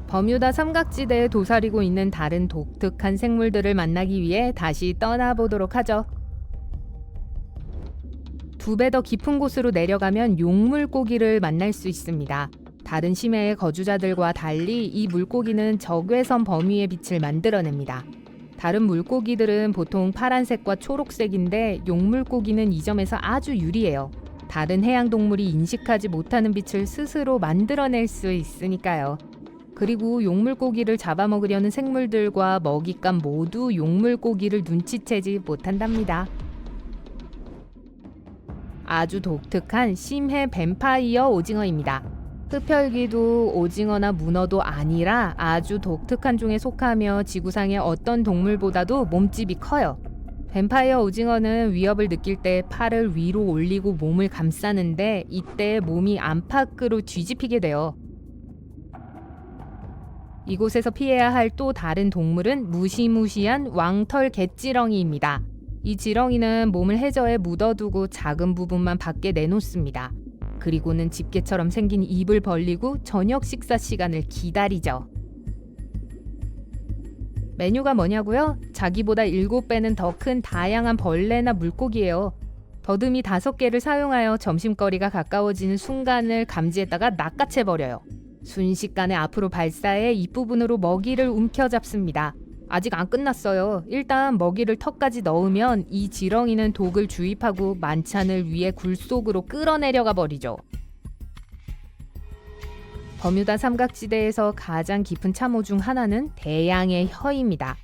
버뮤다 삼각지대에 도사리고 있는 다른 독특한 생물들을 만나기 위해 다시 떠나보도록 하죠. 2배 더 깊은 곳으로 내려가면 용물고기를 만날 수 있습니다. 다른 심해의 거주자들과 달리 이 물고기는 적외선 범위의 빛을 만들어냅니다. 다른 물고기들은 보통 파란색과 초록색인데 용물고기는 이 점에서 아주 유리해요. 다른 해양동물이 인식하지 못하는 빛을 스스로 만들어낼 수 있으니까요. 그리고 용물고기를 잡아먹으려는 생물들과 먹잇감 모두 용물고기를 눈치채지 못한답니다. 아주 독특한 심해 뱀파이어 오징어입니다. 흡혈귀도 오징어나 문어도 아니라 아주 독특한 종에 속하며 지구상의 어떤 동물보다도 몸집이 커요. 뱀파이어 오징어는 위협을 느낄 때 팔을 위로 올리고 몸을 감싸는데 이때 몸이 안팎으로 뒤집히게 돼요. 이곳에서 피해야 할 또 다른 동물은 무시무시한 왕털 갯지렁이입니다. 이 지렁이는 몸을 해저에 묻어두고 작은 부분만 밖에 내놓습니다. 그리고는 집게처럼 생긴 입을 벌리고 저녁 식사 시간을 기다리죠. 메뉴가 뭐냐고요? 자기보다 7배는 더 큰 다양한 벌레나 물고기예요. 더듬이 5개를 사용하여 점심거리가 가까워지는 순간을 감지했다가 낚아채버려요. 순식간에 앞으로 발사해 입부분으로 먹이를 움켜잡습니다. 아직 안 끝났어요. 일단 먹이를 턱까지 넣으면 이 지렁이는 독을 주입하고 만찬을 위해 굴 속으로 끌어내려가 버리죠. 버뮤다 삼각지대에서 가장 깊은 참호 중 하나는 대양의 혀입니다.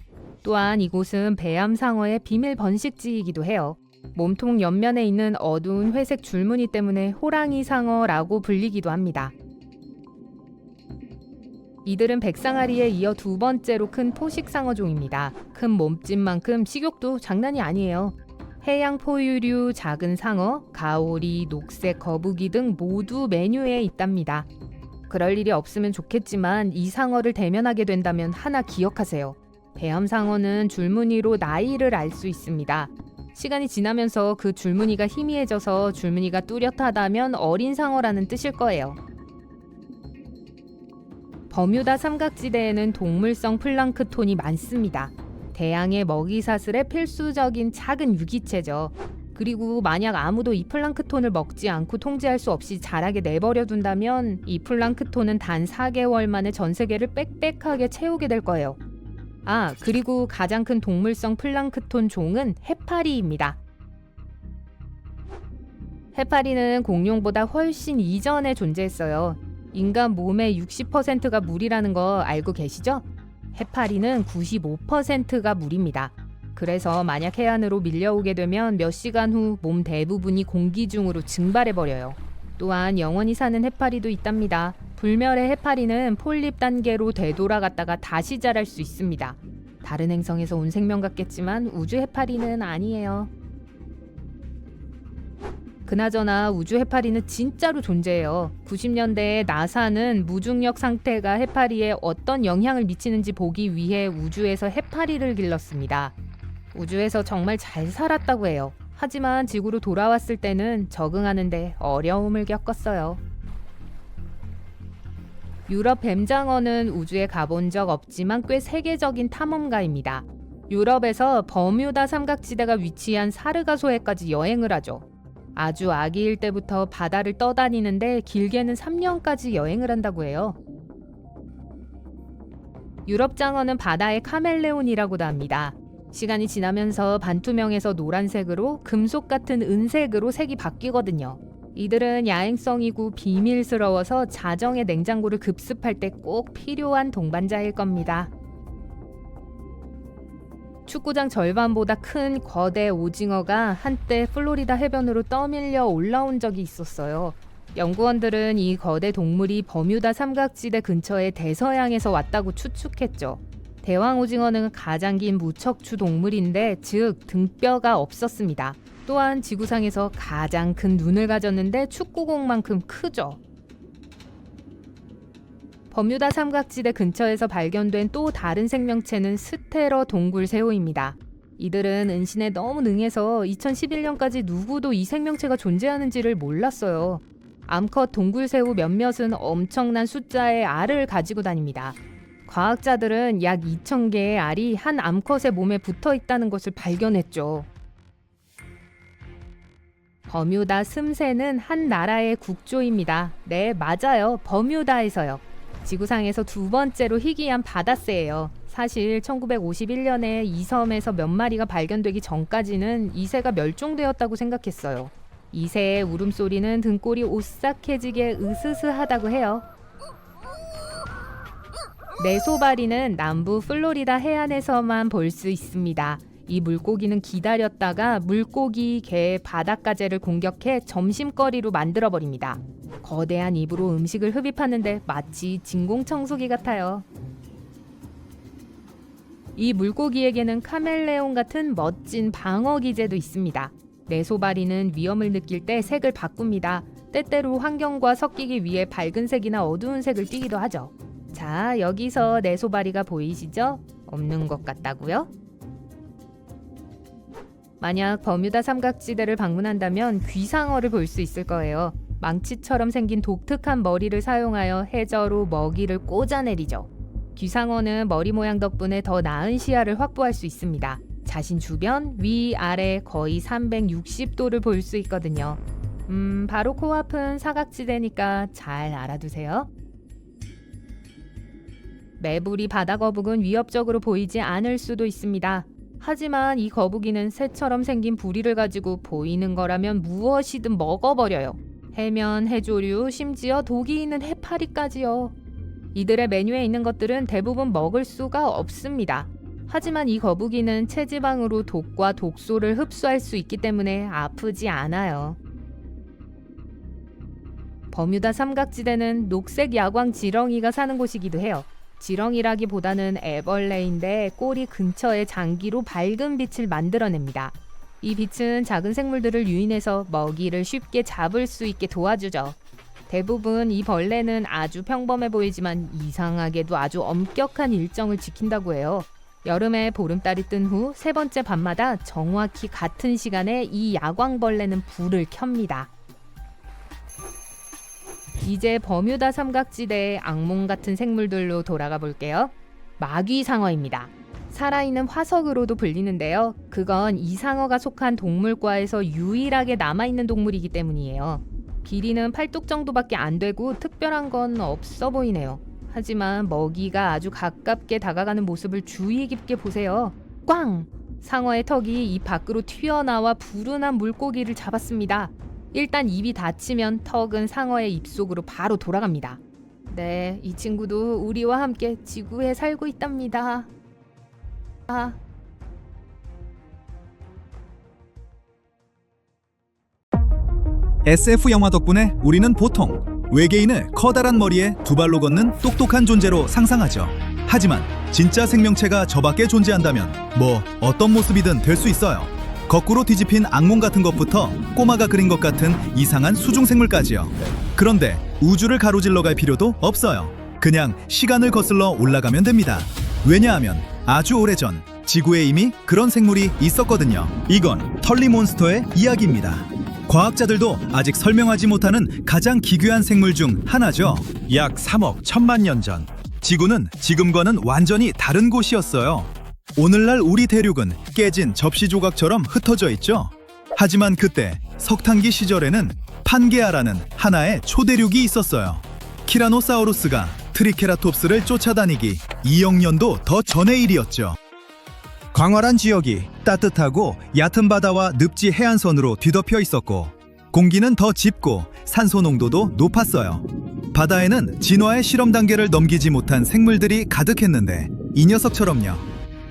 또한 이곳은 배암상어의 비밀 번식지이기도 해요. 몸통 옆면에 있는 어두운 회색 줄무늬 때문에 호랑이 상어라고 불리기도 합니다. 이들은 백상아리에 이어 2번째로 큰 포식상어종입니다. 큰 몸집만큼 식욕도 장난이 아니에요. 해양 포유류, 작은 상어, 가오리, 녹색 거북이 등 모두 메뉴에 있답니다. 그럴 일이 없으면 좋겠지만 이 상어를 대면하게 된다면 하나 기억하세요. 배암상어는 줄무늬로 나이를 알 수 있습니다. 시간이 지나면서 그 줄무늬가 희미해져서 줄무늬가 뚜렷하다면 어린 상어라는 뜻일 거예요. 버뮤다 삼각지대에는 동물성 플랑크톤이 많습니다. 대양의 먹이사슬의 필수적인 작은 유기체죠. 그리고 만약 아무도 이 플랑크톤을 먹지 않고 통제할 수 없이 자라게 내버려 둔다면 이 플랑크톤은 단 4개월 만에 전 세계를 빽빽하게 채우게 될 거예요. 그리고 가장 큰 동물성 플랑크톤 종은 해파리입니다. 해파리는 공룡보다 훨씬 이전에 존재했어요. 인간 몸의 60%가 물이라는 거 알고 계시죠? 해파리는 95%가 물입니다. 그래서 만약 해안으로 밀려오게 되면 몇 시간 후 몸 대부분이 공기 중으로 증발해버려요. 또한 영원히 사는 해파리도 있답니다. 불멸의 해파리는 폴립 단계로 되돌아갔다가 다시 자랄 수 있습니다. 다른 행성에서 온 생명 같겠지만 우주 해파리는 아니에요. 그나저나 우주 해파리는 진짜로 존재해요. 90년대에 나사는 무중력 상태가 해파리에 어떤 영향을 미치는지 보기 위해 우주에서 해파리를 길렀습니다. 우주에서 정말 잘 살았다고 해요. 하지만 지구로 돌아왔을 때는 적응하는데 어려움을 겪었어요. 유럽 뱀장어는 우주에 가본 적 없지만 꽤 세계적인 탐험가입니다. 유럽에서 버뮤다 삼각지대가 위치한 사르가소해까지 여행을 하죠. 아주 아기일 때부터 바다를 떠다니는데 길게는 3년까지 여행을 한다고 해요. 유럽 장어는 바다의 카멜레온이라고도 합니다. 시간이 지나면서 반투명에서 노란색으로 금속 같은 은색으로 색이 바뀌거든요. 이들은 야행성이고 비밀스러워서 자정의 냉장고를 급습할 때 꼭 필요한 동반자일 겁니다. 축구장 절반보다 큰 거대 오징어가 한때 플로리다 해변으로 떠밀려 올라온 적이 있었어요. 연구원들은 이 거대 동물이 버뮤다 삼각지대 근처의 대서양에서 왔다고 추측했죠. 대왕 오징어는 가장 긴 무척추 동물인데 즉 등뼈가 없었습니다. 또한 지구상에서 가장 큰 눈을 가졌는데 축구공만큼 크죠. 버뮤다 삼각지대 근처에서 발견된 또 다른 생명체는 스테러 동굴새우입니다. 이들은 은신에 너무 능해서 2011년까지 누구도 이 생명체가 존재하는지를 몰랐어요. 암컷 동굴새우 몇몇은 엄청난 숫자의 알을 가지고 다닙니다. 과학자들은 약 2,000개의 알이 한 암컷의 몸에 붙어 있다는 것을 발견했죠. 버뮤다 슴새는 한 나라의 국조입니다. 네, 맞아요. 버뮤다에서요. 지구상에서 두 번째로 희귀한 바다새예요. 사실 1951년에 이 섬에서 몇 마리가 발견되기 전까지는 이 새가 멸종되었다고 생각했어요. 이 새의 울음소리는 등골이 오싹해지게 으스스하다고 해요. 네소바리는 남부 플로리다 해안에서만 볼 수 있습니다. 이 물고기는 기다렸다가 물고기, 개, 바닷가재를 공격해 점심거리로 만들어버립니다. 거대한 입으로 음식을 흡입하는데 마치 진공청소기 같아요. 이 물고기에게는 카멜레온 같은 멋진 방어 기제도 있습니다. 네소바리는 위험을 느낄 때 색을 바꿉니다. 때때로 환경과 섞이기 위해 밝은 색이나 어두운 색을 띠기도 하죠. 자, 여기서 네소바리가 보이시죠? 없는 것 같다고요? 만약 버뮤다 삼각지대를 방문한다면 귀상어를 볼 수 있을 거예요. 망치처럼 생긴 독특한 머리를 사용하여 해저로 먹이를 꽂아내리죠. 귀상어는 머리 모양 덕분에 더 나은 시야를 확보할 수 있습니다. 자신 주변, 위, 아래 거의 360도를 볼 수 있거든요. 바로 코앞은 사각지대니까 잘 알아두세요. 매부리 바다거북은 위협적으로 보이지 않을 수도 있습니다. 하지만 이 거북이는 새처럼 생긴 부리를 가지고 보이는 거라면 무엇이든 먹어버려요. 해면, 해조류, 심지어 독이 있는 해파리까지요. 이들의 메뉴에 있는 것들은 대부분 먹을 수가 없습니다. 하지만 이 거북이는 체지방으로 독과 독소를 흡수할 수 있기 때문에 아프지 않아요. 버뮤다 삼각지대는 녹색 야광 지렁이가 사는 곳이기도 해요. 지렁이라기보다는 애벌레인데 꼬리 근처의 장기로 밝은 빛을 만들어냅니다. 이 빛은 작은 생물들을 유인해서 먹이를 쉽게 잡을 수 있게 도와주죠. 대부분 이 벌레는 아주 평범해 보이지만 이상하게도 아주 엄격한 일정을 지킨다고 해요. 여름에 보름달이 뜬 후 세 번째 밤마다 정확히 같은 시간에 이 야광벌레는 불을 켭니다. 이제 버뮤다 삼각지대의 악몽 같은 생물들로 돌아가 볼게요. 마귀상어입니다. 살아있는 화석으로도 불리는데요. 그건 이 상어가 속한 동물과에서 유일하게 남아있는 동물이기 때문이에요. 길이는 팔뚝 정도밖에 안 되고 특별한 건 없어 보이네요. 하지만 먹이가 아주 가깝게 다가가는 모습을 주의 깊게 보세요. 꽝! 상어의 턱이 입 밖으로 튀어나와 불운한 물고기를 잡았습니다. 일단 입이 닫히면 턱은 상어의 입속으로 바로 돌아갑니다. 네, 이 친구도 우리와 함께 지구에 살고 있답니다. SF 영화 덕분에 우리는 보통 외계인을 커다란 머리에 두 발로 걷는 똑똑한 존재로 상상하죠. 하지만 진짜 생명체가 저 밖에 존재한다면 뭐 어떤 모습이든 될 수 있어요. 거꾸로 뒤집힌 악몽 같은 것부터 꼬마가 그린 것 같은 이상한 수중생물까지요. 그런데 우주를 가로질러 갈 필요도 없어요. 그냥 시간을 거슬러 올라가면 됩니다. 왜냐하면 아주 오래전 지구에 이미 그런 생물이 있었거든요. 이건 털리몬스터의 이야기입니다. 과학자들도 아직 설명하지 못하는 가장 기괴한 생물 중 하나죠. 약 3억 1천만 년 전, 지구는 지금과는 완전히 다른 곳이었어요. 오늘날 우리 대륙은 깨진 접시 조각처럼 흩어져 있죠. 하지만 그때 석탄기 시절에는 판게아라는 하나의 초대륙이 있었어요. 티라노사우루스가 트리케라톱스를 쫓아다니기 2억 년도 더 전의 일이었죠. 광활한 지역이 따뜻하고 얕은 바다와 늪지 해안선으로 뒤덮여 있었고 공기는 더 짙고 산소 농도도 높았어요. 바다에는 진화의 실험 단계를 넘기지 못한 생물들이 가득했는데 이 녀석처럼요.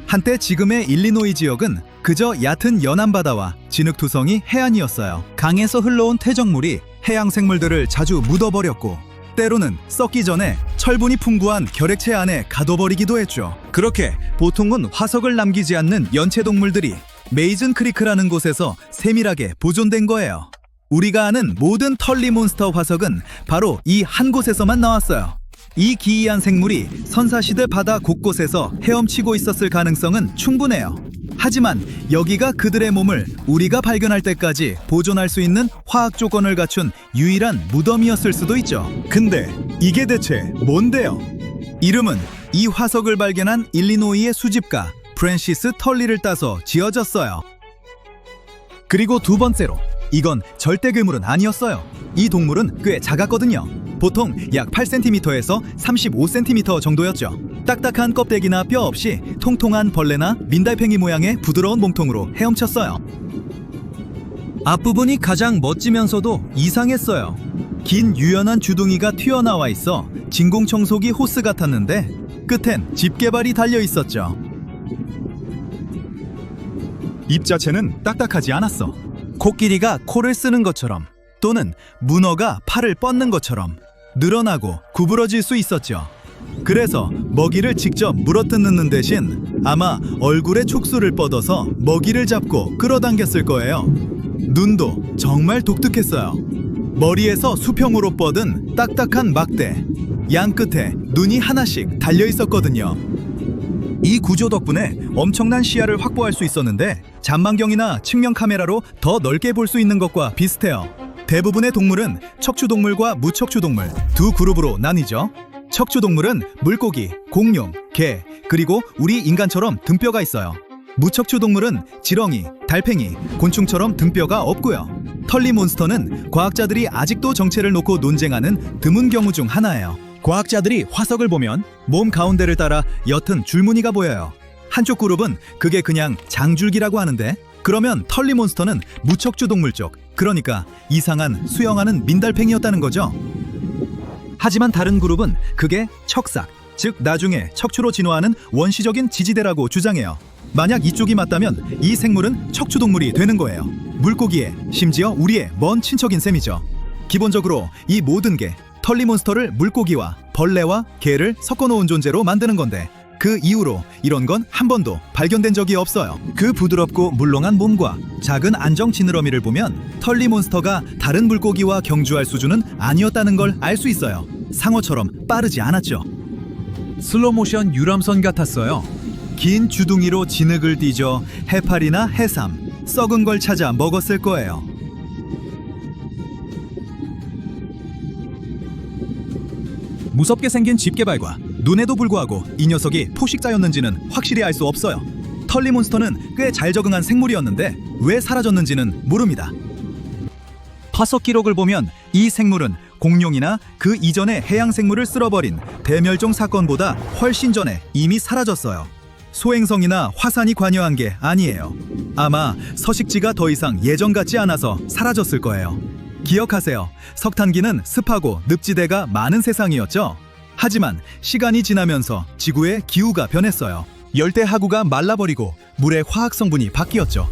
한때 지금의 일리노이 지역은 그저 얕은 연안 바다와 진흙투성이 해안이었어요. 강에서 흘러온 퇴적물이 해양 생물들을 자주 묻어버렸고 때로는 썩기 전에 철분이 풍부한 결핵체 안에 가둬버리기도 했죠. 그렇게 보통은 화석을 남기지 않는 연체동물들이 메이즌 크리크라는 곳에서 세밀하게 보존된 거예요. 우리가 아는 모든 털리몬스터 화석은 바로 이 한 곳에서만 나왔어요. 이 기이한 생물이 선사시대 바다 곳곳에서 헤엄치고 있었을 가능성은 충분해요. 하지만 여기가 그들의 몸을 우리가 발견할 때까지 보존할 수 있는 화학 조건을 갖춘 유일한 무덤이었을 수도 있죠. 근데 이게 대체 뭔데요? 이름은 이 화석을 발견한 일리노이의 수집가 프랜시스 털리를 따서 지어졌어요. 그리고 두 번째로, 이건 절대 괴물은 아니었어요. 이 동물은 꽤 작았거든요. 보통 약 8cm에서 35cm 정도였죠. 딱딱한 껍데기나 뼈 없이 통통한 벌레나 민달팽이 모양의 부드러운 몸통으로 헤엄쳤어요. 앞부분이 가장 멋지면서도 이상했어요. 긴 유연한 주둥이가 튀어나와 있어 진공청소기 호스 같았는데 끝엔 집게발이 달려 있었죠. 입 자체는 딱딱하지 않았어. 코끼리가 코를 쓰는 것처럼 또는 문어가 팔을 뻗는 것처럼 늘어나고 구부러질 수 있었죠. 그래서 먹이를 직접 물어뜯는 대신 아마 얼굴에 촉수를 뻗어서 먹이를 잡고 끌어당겼을 거예요. 눈도 정말 독특했어요. 머리에서 수평으로 뻗은 딱딱한 막대, 양 끝에 눈이 하나씩 달려 있었거든요. 이 구조 덕분에 엄청난 시야를 확보할 수 있었는데 잔망경이나 측면 카메라로 더 넓게 볼 수 있는 것과 비슷해요. 대부분의 동물은 척추동물과 무척추동물 두 그룹으로 나뉘죠. 척추동물은 물고기, 공룡, 개, 그리고 우리 인간처럼 등뼈가 있어요. 무척추동물은 지렁이, 달팽이, 곤충처럼 등뼈가 없고요. 털리몬스터는 과학자들이 아직도 정체를 놓고 논쟁하는 드문 경우 중 하나예요. 과학자들이 화석을 보면 몸 가운데를 따라 옅은 줄무늬가 보여요. 한쪽 그룹은 그게 그냥 장줄기라고 하는데, 그러면 털리몬스터는 무척추동물 쪽, 그러니까 이상한 수영하는 민달팽이였다는 거죠. 하지만 다른 그룹은 그게 척삭, 즉 나중에 척추로 진화하는 원시적인 지지대라고 주장해요. 만약 이쪽이 맞다면 이 생물은 척추동물이 되는 거예요. 물고기의, 심지어 우리의 먼 친척인 셈이죠. 기본적으로 이 모든 게 털리몬스터를 물고기와 벌레와 개를 섞어놓은 존재로 만드는 건데, 그 이후로 이런 건 한 번도 발견된 적이 없어요. 그 부드럽고 물렁한 몸과 작은 안정 지느러미를 보면 털리몬스터가 다른 물고기와 경주할 수준은 아니었다는 걸 알 수 있어요. 상어처럼 빠르지 않았죠. 슬로모션 유람선 같았어요. 긴 주둥이로 진흙을 뒤져 해파리나 해삼, 썩은 걸 찾아 먹었을 거예요. 무섭게 생긴 집게발과 눈에도 불구하고 이 녀석이 포식자였는지는 확실히 알 수 없어요. 털리몬스터는 꽤 잘 적응한 생물이었는데 왜 사라졌는지는 모릅니다. 화석 기록을 보면 이 생물은 공룡이나 그 이전의 해양 생물을 쓸어버린 대멸종 사건보다 훨씬 전에 이미 사라졌어요. 소행성이나 화산이 관여한 게 아니에요. 아마 서식지가 더 이상 예전 같지 않아서 사라졌을 거예요. 기억하세요. 석탄기는 습하고 늪지대가 많은 세상이었죠. 하지만 시간이 지나면서 지구의 기후가 변했어요. 열대 하구가 말라버리고 물의 화학 성분이 바뀌었죠.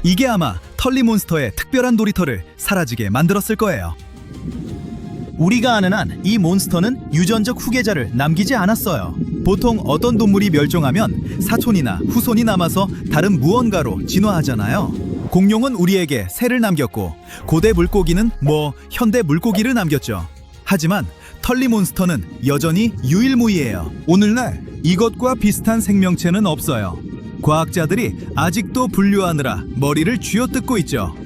이게 아마 털리몬스터의 특별한 놀이터를 사라지게 만들었을 거예요. 우리가 아는 한 이 몬스터는 유전적 후계자를 남기지 않았어요. 보통 어떤 동물이 멸종하면 사촌이나 후손이 남아서 다른 무언가로 진화하잖아요. 공룡은 우리에게 새를 남겼고 고대 물고기는 현대 물고기를 남겼죠. 하지만 털리몬스터는 여전히 유일무이해요. 오늘날 이것과 비슷한 생명체는 없어요. 과학자들이 아직도 분류하느라 머리를 쥐어뜯고 있죠.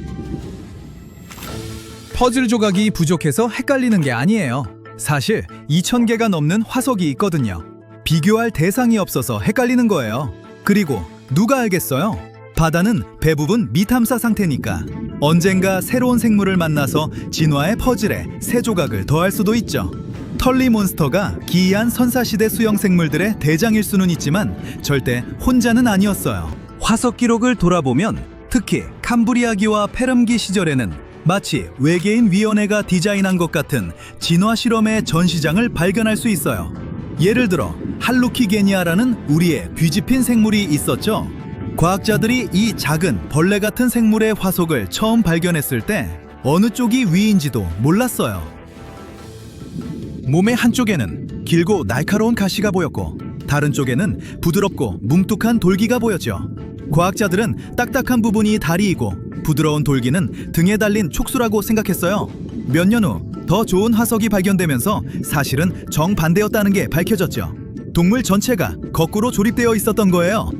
퍼즐 조각이 부족해서 헷갈리는 게 아니에요. 사실 2000개가 넘는 화석이 있거든요. 비교할 대상이 없어서 헷갈리는 거예요. 그리고 누가 알겠어요? 바다는 대부분 미탐사 상태니까 언젠가 새로운 생물을 만나서 진화의 퍼즐에 새 조각을 더할 수도 있죠. 털리몬스터가 기이한 선사시대 수영 생물들의 대장일 수는 있지만 절대 혼자는 아니었어요. 화석 기록을 돌아보면 특히 캄브리아기와 페름기 시절에는 마치 외계인 위원회가 디자인한 것 같은 진화 실험의 전시장을 발견할 수 있어요. 예를 들어 할루키게니아라는 우리의 뒤집힌 생물이 있었죠. 과학자들이 이 작은 벌레 같은 생물의 화석을 처음 발견했을 때 어느 쪽이 위인지도 몰랐어요. 몸의 한쪽에는 길고 날카로운 가시가 보였고 다른 쪽에는 부드럽고 뭉툭한 돌기가 보였죠. 과학자들은 딱딱한 부분이 다리이고 부드러운 돌기는 등에 달린 촉수라고 생각했어요. 몇 년 후 더 좋은 화석이 발견되면서 사실은 정반대였다는 게 밝혀졌죠. 동물 전체가 거꾸로 조립되어 있었던 거예요.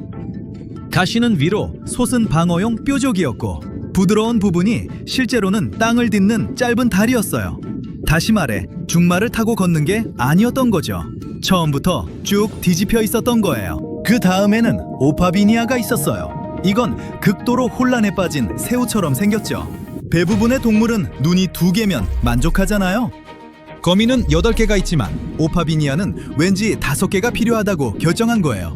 가시는 위로 솟은 방어용 뾰족이었고 부드러운 부분이 실제로는 땅을 딛는 짧은 다리였어요. 다시 말해 중말을 타고 걷는 게 아니었던 거죠. 처음부터 쭉 뒤집혀 있었던 거예요. 그 다음에는 오파비니아가 있었어요. 이건 극도로 혼란에 빠진 새우처럼 생겼죠. 대부분의 동물은 눈이 2개면 만족하잖아요. 거미는 8개가 있지만 오파비니아는 왠지 5개가 필요하다고 결정한 거예요.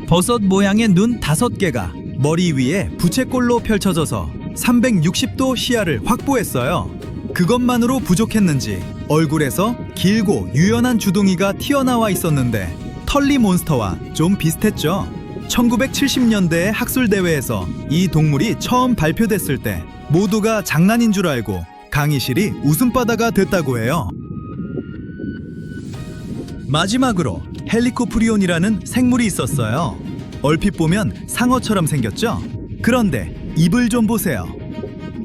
버섯 모양의 눈 5개가 머리 위에 부채꼴로 펼쳐져서 360도 시야를 확보했어요. 그것만으로 부족했는지 얼굴에서 길고 유연한 주둥이가 튀어나와 있었는데 털리 몬스터와 좀 비슷했죠. 1970년대의 학술대회에서 이 동물이 처음 발표됐을 때 모두가 장난인 줄 알고 강의실이 웃음바다가 됐다고 해요. 마지막으로 헬리코프리온이라는 생물이 있었어요. 얼핏 보면 상어처럼 생겼죠? 그런데 입을 좀 보세요.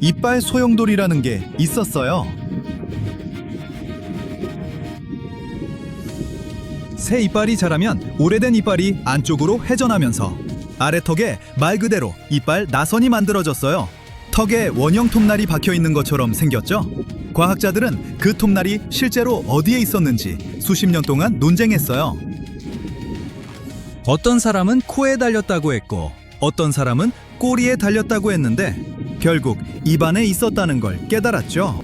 이빨 소용돌이라는 게 있었어요. 새 이빨이 자라면 오래된 이빨이 안쪽으로 회전하면서 아래턱에 말 그대로 이빨 나선이 만들어졌어요. 턱에 원형 톱날이 박혀 있는 것처럼 생겼죠? 과학자들은 그 톱날이 실제로 어디에 있었는지 수십 년 동안 논쟁했어요. 어떤 사람은 코에 달렸다고 했고 어떤 사람은 꼬리에 달렸다고 했는데 결국 입안에 있었다는 걸 깨달았죠.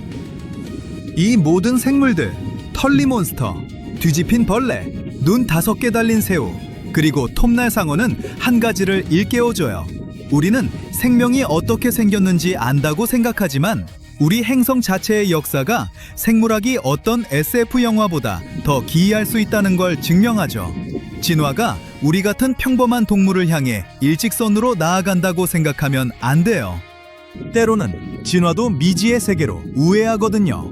이 모든 생물들, 털리몬스터, 뒤집힌 벌레, 눈 5개 달린 새우, 그리고 톱날 상어는 한 가지를 일깨워줘요. 우리는 생명이 어떻게 생겼는지 안다고 생각하지만 우리 행성 자체의 역사가 생물학이 어떤 SF 영화보다 더 기이할 수 있다는 걸 증명하죠. 진화가 우리 같은 평범한 동물을 향해 일직선으로 나아간다고 생각하면 안 돼요. 때로는 진화도 미지의 세계로 우회하거든요.